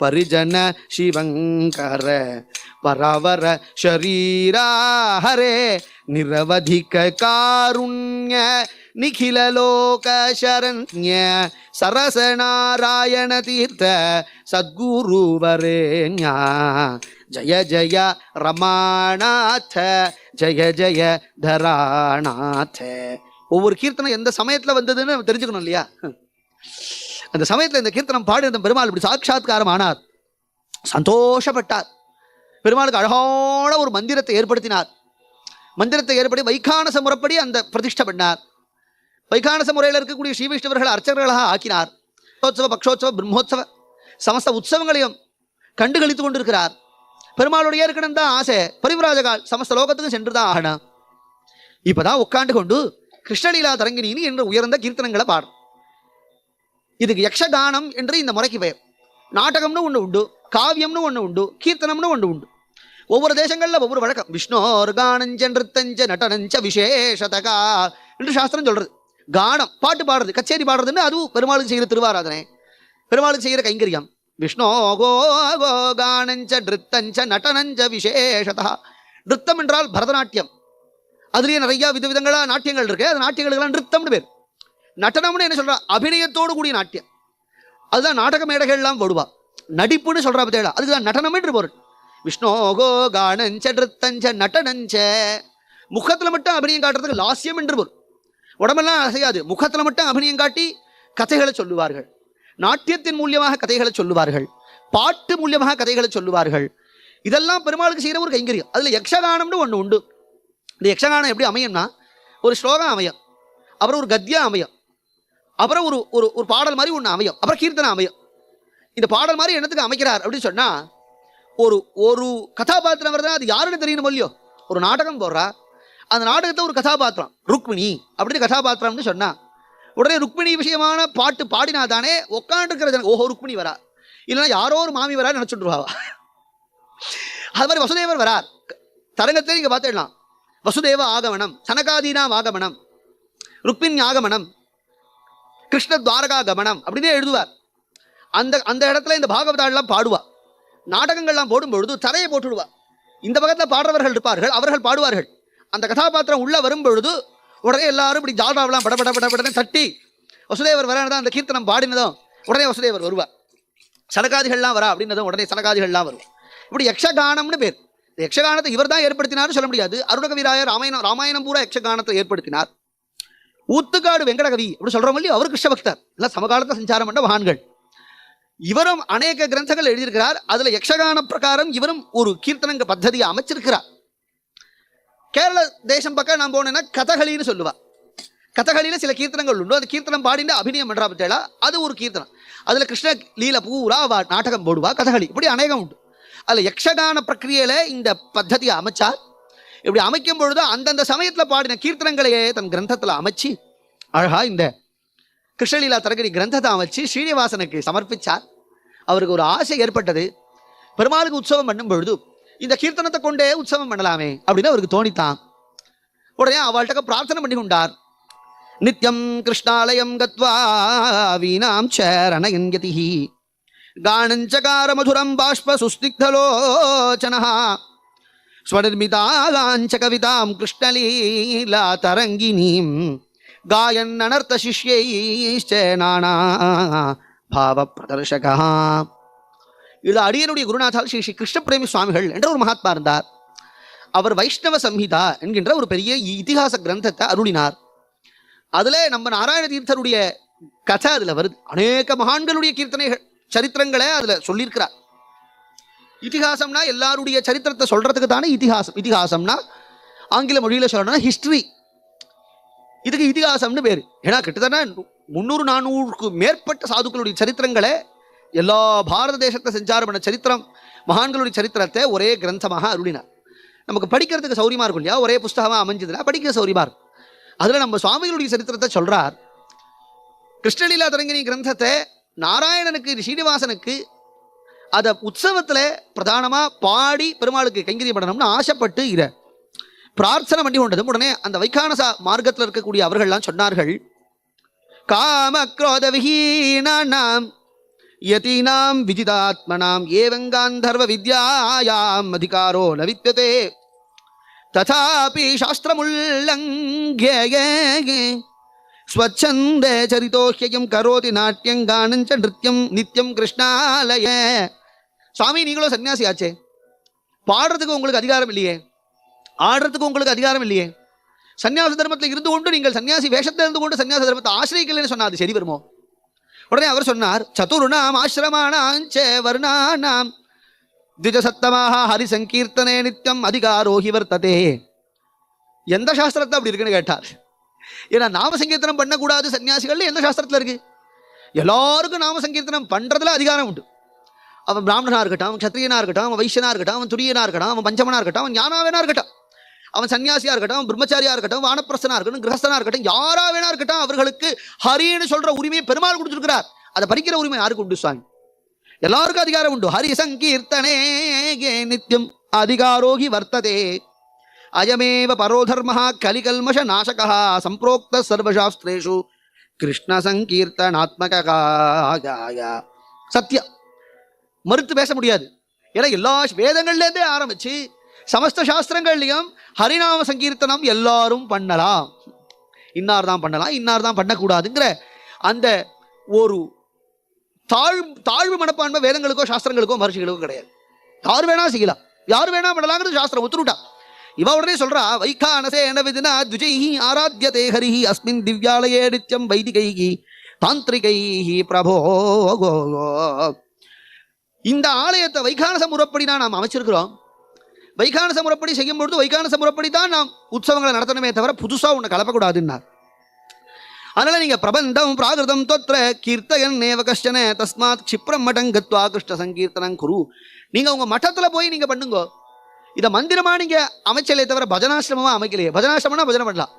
பரிஜன சிவங்கர பரவர ஷரீரா ஹரே நிரவதிக காருண்ய நிகில லோக சரண்ய சரச நாராயண தீர்த்த சத்குரு வரேண்யா ஜய ஜய ரமாநாத ஜய ஜய தராநாத. ஒவ்வொரு கீர்த்தனம் எந்த சமயத்துல வந்ததுன்னு தெரிஞ்சுக்கணும் இல்லையா? அந்த சமயத்துல இந்த கீர்த்தனம் பாடி அந்த பெருமாள் இப்படி சாட்சாத்காரம் ஆனார். சந்தோஷப்பட்டார். பெருமாளுக்கு அழகான ஒரு மந்திரத்தை ஏற்படுத்தினார். மந்திரத்தை ஏற்படுத்தி வைகானச முறைப்படி அந்த பிரதிஷ்டை பண்ணார். வைகானச முறையில் இருக்கக்கூடிய ஸ்ரீ வைஷ்ணவர்களை அர்ச்சகர்களாக ஆக்கினார். பக்ஷோத்சவ பக்ஷோத்சவ பிரம்மோத்சவ சமஸ்த உற்சவங்களையும் கண்டுகளித்துக் கொண்டிருக்கிறார். பெருமாளுடைய இருக்கணும் தான் ஆசை, பரிவிராஜகால் சமஸ்த லோகத்துக்கும் சென்றுதான் ஆகணும். இப்பதான் உட்காண்டு கொண்டு கிருஷ்ணலீலா தரங்கினி என்ற உயர்ந்த கீர்த்தனங்களை பாடும். இதுக்கு யக்ஷகானம் என்று இந்த முறைக்கு பெயர். நாடகம்னு ஒன்று உண்டு, காவியம்னு ஒன்று உண்டு, கீர்த்தனம்னு ஒன்று உண்டு. ஒவ்வொரு தேசங்களில் ஒவ்வொரு வழக்கம். விஷ்ணோர் கானஞ்ச நிறுத்தஞ்ச நடனஞ்ச விசேஷதகா என்று சாஸ்திரம் சொல்றது. கானம் பாட்டு பாடுறது, கச்சேரி பாடுறதுன்னு அதுவும் பெருமாளுக்கு செய்கிற திருவாராதனை, பெருமாளுக்கு செய்கிற கைங்கரியம். விஷ்ணோ கோ கோ கானஞ்ச நிறுத்தஞ்ச நடனஞ்ச விசேஷதா. நிறுத்தம் என்றால் பரதநாட்டியம். அதுலேயே நிறைய விதவிதங்களா நாட்டியங்கள் இருக்கு. அது நாட்டியங்களுக்கெல்லாம் நிறுத்தம்னு பேர். நடனம்னு என்ன சொல்றா? அபிநயத்தோடு கூடிய நாட்டியம். அதுதான் நாடக மேடைகள்லாம் போடுவா. நடிப்புன்னு சொல்றா பத்தியா, அதுக்குதான் நடனம் என்று பொருள். விஷ்ணோகோ கானஞ்ச நிறுத்தஞ்ச நடனஞ்ச. முகத்துல மட்டும் அபிநயம் காட்டுறதுக்கு லாஸ்யம் என்று பொருள். உடம்பெல்லாம் அசையாது, முகத்துல மட்டும் அபிநயம் காட்டி கதைகளை சொல்லுவார்கள். நாட்டியத்தின் மூலியமாக கதைகளை சொல்லுவார்கள், பாட்டு மூலியமாக கதைகளை சொல்லுவார்கள். இதெல்லாம் பெருமாளுக்கு செய்கிற ஒரு கைங்கரியம். அதுல யக்ஷகானம்னு ஒன்று உண்டு. இந்த யக்ஷகானம் எப்படி அமையும்னா, ஒரு ஸ்லோகம் அமையும், அப்புறம் ஒரு கத்தியம் அமையும், அப்புறம் ஒரு ஒரு ஒரு பாடல் மாதிரி ஒன்று அமையும், அப்புறம் கீர்த்தனம் அமையும். இந்த பாடல் மாதிரி என்னத்துக்கு அமைக்கிறார் அப்படின்னு சொன்னா, ஒரு ஒரு கதாபாத்திரம் வருதுன்னா அது யாருன்னு தெரியணும் இல்லையோ. ஒரு நாடகம் போடுறா, அந்த நாடகத்தை ஒரு கதாபாத்திரம் ருக்மிணி அப்படின்னு கதாபாத்திரம்னு சொன்னா, உடனே ருக்மிணி விஷயமான பாட்டு பாடினா தானே உட்காந்துருக்கிற ஓஹோ ருக்மிணி வரா, இல்லைன்னா யாரோ ஒரு மாமி வரா நினைச்சுட்டுருவா. அது மாதிரி வசுதேவர் வரார் தரங்கத்தை நீங்க பார்த்துடலாம். வசுதேவ ஆகமனம், சனகாதீனாம் ஆகமனம், ருக்மிணி ஆகமனம், கிருஷ்ண துவாரகா கமனம் அப்படின்னு எழுதுவார். அந்த அந்த இடத்துல இந்த பாகவதாலாம் பாடுவா. நாடகங்கள்லாம் போடும்பொழுது தரையை போட்டுடுவா. இந்த பக்கத்தில் பாடுறவர்கள் இருப்பார்கள், அவர்கள் பாடுவார்கள். அந்த கதாபாத்திரம் உள்ள வரும் பொழுது உடனே எல்லாரும் இப்படி ஜால்ராவெல்லாம் பட பட பட படன்னு தட்டி வசுதேவர் வரானதான் அந்த கீர்த்தனம் பாடினதும் உடனே வசுதேவர் வருவார். சனகாதிகள்லாம் வரா அப்படின்னதும் உடனே சனகாதிகள்லாம் வரும். இப்படி யக்ஷகானம்னு பேர். இந்த யக்ஷகானத்தை இவர் தான் ஏற்படுத்தினார்னு சொல்ல முடியாது. அருணகவிராயர் ராமாயணம் பூரா யக்ஷகானத்தை ஏற்படுத்தினார். ஊத்துக்காடு வெங்கடகவி அப்படி சொல்றோம் இல்லையோ, அவர் கிருஷ்ண பக்தர், இல்லை சமகாலத்தை சஞ்சாரம் பண்ண மகான்கள். இவரும் அநேக கிரந்தங்கள் எழுதியிருக்கிறார். அதுல யக்ஷகான பிரகாரம் இவரும் ஒரு கீர்த்தனங்க பத்ததியை அமைச்சிருக்கிறார். கேரள தேசம் பக்கம் நான் போனேன்னா கதகளின்னு சொல்லுவா. கதகளியில சில கீர்த்தனங்கள் உண்டு. அந்த கீர்த்தனம் பாடிட்டு அபிநயம் பண்றா பத்தேளா, அது ஒரு கீர்த்தனம். அதுல கிருஷ்ண லீல பூரா நாடகம் போடுவா, கதகளி, இப்படி அநேகம் உண்டு. அதுல யக்ஷகான பிரக்கிரியில இந்த பத்ததியை அமைச்சார். இப்படி அமைக்கும் பொழுது அந்தந்த சமயத்துல பாடின கீர்த்தனங்களையே தன் கிரந்தத்துல அமைச்சு அழகா இந்த கிருஷ்ணலீலா தரகரி கிரந்தத்தை அமைச்சு ஸ்ரீனிவாசனுக்கு சமர்ப்பிச்சார். அவருக்கு ஒரு ஆசை ஏற்பட்டது. பெருமாளுக்கு உற்சவம் பண்ணும் பொழுது இந்த கீர்த்தனத்தை கொண்டே உற்சவம் பண்ணலாமே அப்படின்னு அவருக்கு தோணித்தான். உடனே அவள்கிட்ட பிரார்த்தனை பண்ணி கொண்டார். நித்யம் கிருஷ்ணாலயம் கத்வா வீணாம் சரணயன் யதிஹி கானஞ்சகார மதுரம் பாஷ்ப சுஸ்னிக்தலோச்சனஹ ஸ்வநிர்மிதாகாஞ்ச கவிதாம் கிருஷ்ணலீலா தரங்கினீம் காயன் அனர்த்த சிஷ்யைச்ச நானா பாவ பிரதர்ஷகா. இது அடியனுடைய குருநாதால் ஸ்ரீ ஸ்ரீ கிருஷ்ணபிரேமி சுவாமிகள் என்ற ஒரு மகாத்மா இருந்தார். அவர் வைஷ்ணவ சம்ஹிதா என்கின்ற ஒரு பெரிய இதிகாச கிரந்தத்தை அருளினார். அதுல நம்ம நாராயண தீர்த்தருடைய கதை அதுல வருது. அநேக மகான்களுடைய கீர்த்தனைகள் சரித்திரங்களை அதுல சொல்லியிருக்கிறார். இதிகாசம்னா எல்லாருடைய சரித்திரத்தை சொல்றதுக்கு தானே இதிகாசம். இதிகாசம்னா ஆங்கில மொழியில சொல்லணும்னா ஹிஸ்டரி. இதுக்கு இதிகாசம்னு பேரு. ஏன்னா கிட்டத்தட்ட 300-400க்கு மேற்பட்ட சாதுக்களுடைய சரித்திரங்களை, எல்லா பாரத தேசத்தை சஞ்சாரம் பண்ண சரித்திரம், மகான்களுடைய சரித்திரத்தை ஒரே கிரந்தமாக அருளினார். நமக்கு படிக்கிறதுக்கு சௌரியமா இருக்கும் இல்லையா, ஒரே புஸ்தகமா அமைஞ்சதுன்னா படிக்க சௌரியமா இருக்கும். அதுல நம்ம சுவாமிகளுடைய சரித்திரத்தை சொல்றார். கிருஷ்ணலீலா தரங்கினி கிரந்தத்தை நாராயணனுக்கு ஸ்ரீனிவாசனுக்கு அதை உற்சவத்துல பிரதானமா பாடி பெருமாளுக்கு கைங்கரியம் பண்ணணும்னு ஆசைப்பட்டு இதை பிரார்த்தனை பண்ணி கொண்டதும் உடனே அந்த வைகானசா மார்க்கத்தில் இருக்கக்கூடிய அவர்கள்லாம் சொன்னார்கள், காம குரோத விஹீனானாம் யதீனாம் விஜிதாத்மனாம் ஏவங்காந்தர்வ வித்யாயாம் அதிகாரோ ந வித்யதே ததாபி சாஸ்திரமுல்லங்க்ய ஸ்வச்சந்தே சரிதோஹ்யம் கரோதி நாட்டியம் கானஞ்ச நிருத்யம் நித்யம் கிருஷ்ணாலய. சுவாமி, நீங்களும் சன்னியாசி ஆச்சே, பாடுறதுக்கு உங்களுக்கு அதிகாரம் இல்லையே, ஆடுறதுக்கு உங்களுக்கு அதிகாரம் இல்லையே, சன்னியாச தர்மத்தில் இருந்து கொண்டு நீங்கள் சன்னியாசி வேஷத்தில் இருந்து கொண்டு சன்னியாச தர்மத்தை ஆசிரியக்கலன்னு சொன்னா அது சரி வருமோ? உடனே அவர் சொன்னார், சதுர்ணாம் ஆசிரமாணாஞ்ச வர்ணானாம் திஜசத்தமாக ஹரி சங்கீர்த்தனே நித்யம் அதிகாரோஹி வர்த்ததே. எந்த சாஸ்திரத்தை அப்படி இருக்குன்னு கேட்டார். ஏன்னா நாம சங்கீர்த்தனம் பண்ணக்கூடாது சன்னியாசிகள் எந்த சாஸ்திரத்தில் இருக்கு? எல்லாருக்கும் நாம சங்கீர்த்தனம் பண்றதுல அதிகாரம் உண்டு. அவன் பிராமணனா இருக்கட்டும், அவன் சத்திரியனா இருக்கட்டும், அவன் வைசியனா இருக்கட்டும், அவன் துரியனா இருக்கட்டும், அவன் பஞ்சமனா இருக்கட்டும், அவன் ஞானாவேனா இருக்கட்டும், அவன் சன்னியாசியா இருக்கட்டும், அவன் பிரம்மச்சாரியா இருக்கட்டும், வானப்பிரஸ்தனா இருக்கட்டும், கிரகஸ்தனா இருக்கட்டும், யாரா வேணா இருக்கட்டும், அவர்களுக்கு ஹரின்னு சொல்ற உரிமையை பெருமாள் கொடுத்திருக்கிறார். அதை பறிக்கிற உரிமை யாருக்கு உண்டு சுவாமி? எல்லாருக்கும் அதிகாரம் உண்டு. ஹரி சங்கீர்த்தனே நித்யம் அதிகாரோகி வர்த்ததே அயமேவ பரோதர்ம கலிகல்மஷ நாசகா சம்பிரோக்த சர்வசாஸ்திரேஷு கிருஷ்ண சங்கீர்த்தனாத்மகா. சத்யா மறுத்து பேச முடியாது. ஏன்னா எல்லா வேதங்கள்லேருந்தே ஆரம்பிச்சு சமஸ்த சாஸ்திரங்கள்லையும் ஹரிநாம சங்கீர்த்தனம் எல்லாரும் பண்ணலாம். இன்னார் தான் பண்ணலாம், இன்னார் தான் பண்ணக்கூடாதுங்கிற அந்த ஒரு தாழ்வு மனப்பான்மை வேதங்களுக்கோ சாஸ்திரங்களுக்கோ மகர்ஷிகளுக்கோ கிடையாது. யார் வேணா செய்யலாம், யார் வேணா பண்ணலாங்கிறது சாஸ்திரம் ஒத்துருட்டா. இவ உடனே சொல்றா, வைகானசேன விதினா துஜைஹி ஆராத்யதே ஹரிஹி அஸ்மின் திவ்யாலயே நித்யம் வைதிகைஹி தாந்திரிகைஹி பிரபோ. இந்த ஆலயத்தை வைகானச முறைப்படி தான் நாம் அமைச்சிருக்கிறோம். வைகானச முறைப்படி செய்யும் பொழுது வைகானச முறைப்படி தான் நாம் உற்சவங்களை நடத்தணுமே தவிர புதுசா ஒன்று கலப்பக்கூடாதுன்னா. அதனால நீங்க பிரபந்தம் பிராகிருதம் தொத்ர கீர்த்தயன் நேவ கஷ்டன தஸ்மாத் க்ஷிப்ரம் மடம் கத்வா கிருஷ்ண சங்கீர்த்தனம் குரு. நீங்க உங்க மட்டத்துல போய் நீங்க பண்ணுங்க. இதை மந்திரமா நீங்க அமைச்சலே தவிர பஜனாசிரமமா அமைக்கலையே. பஜனாசிரமம்னா பஜனை பண்ணலாம்,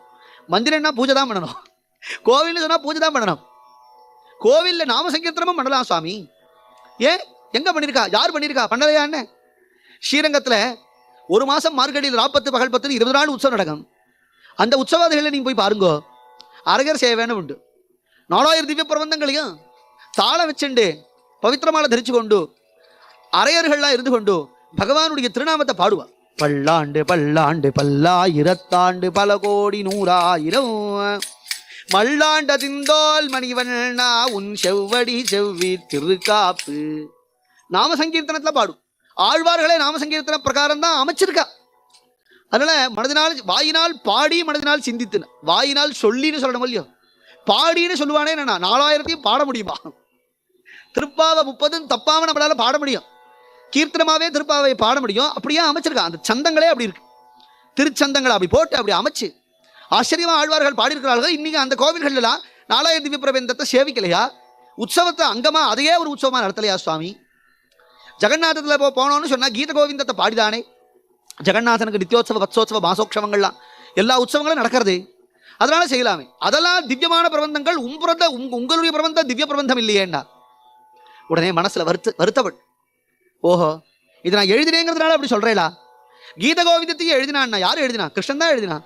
மந்திரம்னா பூஜை தான் பண்ணணும், கோவில் சொன்னா பூஜை தான் பண்ணணும். கோவில்ல நாம சங்கீர்த்தனமும் பண்ணலாம் சுவாமி. ஏன் எங்க பண்ணிருக்கா, யார் பண்ணிருக்கா, பண்ணலையான்னு? ஸ்ரீரங்கத்துல ஒரு மாசம் மார்கழியில் 40 பகல் 10 20 நாள் உற்சவம் நடக்கும். அந்த உற்சவாதிகளை நீங்க போய் பாருங்க. அரகர் சேவைன்னு உண்டு. 4000 திவ்ய பிரபந்தங்களையும் தாளம் வச்சுண்டு பவித்திரமால தரிச்சு கொண்டு அரையர்கள்லாம் இருந்து கொண்டு பகவானுடைய திருநாமத்தை பாடுவா. பல்லாண்டு பல்லாண்டு பல்லாயிரத்தாண்டு பல கோடி 100,000 மல்லாண்ட திந்தோல் மணிவண்ணா உன் செவ்வடி செவ்வி திருக்காப்பு. நாம சங்கீர்த்தனத்துல பாடும். ஆழ்வார்களே நாம சங்கீர்த்தன பிரகாரம் தான் அமைச்சிருக்கா. அதனால மனதினால் வாயினால் பாடி மனதினால் சிந்தித்து, வாயினால் சொல்லின்னு சொல்லணும் இல்லையோ, பாடின்னு சொல்லுவானே. என்ன 4000 பாட முடியுமா? திருப்பாவை 30 தப்பாம நம்மளால பாட முடியும். கீர்த்தனமாவே திருப்பாவை பாட முடியும். அப்படியே அமைச்சிருக்கா. அந்த சந்தங்களே அப்படி இருக்கு. திருச்சந்தங்களை அப்படி போட்டு அப்படி அமைச்சு ஆச்சரியமா ஆழ்வார்கள் பாடியிருக்கிறார்கள். இன்னைக்கு அந்த கோவில்கள் எல்லாம் 4000 திவ்ய பிரபந்தத்தை சேவிக்கலையா? உற்சவத்தை அங்கமா அதையே ஒரு உற்சவமா நடத்தலையா சுவாமி? ஜெகநாதத்துல போனோம்னு சொன்னா கீத கோவிந்தத்தை பாடிதானே. ஜெகநாதனுக்கு நித்தியோத்சவ வத்சோத்சவ மாசோட்சவங்கள்லாம் எல்லா உற்சவங்களும் நடக்கிறது. அதனால செய்யலாமே. அதெல்லாம் திவ்யமான பிரபந்தங்கள். உங்களுடைய பிரபந்தம் திவ்ய பிரபந்தம் இல்லையேன்னா உடனே மனசுல வருத்தப்பட்டு, ஓஹோ இது நான் எழுதினேங்கிறதுனால அப்படி சொல்றேலா? கீத கோவிந்தத்தையும் எழுதினான்னா யாரு எழுதினா? கிருஷ்ணன் தான் எழுதினா.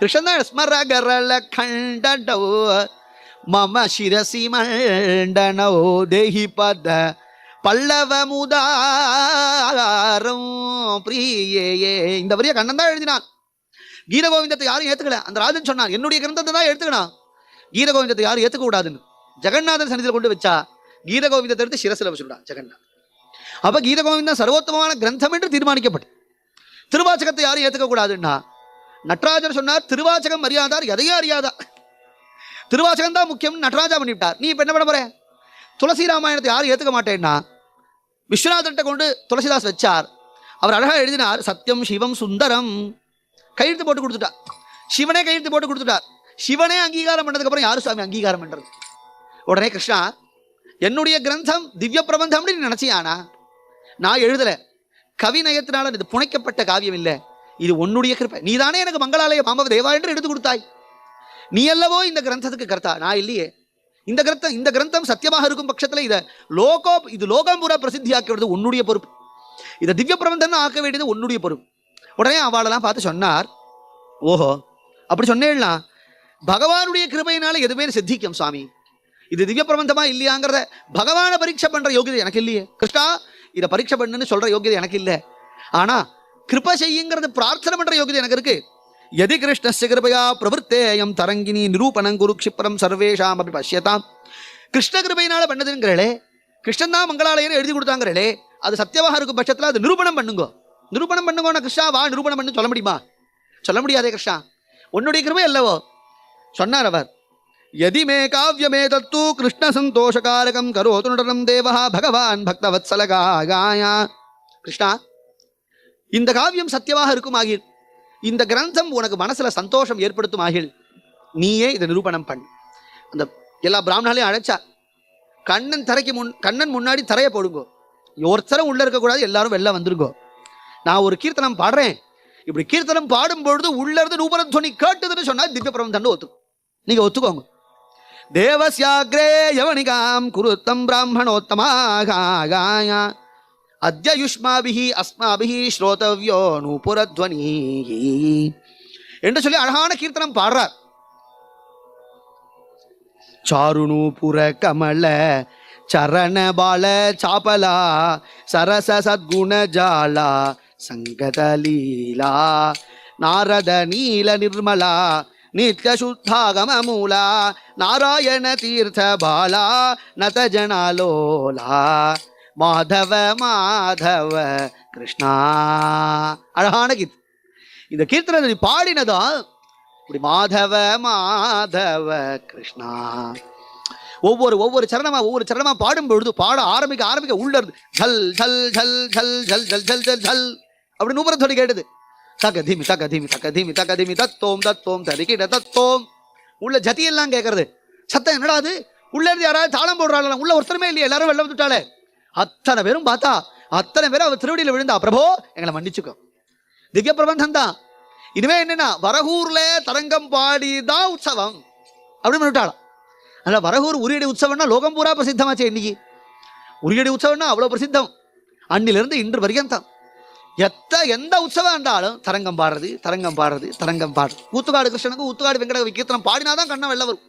கிருஷ்ணன் தான் ஸ்மரகரல கண்டோ மம சிரசி மண்டனோ தேஹி பத பல்லவ முதாரம் பிரியே. இந்த வரிய கண்ணன் தான் எழுதினான். கீத கோவிந்தத்தை யாரும் ஏத்துக்கல. அந்த ராஜன் சொன்னான், என்னுடைய கிரந்தத்தை தான் எடுத்துக்கணும், கீத கோவிந்தத்தை யாரும் ஏத்துக்க கூடாதுன்னு. ஜெகநாதன் சன்னிதியில் கொண்டு வச்சா கீத கோவிந்தத்தை எடுத்து சிரசில் வச்சுடா ஜெகநாத். அப்ப கீத கோவிந்தம் சர்வோத்தமமான கிரந்தம் என்று தீர்மானிக்கப்பட்டு திருவாச்சகத்தை யாரும் ஏத்துக்க கூடாதுன்னா நடராஜர் சொன்னார், திருவாச்சகம் அறியாதார் எதையும் அறியாதா, திருவாச்சகம் தான் முக்கியம் நடராஜா பண்ணிவிட்டார். நீ இப்ப என்ன பண்ண போற? துளசி ராமாயணத்தை யாரும் ஏத்துக்க மாட்டேன்னா விஸ்வநாதன்ட்ட கொண்டு துளசிதாஸ் வச்சார். அவர் அழகா எழுதினார், சத்தியம் சிவம் சுந்தரம். கையெழுத்து போட்டு கொடுத்துட்டார். சிவனே கையெழுத்து போட்டு கொடுத்துட்டார். சிவனே அங்கீகாரம் பண்ணதுக்கு அப்புறம் யாரும் சுவாமி அங்கீகாரம் பண்றது? உடனே கிருஷ்ணா, என்னுடைய கிரந்தம் திவ்ய பிரபந்தம்னு நீ நினைச்சியானா? நான் எழுதல, கவி நயத்தினால இது புனைக்கப்பட்ட காவியம் இல்லை, இது உன்னுடைய கிருப்பை. நீதானே எனக்கு மங்களாலய மாமவ தேவா என்று எடுத்து கொடுத்தாய். நீ அல்லவோ இந்த கிரந்தத்துக்கு கர்த்தா, நான் இல்லையே. இந்த கிரந்தம் சத்தியமாக இருக்கும் பட்சத்தில் இது லோகம் பூரா பிரசித்தியாக்குவது உன்னுடைய பொறுப்பு. இதை திவ்ய பிரபந்தம் ஆக்க வேண்டியது உன்னுடைய பொறுப்பு. உடனே அவளெல்லாம் பார்த்து சொன்னார், ஓஹோ அப்படி சொன்னேன்னா பகவானுடைய கிருபையினால எதுவுமே சித்திக்கும் சுவாமி. இது திவ்ய பிரபந்தமா இல்லையாங்கிறத பகவான பரீட்சை பண்ற யோகியதை எனக்கு இல்லையே. கிருஷ்ணா இதை பரீட்சை பண்ணுன்னு சொல்ற யோகியதை எனக்கு இல்லை. ஆனா கிருபை செய்யுங்கிறது பிரார்த்தனை பண்ற யோகியதை எனக்கு இருக்கு. எதி கிருஷ்ணஸ்ய கிருபையா பிரவருத்தேயம் தரங்கினி நிரூபணம் குரு க்ஷிப்ரம் சர்வேஷாம் அப்படி பஷ்யதாம். கிருஷ்ண கிருபையினால பண்ணதுங்கிறே, கிருஷ்ணன் தான் மங்களாலயர் எழுதி கொடுத்தாங்கிறே, அது சத்தியமாக இருக்கும் பட்சத்தில் அது நிரூபணம் பண்ணுங்க. நிரூபணம் பண்ணுங்கன்னா கிருஷ்ணா வா நிரூபணம் பண்ணு சொல்ல முடியுமா? சொல்ல முடியாதே கிருஷ்ணா, உன்னுடைய கிருபை அல்லவோ. சொன்னார் அவர், யதி மே காவ்யமே தத்து கிருஷ்ண சந்தோஷகாரகம் கரோது நடனம் தேவஹா பகவான் பக்தவத்சலகாயா. கிருஷ்ணா இந்த காவியம் சத்தியமாக இருக்கும் ஆகில், இந்த கிரந்தம் உனக்கு மனசுல சந்தோஷம் ஏற்படுத்தும் ஆகில், நீயே இதை நிரூபணம் பண்ணு. அந்த எல்லா பிராமணாலையும் அழைச்சா, கண்ணன் முன்னாடி தரையை போடுங்கோ, ஒருத்தரும் உள்ள இருக்கக்கூடாது, எல்லாரும் வெளில வந்துருங்கோ, நான் ஒரு கீர்த்தனம் பாடுறேன். இப்படி கீர்த்தனம் பாடும் பொழுது உள்ள இருந்து நூபன துவனி கேட்டுதுன்னு சொன்னா திவ்ய பிரபந்தம் ஒத்துக்கும். நீங்க ஒத்துக்கோங்க. தேவஸ்யாக்ரே யவனிகாம் குருத்தம் பிராமணோத்தமாக அத்யுஷ்மாபிஹி அஸ்மாபிஹி ஸ்ரோதவ்யோ நூபுரத்வனி என்று சொல்லி அழகான கீர்த்தனம் பாடுறார். சாருணூபுர கமல சரண பால சாபலா சரச சத்குண ஜாலா சங்கத லீலா நாரத நீல நிர்மலா நித்ய சுத்தாகம மூலா நாராயண தீர்த்த பாலா நத ஜனாலோலா மாதவ மாதவ கிருஷ்ணா. அழகான கீர்த்தனை. இந்த கீர்த்தனை பாடினதா இப்படி மாதவ மாதவ கிருஷ்ணா. ஒவ்வொரு சரணமா பாடும் பொழுது பாட ஆரம்பிக்க உள்ள இருந்து ஜல் ஜல் ஜல் ஜல் ஜல் ஜல் ஜல் ஜல் ஜல் அப்படி நூபுரத்தோடு கேட்டது. தகதிமி தகதிமி தகதிமி தகதிமி தத்தோம் தத்தோம் தரிக்கிட தத்தோம். உள்ள ஜதியெல்லாம் கேட்கறது. சத்தம் என்னடா அது? உள்ள இருந்து யாராவது தாளம் போடுறாள், உள்ள ஒருத்தருமே இல்லையே, எல்லாரும் வெள்ள வந்துட்டாளே. அத்தனை பேரும் பார்த்தா அத்தனை பேரும் அவர் திருவடியில் விழுந்தா, பிரபோ எங்களை மன்னிச்சுக்கோ. திவ்ய பிரபந்தம் தான். இனிமே என்னன்னா வரகூர்ல தரங்கம் பாடிதான் உற்சவம் அப்படின்னு பண்ணிட்டாளாம். அதனால வரகூர் உரியடி உற்சவம்னா லோகம் பூரா பிரசித்தமாச்சு. இன்னைக்கு உரியடி உற்சவம்னா அவ்வளவு பிரசித்தம். அன்னிலிருந்து இன்று பர்யந்தம் எந்த உற்சவம் இருந்தாலும் தரங்கம் பாடுறது தரங்கம் பாடுறது தரங்கம் பாடுறது. ஊத்துக்காடு கிருஷ்ணனுக்கும் ஊத்துக்காடு வெங்கட கீர்த்தனம் பாடினாதான் கண்ணன் வெள்ள வரும்.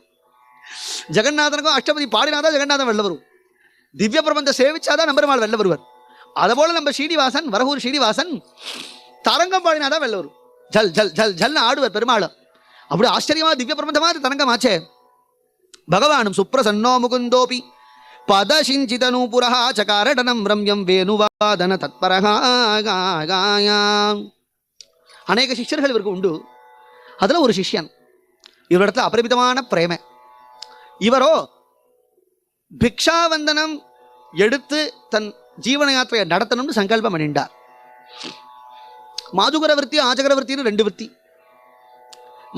ஜெகநாதனுக்கும் அஷ்டபதி பாடினாதான் ஜெகநாதன் வெள்ள வரும். திவ்ய பிரபந்த சேவிச்சாதான் நம்பெருமாள் வெள்ள வருவார். அதுபோல நம்ம ஸ்ரீனிவாசன், வரகூர் ஸ்ரீனிவாசன் தரங்கம் பாடினாதான் வெள்ள வரும். ஜல் ஜல் ஜல் ஜல்னு ஆடுவார் பெருமாளும். அப்படி ஆச்சரியமா திவ்ய பிரபந்தமா தரங்கமாச்சே. பகவானும் சுப்ரசன்னோ முகுந்தோபி பதசிஞ்சிதனூபுரஹ சகாரடனம் ரம்யம் வேணுவாதன தத்பரஹா. அநேக சிஷ்யர்கள் இவருக்கு உண்டு. அதுல ஒரு சிஷ்யன், இவரிடத்துல அபரிமிதமான பிரேம. இவரோ பிக்ஷாவந்தனம் எடுத்து தன் ஜீவன யாத்திரையை நடத்தணும்னு சங்கல்பம் பண்ணிட்டார். மாதுகர விருத்தி ஆஜகர விருத்தின்னு ரெண்டு விருத்தி.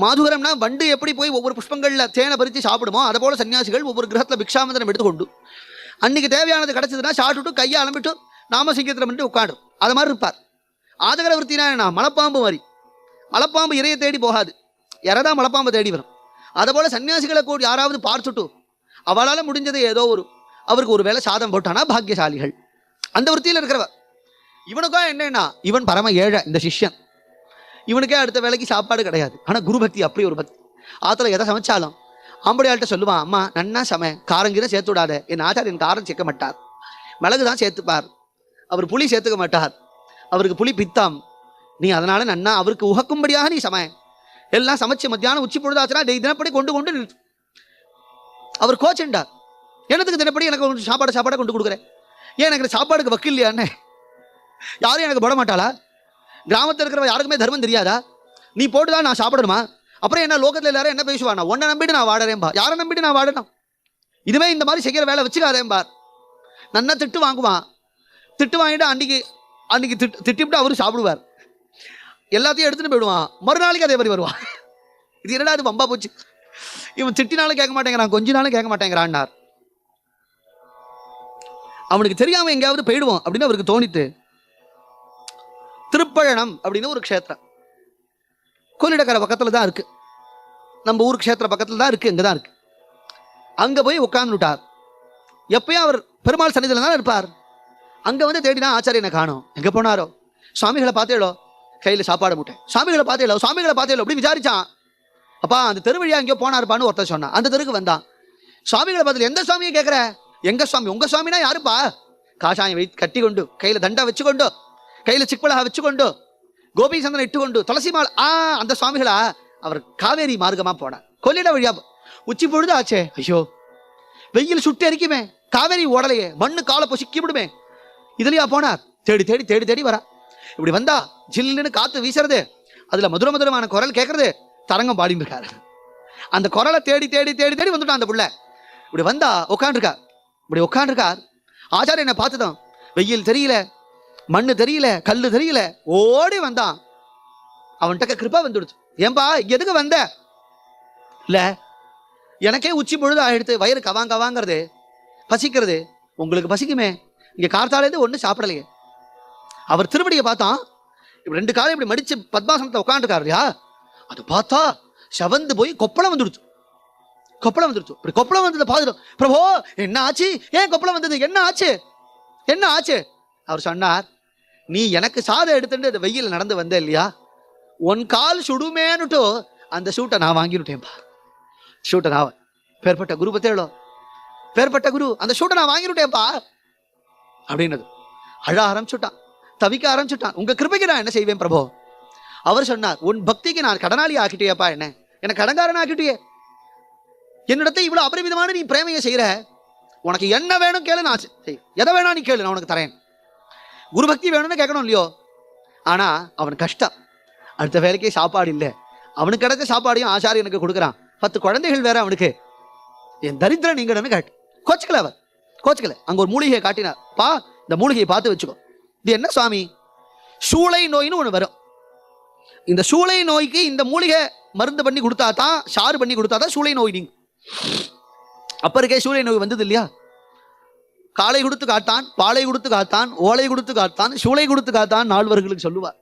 மாதுகரம்னா வண்டு எப்படி போய் ஒவ்வொரு புஷ்பங்கள்ல தேனை பறித்து சாப்பிடுமோ அதை போல சன்னியாசிகள் ஒவ்வொரு கிரகத்துல பிக்ஷாவந்தனம் எடுத்துக்கொண்டு அன்னைக்கு தேவையானது கிடைச்சதுன்னா சாப்பிட்டுட்டு கையை அலம்பிட்டு நாமசிங்கத்தில் பண்ணிட்டு உட்காண்டு அது மாதிரி இருப்பார். ஆஜகர விருத்தினா என்ன? மலைப்பாம்பு மாதிரி. மலைப்பாம்பு இறையை தேடி போகாது, இறதான் மலைப்பாம்பை தேடி வரும். அதை போல சன்னியாசிகளை கூட யாராவது பார்த்துட்டு அவளால் முடிஞ்சது ஏதோ அவருக்கு ஒரு வேளை சாதம் போட்டானா பாக்கியசாலிகள். அந்த விருத்தியில் இருக்கிறவர். இவனுக்கா என்னன்னா இவன் பரம ஏழை. இந்த சிஷ்யன் இவனுக்கே அடுத்த வேலைக்கு சாப்பாடு கிடையாது. ஆனால் குரு பக்தி அப்படி ஒரு பக்தி. ஆத்துல எதை சமைச்சாலும் ஆம்படியாள்கிட்ட சொல்லுவான், அம்மா நன்னா சமை, காரங்கீரை சேர்த்து விடாத. என் ஆச்சாரியன் காரம் சேர்க்க மாட்டார், மிளகு தான் சேர்த்துப்பார். அவர் புளி சேர்த்துக்க மாட்டார், அவருக்கு புளி பித்தாம். நீ அதனால நன்னா அவருக்கு உகக்கும்படியாக நீ சமை. எல்லாம் சமைச்சு மத்தியானம் உச்சி பொழுதாச்சுன்னா தினப்படி கொண்டு நிறுத்து. அவர் கோச்சுண்டார், எனத்துக்கு தினப்படி எனக்கு சாப்பாடை கொண்டு கொடுக்குறேன், ஏன் எனக்கு சாப்பாடுக்கு வக்கு இல்லையான்னு? யாரும் எனக்கு போட மாட்டாளா? கிராமத்தில் இருக்கிறவ யாருக்குமே தர்மம் தெரியாதா? நீ போட்டுதான் நான் சாப்பிடணுமா? அப்புறம் என்ன லோகத்தில் எல்லாரும் என்ன பேசுவானா? உன்னை நம்பிட்டு நான் வாடுறேன்பா, யாரை நம்பிட்டு நான் வாடணும்? இதுவே இந்த மாதிரி செய்கிற வேலை வச்சுக்காதேம்பார். நன்னா திட்டு வாங்குவான். திட்டு வாங்கிட்டு அன்னைக்கு திட்டிவிட்டு அவரு சாப்பிடுவார். எல்லாத்தையும் எடுத்துட்டு போயிடுவான். மறுநாளைக்கு அதே மாதிரி வருவான். இது என்னடா அது வம்பா போச்சு, இவன் திட்டினாலும் கேட்க மாட்டேங்கிறான், கொஞ்ச நாளும் கேட்க மாட்டேங்கிறான்னார். அவனுக்கு தெரியாம எங்கேயாவது போயிடுவோம் அப்படின்னு அவருக்கு தோணித்து திருப்பழனம் அப்படின்னு ஒரு க்ஷேத்திரம் கோலிடக்கரை பக்கத்துல தான் இருக்கு. நம்ம ஊர் க்ஷேத்திர பக்கத்துல தான் இருக்கு, இங்கதான் இருக்கு. அங்க போய் உட்கார்ந்துட்டார். எப்பயும் அவர் பெருமாள் சன்னிதியில தான் இருப்பார். அங்க வந்து தேடினா ஆச்சாரியனை காணோம். எங்க போனாரோ? சுவாமிகளை பார்த்தேளோ? கையில சாப்பாடு மூட்டை. சுவாமிகளை பார்த்தேளோ? அப்படி விசாரிச்சான். அப்பா அந்த தெரு வழியா எங்கேயோ போனாருப்பான்னு ஒருத்தர் சொன்னான். அந்த தெருக்கு வந்தான். சுவாமிகளை பார்த்து, எந்த சுவாமியை கேட்கிற? எங்க சுவாமி? உங்க சுவாமினா யாருப்பா? காஷாயம் கட்டி கொண்டு, கையில தண்டா வச்சுக்கொண்டு, கையில சிக்பலகா வச்சுக்கொண்டு, கோபி சந்தனம் இட்டுக்கொண்டு, துளசி மாலை. அந்த சுவாமிகளா? அவர் காவேரி மார்க்கமா போனார். கொள்ளிட வழியா உச்சி பொழுது ஆச்சே. ஐயோ வெயில் சுட்டு எரிக்குமே, காவேரி ஓடலையே, மண்ணு காலை பொசுக்கி விடுமே, இதுலயா போனார்? தேடி தேடி தேடி தேடி வரா. இப்படி வந்தா ஜில்லுன்னு காத்து வீசுறது, அதுல மதுரமான குரல் கேட்கறது, தரங்கம் பாடிட்டு இருக்காரு. அந்த குரலை தேடி தேடி தேடி தேடி வந்துட்டான் அந்த புள்ள. இப்படி வந்தா உட்காந்துருக்கார். ஆச்சாரியனை பார்த்துதான் வெயில் தெரியல, மண்ணு தெரியல, கல்லு தெரியல, ஓடி வந்தான். அவன்கிட்ட கிருபா வந்துடுச்சு. ஏன்பா எதுக்கு வந்த? இல்ல எனக்கே உச்சி பொழுது ஆயிடுத்து, வயிறு கவாங்கிறது, பசிக்கிறது. உங்களுக்கு பசிக்குமே, இங்க கார்த்தாலேருந்து ஒண்ணு சாப்பிடலையே. அவர் திருவடியை பார்த்தான், இப்படி 2 காலம் இப்படி மடிச்சு பத்மாசனத்தை உட்காந்துருக்காரு இல்லையா, அது பார்த்தா செவந்து போய் கொப்பளம் வந்துடுச்சு. இப்படி கொப்பளம் வந்தது பார்த்துட்டோம். பிரபோ என்ன ஆச்சு, ஏன் கொப்பளம் வந்தது, என்ன ஆச்சு? அவர் சொன்னார், நீ எனக்கு சாதம் எடுத்துட்டு அந்த வெயில் நடந்து வந்த இல்லையா, உன் கால் சுடுமேனுட்டு அந்த சூட்டை நான் வாங்கிவிட்டேன்பா. பேர்பட்ட குரு பத்தேளோ, பேர்பட்ட குரு, அந்த சூட்டை நான் வாங்கிவிட்டேன்பா அப்படின்னது. அழ ஆரம்பிச்சுட்டான், தவிக்க ஆரம்பிச்சுட்டான். உங்க கிருபைக்கு நான் என்ன செய்வேன் பிரபோ? அவர் சொன்னார், உன் பக்திக்கு நான் கடனாளி ஆக்கிட்டியப்பா, என்ன கடங்காரன் ஆக்கிட்டியே. என்னிடத்தை இவ்வளவு அபரிமிதமான நீ பிரேமையை செய்யற, உனக்கு என்ன வேணும் கேளு, நான் எதை வேணா நீ கேளு, நான் உனக்கு தரேன். குரு பக்தி வேணும்னு கேட்கணும் இல்லையோ. ஆனா அவன் கஷ்டம், அடுத்த வேலைக்கே சாப்பாடு இல்லை. அவனுக்கு கிடைச்ச சாப்பாடையும் ஆச்சாரியனுக்கு கொடுக்குறான். 10 குழந்தைகள் வேற அவனுக்கு. என் தரித்திரம் நீங்கன்னு காட்டு. கோச்சுக்கல. அங்க ஒரு மூலிகையை காட்டினார். பா, இந்த மூலிகையை பார்த்து வச்சுக்கோ. இது என்ன சுவாமி? சூளை நோயின்னு ஒண்ணு வரும். இந்த சூளை நோய்க்கு இந்த மூலிகை மருந்து பண்ணி கொடுத்தாதான், சாறு பண்ணி கொடுத்தாதான் சூளை நோய் நீங்க. அப்பருக்கே சூளை நோய் வந்தது இல்லையா. காளை கொடுத்து காத்தான், பாலை கொடுத்து காத்தான், ஓலை கொடுத்து காத்தான், சூளை கொடுத்து காத்தான் நால்வர்களுக்கு சொல்லுவார்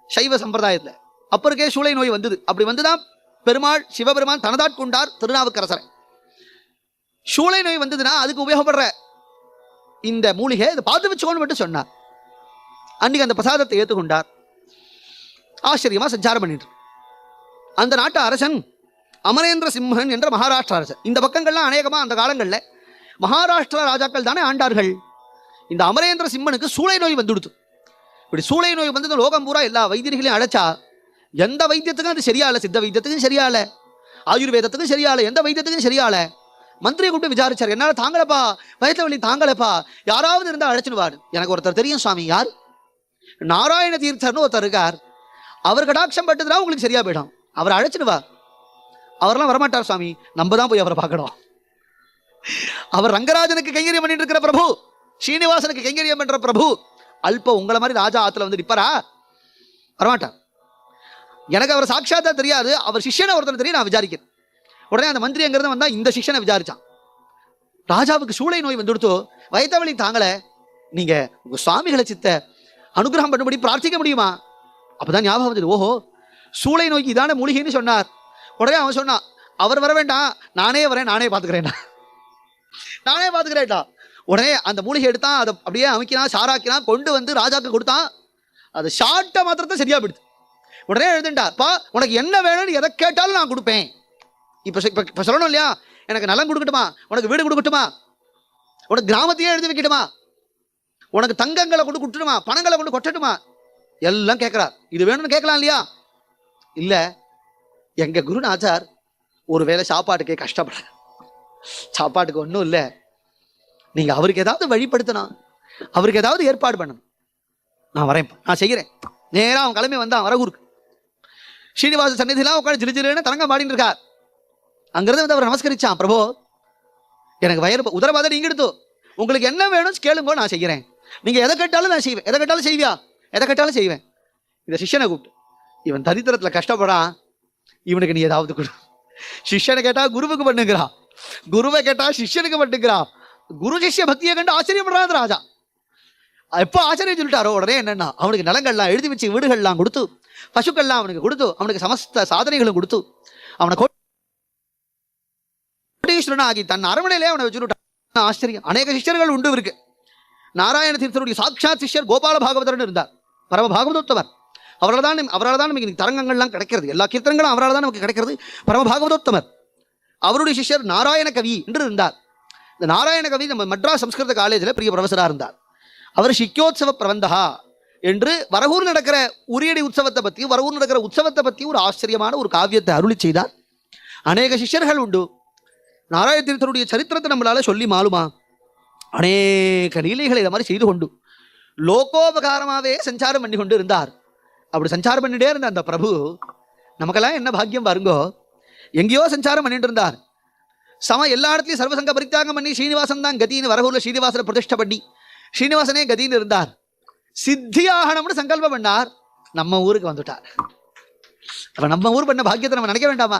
சைவ சம்பிரதாயத்துல. அப்பருக்கே சூளை நோய் வந்தது. அப்படி வந்துதான் பெருமாள் சிவபெருமான் தனதாட்கொண்டார் திருநாவுக்கரசரை. சூளை நோய் வந்ததுன்னா அதுக்கு உபயோகப்படுற இந்த மூலிகை இதை பார்த்து வச்சுக்கோன்னு மட்டும் சொன்னார். அன்னைக்கு அந்த பிரசாதத்தை ஏற்றுக்கொண்டார். ஆச்சரியமா சஞ்சாரம் பண்ணிட்டு அந்த நாட்டு அரசன் அமரேந்திர சிம்மன் என்ற மகாராஷ்டிர அரசன். இந்த பக்கங்கள்லாம் அநேகமா அந்த காலங்களில் மகாராஷ்டிரா ராஜாக்கள் தானே ஆண்டார்கள். இந்த அமரேந்திர சிம்மனுக்கு சூளை நோய் வந்துடுது. இப்படி சூளை நோய் வந்தது லோகம் பூரா எல்லா வைத்தியர்களையும் அழைச்சா எந்த வைத்தியத்துக்கும் அது சரியால, சித்த வைத்தியத்துக்கும் சரியால, ஆயுர்வேதத்துக்கும் சரியால, எந்த வைத்தியத்துக்கும் சரியால. மந்திரியை கூப்பிட்டு விசாரிச்சார், என்னால தாங்கலப்பா, வயிற்று வலி தாங்கலப்பா, யாராவது இருந்தால் அழைச்சிடுவார். எனக்கு ஒருத்தர் தெரியும் சுவாமி. யார்? நாராயண தீர்த்தர்னு ஒருத்தர் இருக்கார். அவர் கடாட்சம் பட்டுதுனா உங்களுக்கு சரியா போயிடும், அவரை அழைச்சிடுவா. அவரெல்லாம் வரமாட்டார் சுவாமி, நம்ம தான் போய் அவரை பார்க்கணும். அவர் ரங்கராஜனுக்கு கைங்கரியம் பண்ணிட்டு இருக்கிற பிரபு, ஸ்ரீனிவாசனுக்கு கைங்கரியம் பண்ற பிரபு. அல்ப உங்களை மாதிரி ராஜா ஆத்துல வந்து நிப்பரா? வரமாட்டார். எனக்கு அவர் சாட்சாத்தா தெரியாது, அவர் சிஷ்யனை ஒருத்தர் தெரியும், நான் விசாரிக்கிறேன். உடனே அந்த மந்திரி அங்கிருந்து வந்தா இந்த சிஷ்யனை விசாரிச்சான். ராஜாவுக்கு சூளை நோய் வந்துடுத்தோ, வயிற்று தாங்கல, நீங்க உங்க சுவாமிகளை சித்த அனுகிரகம் பண்ணும்படி பிரார்த்திக்க முடியுமா? அப்பதான் ஞாபகம் வந்தது, ஓஹோ சூளை நோய்க்கு இதான மூலிகைன்னு சொன்னார். உடனே அவன் சொன்னான், அவர் வர வேண்டாம், நானே வரேன், நானே பார்த்துக்கிறேன்டா. உடனே அந்த மூலிகை எடுத்தான், அதை அப்படியே அமைக்கினான், சாராக்கினான், கொண்டு வந்து ராஜாக்கு கொடுத்தான். அது ஷார்ட்டா மாத்திரத்தை சரியா போயிடுது. உடனே எழுதுண்டார், பா உனக்கு என்ன வேணும்னு எதை கேட்டாலும் நான் கொடுப்பேன். இப்ப சொல்லணும் இல்லையா, எனக்கு நலம் கொடுக்கட்டுமா, உனக்கு வீடு கொடுக்கட்டுமா, உனக்கு கிராமத்தையே எழுதி வைக்கட்டுமா, உனக்கு தங்கங்களை கொண்டு கொடுத்துடுமா, பணங்களை கொண்டு கொட்டட்டுமா, எல்லாம் கேட்கிறார். இது வேணும்னு கேட்கலாம் இல்லையா? இல்ல, எங்க குருநாச்சார் ஒருவேளை சாப்பாட்டுக்கே கஷ்டப்படுற, சாப்பாட்டுக்கு ஒன்றும் இல்லை, நீங்க அவருக்கு ஏதாவது வழிபடுத்தணும், அவருக்கு ஏதாவது ஏற்பாடு பண்ணணும். நான் வரேன், நான் செய்கிறேன். நேரா அவன் கிளம்பி வந்தான் வரகூருக்கு. ஸ்ரீனிவாச சன்னிதிலாம் உட்காந்து ஜிலு ஜிலுன்னு தரங்கம் பாடிட்டு இருக்கார். அங்கிருந்து வந்து அவர் நமஸ்கரிச்சான், பிரபு எனக்கு வயிறு உதரபாதை நீங்க எடுத்தோ, உங்களுக்கு என்ன வேணும் கேளுங்கோ, நான் செய்கிறேன். நீங்க எதை கேட்டாலும் நான் செய்வேன். எதை கேட்டாலும் செய்வியா? எதை கேட்டாலும் செய்வேன். இந்த சிஷ்யனை கூப்பிட்டு, இவன் தரித்திரத்துல கஷ்டப்படான், இவனுக்கு நீ ஏதாவது கொடு. சிஷ்யனை கேட்டா குருவுக்கு பண்ணுங்கிறான், குருவை கேட்டா சிஷ்யனுக்கு பண்ணுங்கிறான். குரு சிஷ்ய பக்தியை கண்டு ஆச்சரியப்படுறான் ராஜா. எப்போ ஆச்சரியம் சொல்லிட்டாரோ உடனே என்னன்னா, அவனுக்கு நிலங்கள்லாம் எழுதி வச்சு வீடுகள்லாம் கொடுத்து, பசுக்கள்லாம் அவனுக்கு கொடுத்து, அவனுக்கு சமஸ்த சாதனைகளும் கொடுத்து, அவனை கோட்டீஸ்வரன் ஆகி தன் அரவணையிலே அவனை வச்சுட்டான். ஆச்சரியம். அநேக சிஷ்யர்கள் உண்டு இருக்கு. நாராயண தீர்த்தருடைய சாட்சாத் சிஷ்யர் கோபால பாகவதர்னு இருந்தார், பரம பாகவதோத்தவர். அவரால் தான் நமக்கு தரங்கங்கள்லாம் கிடைக்கிறது, எல்லா கீர்த்தனங்களும் அவரால் தான் நமக்கு கிடைக்கிறது. பரம பாகவதோத்தமர். அவருடைய சிஷ்யர் நாராயண கவி என்று இருந்தார். இந்த நாராயண கவி நம்ம மெட்ராஸ் சம்ஸ்கிருத காலேஜில் பெரிய ப்ரொஃபஸராக இருந்தார். அவர் சிக்கியோத்சவ பிரபந்தகா என்று வரகூர் நடக்கிற உரியடி உற்சவத்தை பற்றி, வரகூர் நடக்கிற உற்சவத்தை பற்றி ஒரு ஆச்சரியமான ஒரு காவியத்தை அருளி செய்தார். அநேக சிஷ்யர்கள் உண்டு. நாராயண தீர்த்தருடைய சரித்திரத்தை நம்மளால சொல்லி மாலுமா? அநேக லீலைகளை இதை மாதிரி செய்து கொண்டு லோகோபகாரமாகவே சஞ்சாரம் பண்ணி கொண்டு இருந்தார். அப்படி சஞ்சாரம் பண்ணிட்டே இருந்த அந்த பிரபு, நமக்கெல்லாம் என்ன பாக்கியம் பாருங்கோ, எங்கேயோ சஞ்சாரம் பண்ணிட்டு இருந்தார். எல்லா இடத்துலையும் சர்வசங்க பரித்தியாகம் பண்ணி ஸ்ரீனிவாசன் தான் கதின்னு வரகூர்ல ஸ்ரீனிவாசனை பிரதிஷ்டை பண்ணி ஸ்ரீனிவாசனே கதின்னு இருந்தார். சித்தியாகணும்னு சங்கல்பம் பண்ணார், நம்ம ஊருக்கு வந்துட்டார். அப்ப நம்ம ஊர் பண்ண பாக்கியத்தை நம்ம நினைக்க வேண்டாமா?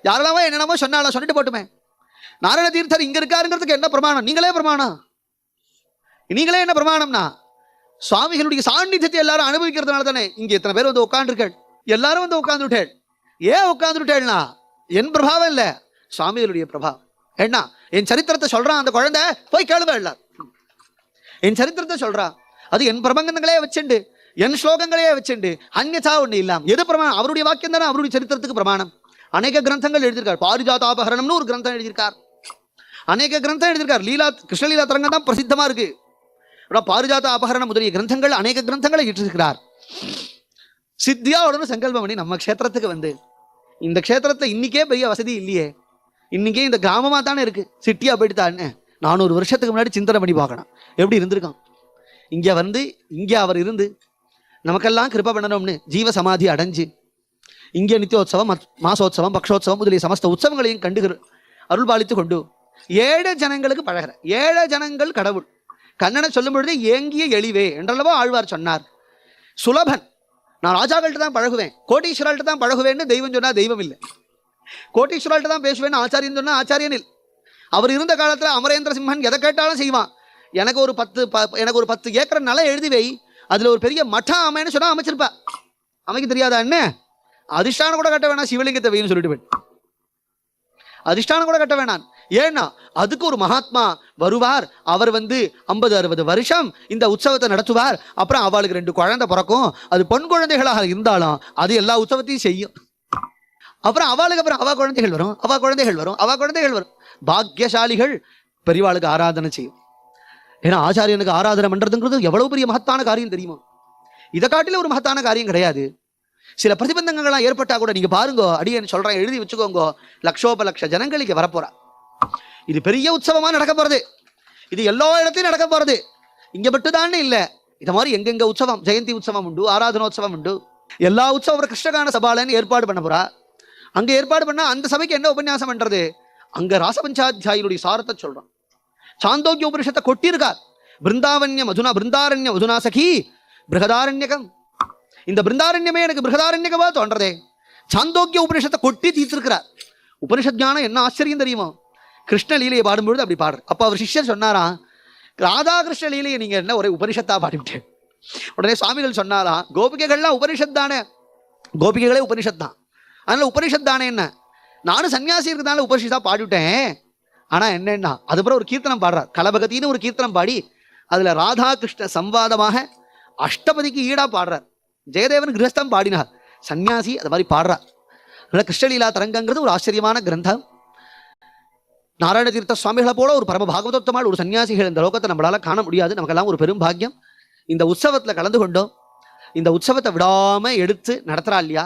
யாரெல்லாமோ என்னென்னமோ சொன்னாலும் சொல்லிட்டு போட்டுமே. நாராயண தீர்த்தர் இங்க இருக்காருங்கிறதுக்கு என்ன பிரமாணம்? நீங்களே பிரமாணம். நீங்களே என்ன பிரமாணம்னா சுவாமிகளுடைய சாநித்தியத்தை எல்லாரும் அனுபவிக்கிறதுனால தானே இங்க எத்தனை பேர் வந்து உட்காந்துருக்கேன். எல்லாரும் வந்து உட்காந்துட்டேன். ஏன் உட்காந்துட்டேன்னா என் பிரபாவம் இல்ல, சுவாமிகளுடைய பிரபாவம். என்ன என் சரித்திரத்தை சொல்றான் அந்த குழந்தை, போய் கேளுவ எல்லாரும். என் சரித்திரத்தை சொல்றான், அது என் பிரபங்கங்களே வச்சுண்டு என் ஸ்லோகங்களே வச்சுண்டு அந்நியதா ஒண்ணு இல்லாம். எது பிரமாணம்? அவருடைய வாக்கியம் தானே அவருடைய சரித்திரத்துக்கு பிரமாணம். அநேக கிரந்தங்கள் எழுதியிருக்கார். பாரிஜாதாபகரணம்னு ஒரு கிரந்தம் எழுதியிருக்கார். அநேக கிரந்தம் எழுதியிருக்கார். லீலா கிருஷ்ணலீலா தரங்கம் தான் பிரசித்தமா இருக்கு. பாரிஜாத அபகரணம் முதலிய கிரந்தங்கள் அநேக கிரந்தங்களை இட்டிருக்கிறார். சித்தியா உடனே சங்கல்பம் பண்ணி நம்ம க்ஷேத்திரத்துக்கு வந்து, இந்த க்ஷேத்திரத்தை இன்னைக்கே பெரிய வசதி இல்லையே, இன்னைக்கே இந்த கிராமமா தானே இருக்கு, சிட்டியா போயிட்டு தானே 400 வருஷத்துக்கு முன்னாடி சிந்தனை பண்ணி பார்க்கணும் எப்படி இருந்திருக்கான். இங்க வந்து இங்க அவர் இருந்து நமக்கெல்லாம் கிருப பண்ணணும்னு ஜீவ சமாதி அடைஞ்சு இங்கே நித்தியோத்சவம் மாசோத்சவம் பக்ஷோத்சவம் முதலிய சமஸ்த உற்சவங்களையும் கண்டு அருள் பாலித்து கொண்டு ஏழை ஜனங்களுக்கு பழகிற ஏழை ஜனங்கள் கடவுள். கண்ணனை சொல்லும் பொழுது ஏங்கிய எளிவே என்றல்லவோ ஆழ்வார் சொன்னார். சுலபன், நான் ராஜாக்கள்கிட்ட தான் பழகுவேன், கோட்டீஸ்வரர்கிட்ட தான் பழகுவேன்னு தெய்வம் சொன்னா தெய்வம் இல்லை, கோட்டீஸ்வரர்கிட்ட தான் பேசுவேன்னு ஆச்சாரியன் சொன்னா ஆச்சாரியன் இல்லை. அவர் இருந்த காலத்துல அமரேந்திர சிம்மன் எதை கேட்டாலும் செய்வான். எனக்கு ஒரு 10 ஏக்கர் நிலம் எழுதி வை, அதுல ஒரு பெரிய மட்டம் அமைன்னு சொன்னா அமைச்சிருப்பா. அமைக்க தெரியாதா என்ன? அதிஷ்டானம் கூட கட்ட வேணாம், சிவலிங்கத்தை வைன்னு சொல்லிட்டு அதிஷ்டானம் கூட கட்ட வேணாம். ஏன்னா அதுக்கு ஒரு மகாத்மா வருவார். அவர் வந்து 50-60 வருஷம் இந்த உற்சவத்தை நடத்துவார். அப்புறம் அவளுக்கு 2 குழந்தை பிறக்கும். அது பொன் குழந்தைகளாக இருந்தாலும் அது எல்லா உற்சவத்தையும் செய்யும். அப்புறம் அவ குழந்தைகள் வரும். பாக்கியசாலிகள் பெரியவாளுக்கு ஆராதனை செய்யும். ஏன்னா ஆச்சாரியனுக்கு ஆராதனை பண்றதுங்கிறது எவ்வளவு பெரிய மகத்தான காரியம் தெரியுமா? இதை காட்டில ஒரு மகத்தான காரியம் கிடையாது. சில பிரதிபந்தங்கள்லாம் ஏற்பட்டா கூட நீங்க பாருங்க, அடியேன்னு சொல்றேன், எழுதி வச்சுக்கோங்க. லட்சோபலட்ச ஜனங்கள் இங்க வரப்போறா. இது பெரிய உற்சவமா நடக்க போறது. இது எல்லா இடத்தையும் நடக்க போறது. இங்க மட்டும்தான் இல்ல, இத மாதிரி எங்கெங்க உற்சவம், ஜெயந்தி உற்சவம் உண்டு, ஆராதனோத்சவம் உண்டு. எல்லா உற்சவம் கிருஷ்ணகான சபாலன்னு ஏற்பாடு பண்ண போறா. அங்க ஏற்பாடு பண்ணா அந்த சபைக்கு என்ன உபன்யாசம் பண்றது? அங்க ராசபஞ்சாத்தியாயினுடைய சாரத்தை சொல்றான். சாந்தோக்கிய உபனிஷத்தை கொட்டியிருக்கார். பிருந்தாரண்ய மதுனா சகி பிருகதாரண்யகம். இந்த பிருந்தாரண்யமே எனக்கு பிருகதாரண்யகமா தோன்றதே. சாந்தோக்கிய உபனிஷத்தை கொட்டி தீர்த்திருக்கிறார். உபனிஷத் ஞானம் என்ன ஆச்சரியம் தெரியுமா? கிருஷ்ண லீலையை பாடும்பொழுது அப்படி பாடுற. அப்ப அவர் சிஷ்யர் சொன்னாராம், ராதா கிருஷ்ண லீலையை நீங்க என்ன ஒரே உபனிஷத்தா பாடிவிட்டேன். உடனே சுவாமிகள் சொன்னாராம், கோபிகைகள்லாம் உபனிஷத் தானே, கோபிகைகளே உபனிஷத் தான், அதனால உபனிஷத் தானே என்ன, நானும் சன்னியாசி இருக்கிறதால உபனிஷத்தா பாடிவிட்டேன். ஆனா என்னன்னா அதுக்கப்புறம் ஒரு கீர்த்தனம் பாடுறார். கலபகத்தின்னு ஒரு கீர்த்தனம் பாடி அதுல ராதா கிருஷ்ண சம்வாதமாக அஷ்டபதிக்கு ஈடா பாடுறார். ஜெயதேவன் கிரகஸ்தம் பாடினார், சன்னியாசி அது மாதிரி பாடுறார். கிருஷ்ணலீலா தரங்கங்கிறது ஒரு ஆச்சரியமான கிரந்தம். நாராயண தீர்த்த சுவாமிகளை போல ஒரு பரம பாகவதோத்தமால் ஒரு சன்னியாசிகள் இந்த லோகத்தை நம்மளால காண முடியாது. நமக்கெல்லாம் ஒரு பெரும் பாக்கியம். இந்த உற்சவத்துல கலந்து கொண்டோம். இந்த உற்சவத்தை விடாம எடுத்து நடத்துறா இல்லையா,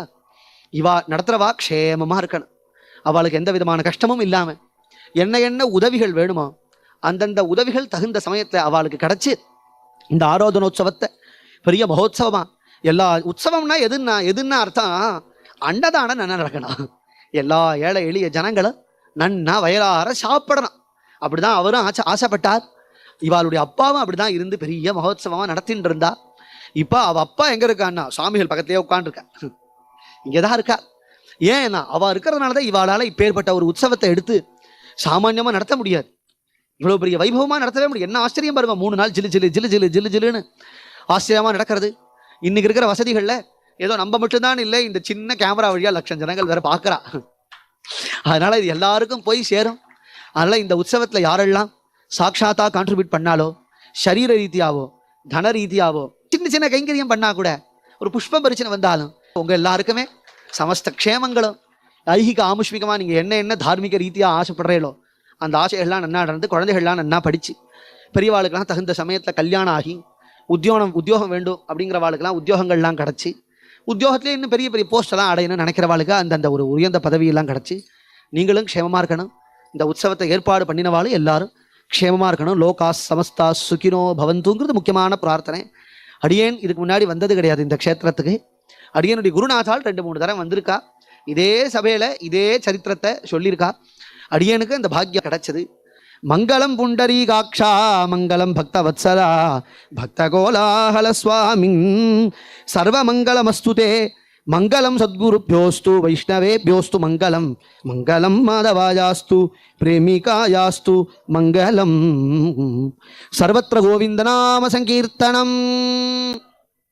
இவா நடத்துறவா க்ஷேமமா இருக்கணும். அவளுக்கு எந்த விதமான கஷ்டமும் இல்லாம என்ன உதவிகள் வேணுமோ அந்தந்த உதவிகள் தகுந்த சமயத்துல அவளுக்கு கிடைச்சு இந்த ஆராதனோத்சவத்தை பெரிய மகோத்சவமா, எல்லா உற்சவம்னா எதுன்னா அர்த்தம், அன்னதானம் நன்னா நடக்கணும். எல்லா ஏழை எளிய ஜனங்களும் நன்னா வயலார சாப்பிடணும். அப்படிதான் அவரும் ஆசைப்பட்டார். இவாளுடைய அப்பாவும் அப்படிதான் இருந்து பெரிய மகோத்சவமா நடத்தின்னு இருந்தா. இப்ப அவ அப்பா எங்க இருக்கான்னா சுவாமிகள் பக்கத்திலேயே உட்காந்துருக்கா, இங்கதான் இருக்கா. ஏன்னா அவ இருக்கிறதுனாலதான் இவாளால இப்பேற்பட்ட ஒரு உற்சவத்தை எடுத்து சாமான்யமா நடத்த முடியாது. இவ்வளவு பெரிய வைபவமா நடத்தவே முடியும். என்ன ஆச்சரியம் பாருங்க, 3 நாள் ஜில்லுன்னு ஆச்சரியமா நடக்கிறது. இன்னைக்கு இருக்கிற வசதிகள்ல ஏதோ நம்ம மட்டும்தான் இல்லை, இந்த சின்ன கேமரா வழியா லட்சம் ஜனங்கள் வேற பார்க்கறா. அதனால இது எல்லாருக்கும் போய் சேரும். அதனால இந்த உற்சவத்துல யாரெல்லாம் சாட்சாத்தா கான்ட்ரிபியூட் பண்ணாலோ, சரீர ரீதியாவோ தன ரீதியாவோ சின்ன கைங்கரியம் பண்ணா கூட, ஒரு புஷ்பம் பரிசனை வந்தாலும் உங்க எல்லாருக்குமே சமஸ்த க்ஷேமங்களும் ஐகிக ஆமுஷ்மிகமா நீங்க என்ன தார்மீக ரீதியா ஆசைப்படுறீங்களோ அந்த ஆசைகள்லாம் நன்னா நடந்து, குழந்தைகள்லாம் நன்னா படிச்சு, பெரியவாளுக்கெல்லாம் தகுந்த சமயத்துல கல்யாணம் ஆகி உத்தியோகம் வேண்டும் அப்படிங்கிறவாளுக்கெல்லாம் உத்தியோகங்கள்லாம் கிடச்சி, உத்தியோகத்திலே இன்னும் பெரிய பெரிய போஸ்டெல்லாம் அடையணும்னு நினைக்கிறவாளுக்கு அந்தந்த ஒரு உயர்ந்த பதவியெல்லாம் கிடச்சி, நீங்களும் க்ஷேமமாக இருக்கணும். இந்த உற்சவத்தை ஏற்பாடு பண்ணினவாளும் எல்லாரும் க்ஷேமமாக இருக்கணும். லோகா சமஸ்தா சுகினோ பவந்துங்கிறது முக்கியமான பிரார்த்தனை. அடியேன் இதுக்கு முன்னாடி வந்தது கிடையாது இந்த க்ஷேத்திரத்துக்கு. அடியனுடைய குருநாதால் 2-3 தரம் வந்திருக்கா. இதே சபையில இதே சரித்திரத்தை சொல்லியிருக்கா. அடியனுக்கு இந்த பாக்கியம் கிடைச்சது. மங்களம் புண்டரீகாட்சா மங்களம் பக்த வத்சலா பக்த கோலாஹல சுவாமி சர்வமங்கலமஸ்துதே மங்களம் சத்குருப்யோஸ்து வைஷ்ணவேப்யோஸ்து மங்களம். மங்களம் மாதவாயாஸ்து பிரேமிகாயாஸ்து மங்களம். சர்வத்திர கோவிந்த நாம சங்கீர்த்தனம்.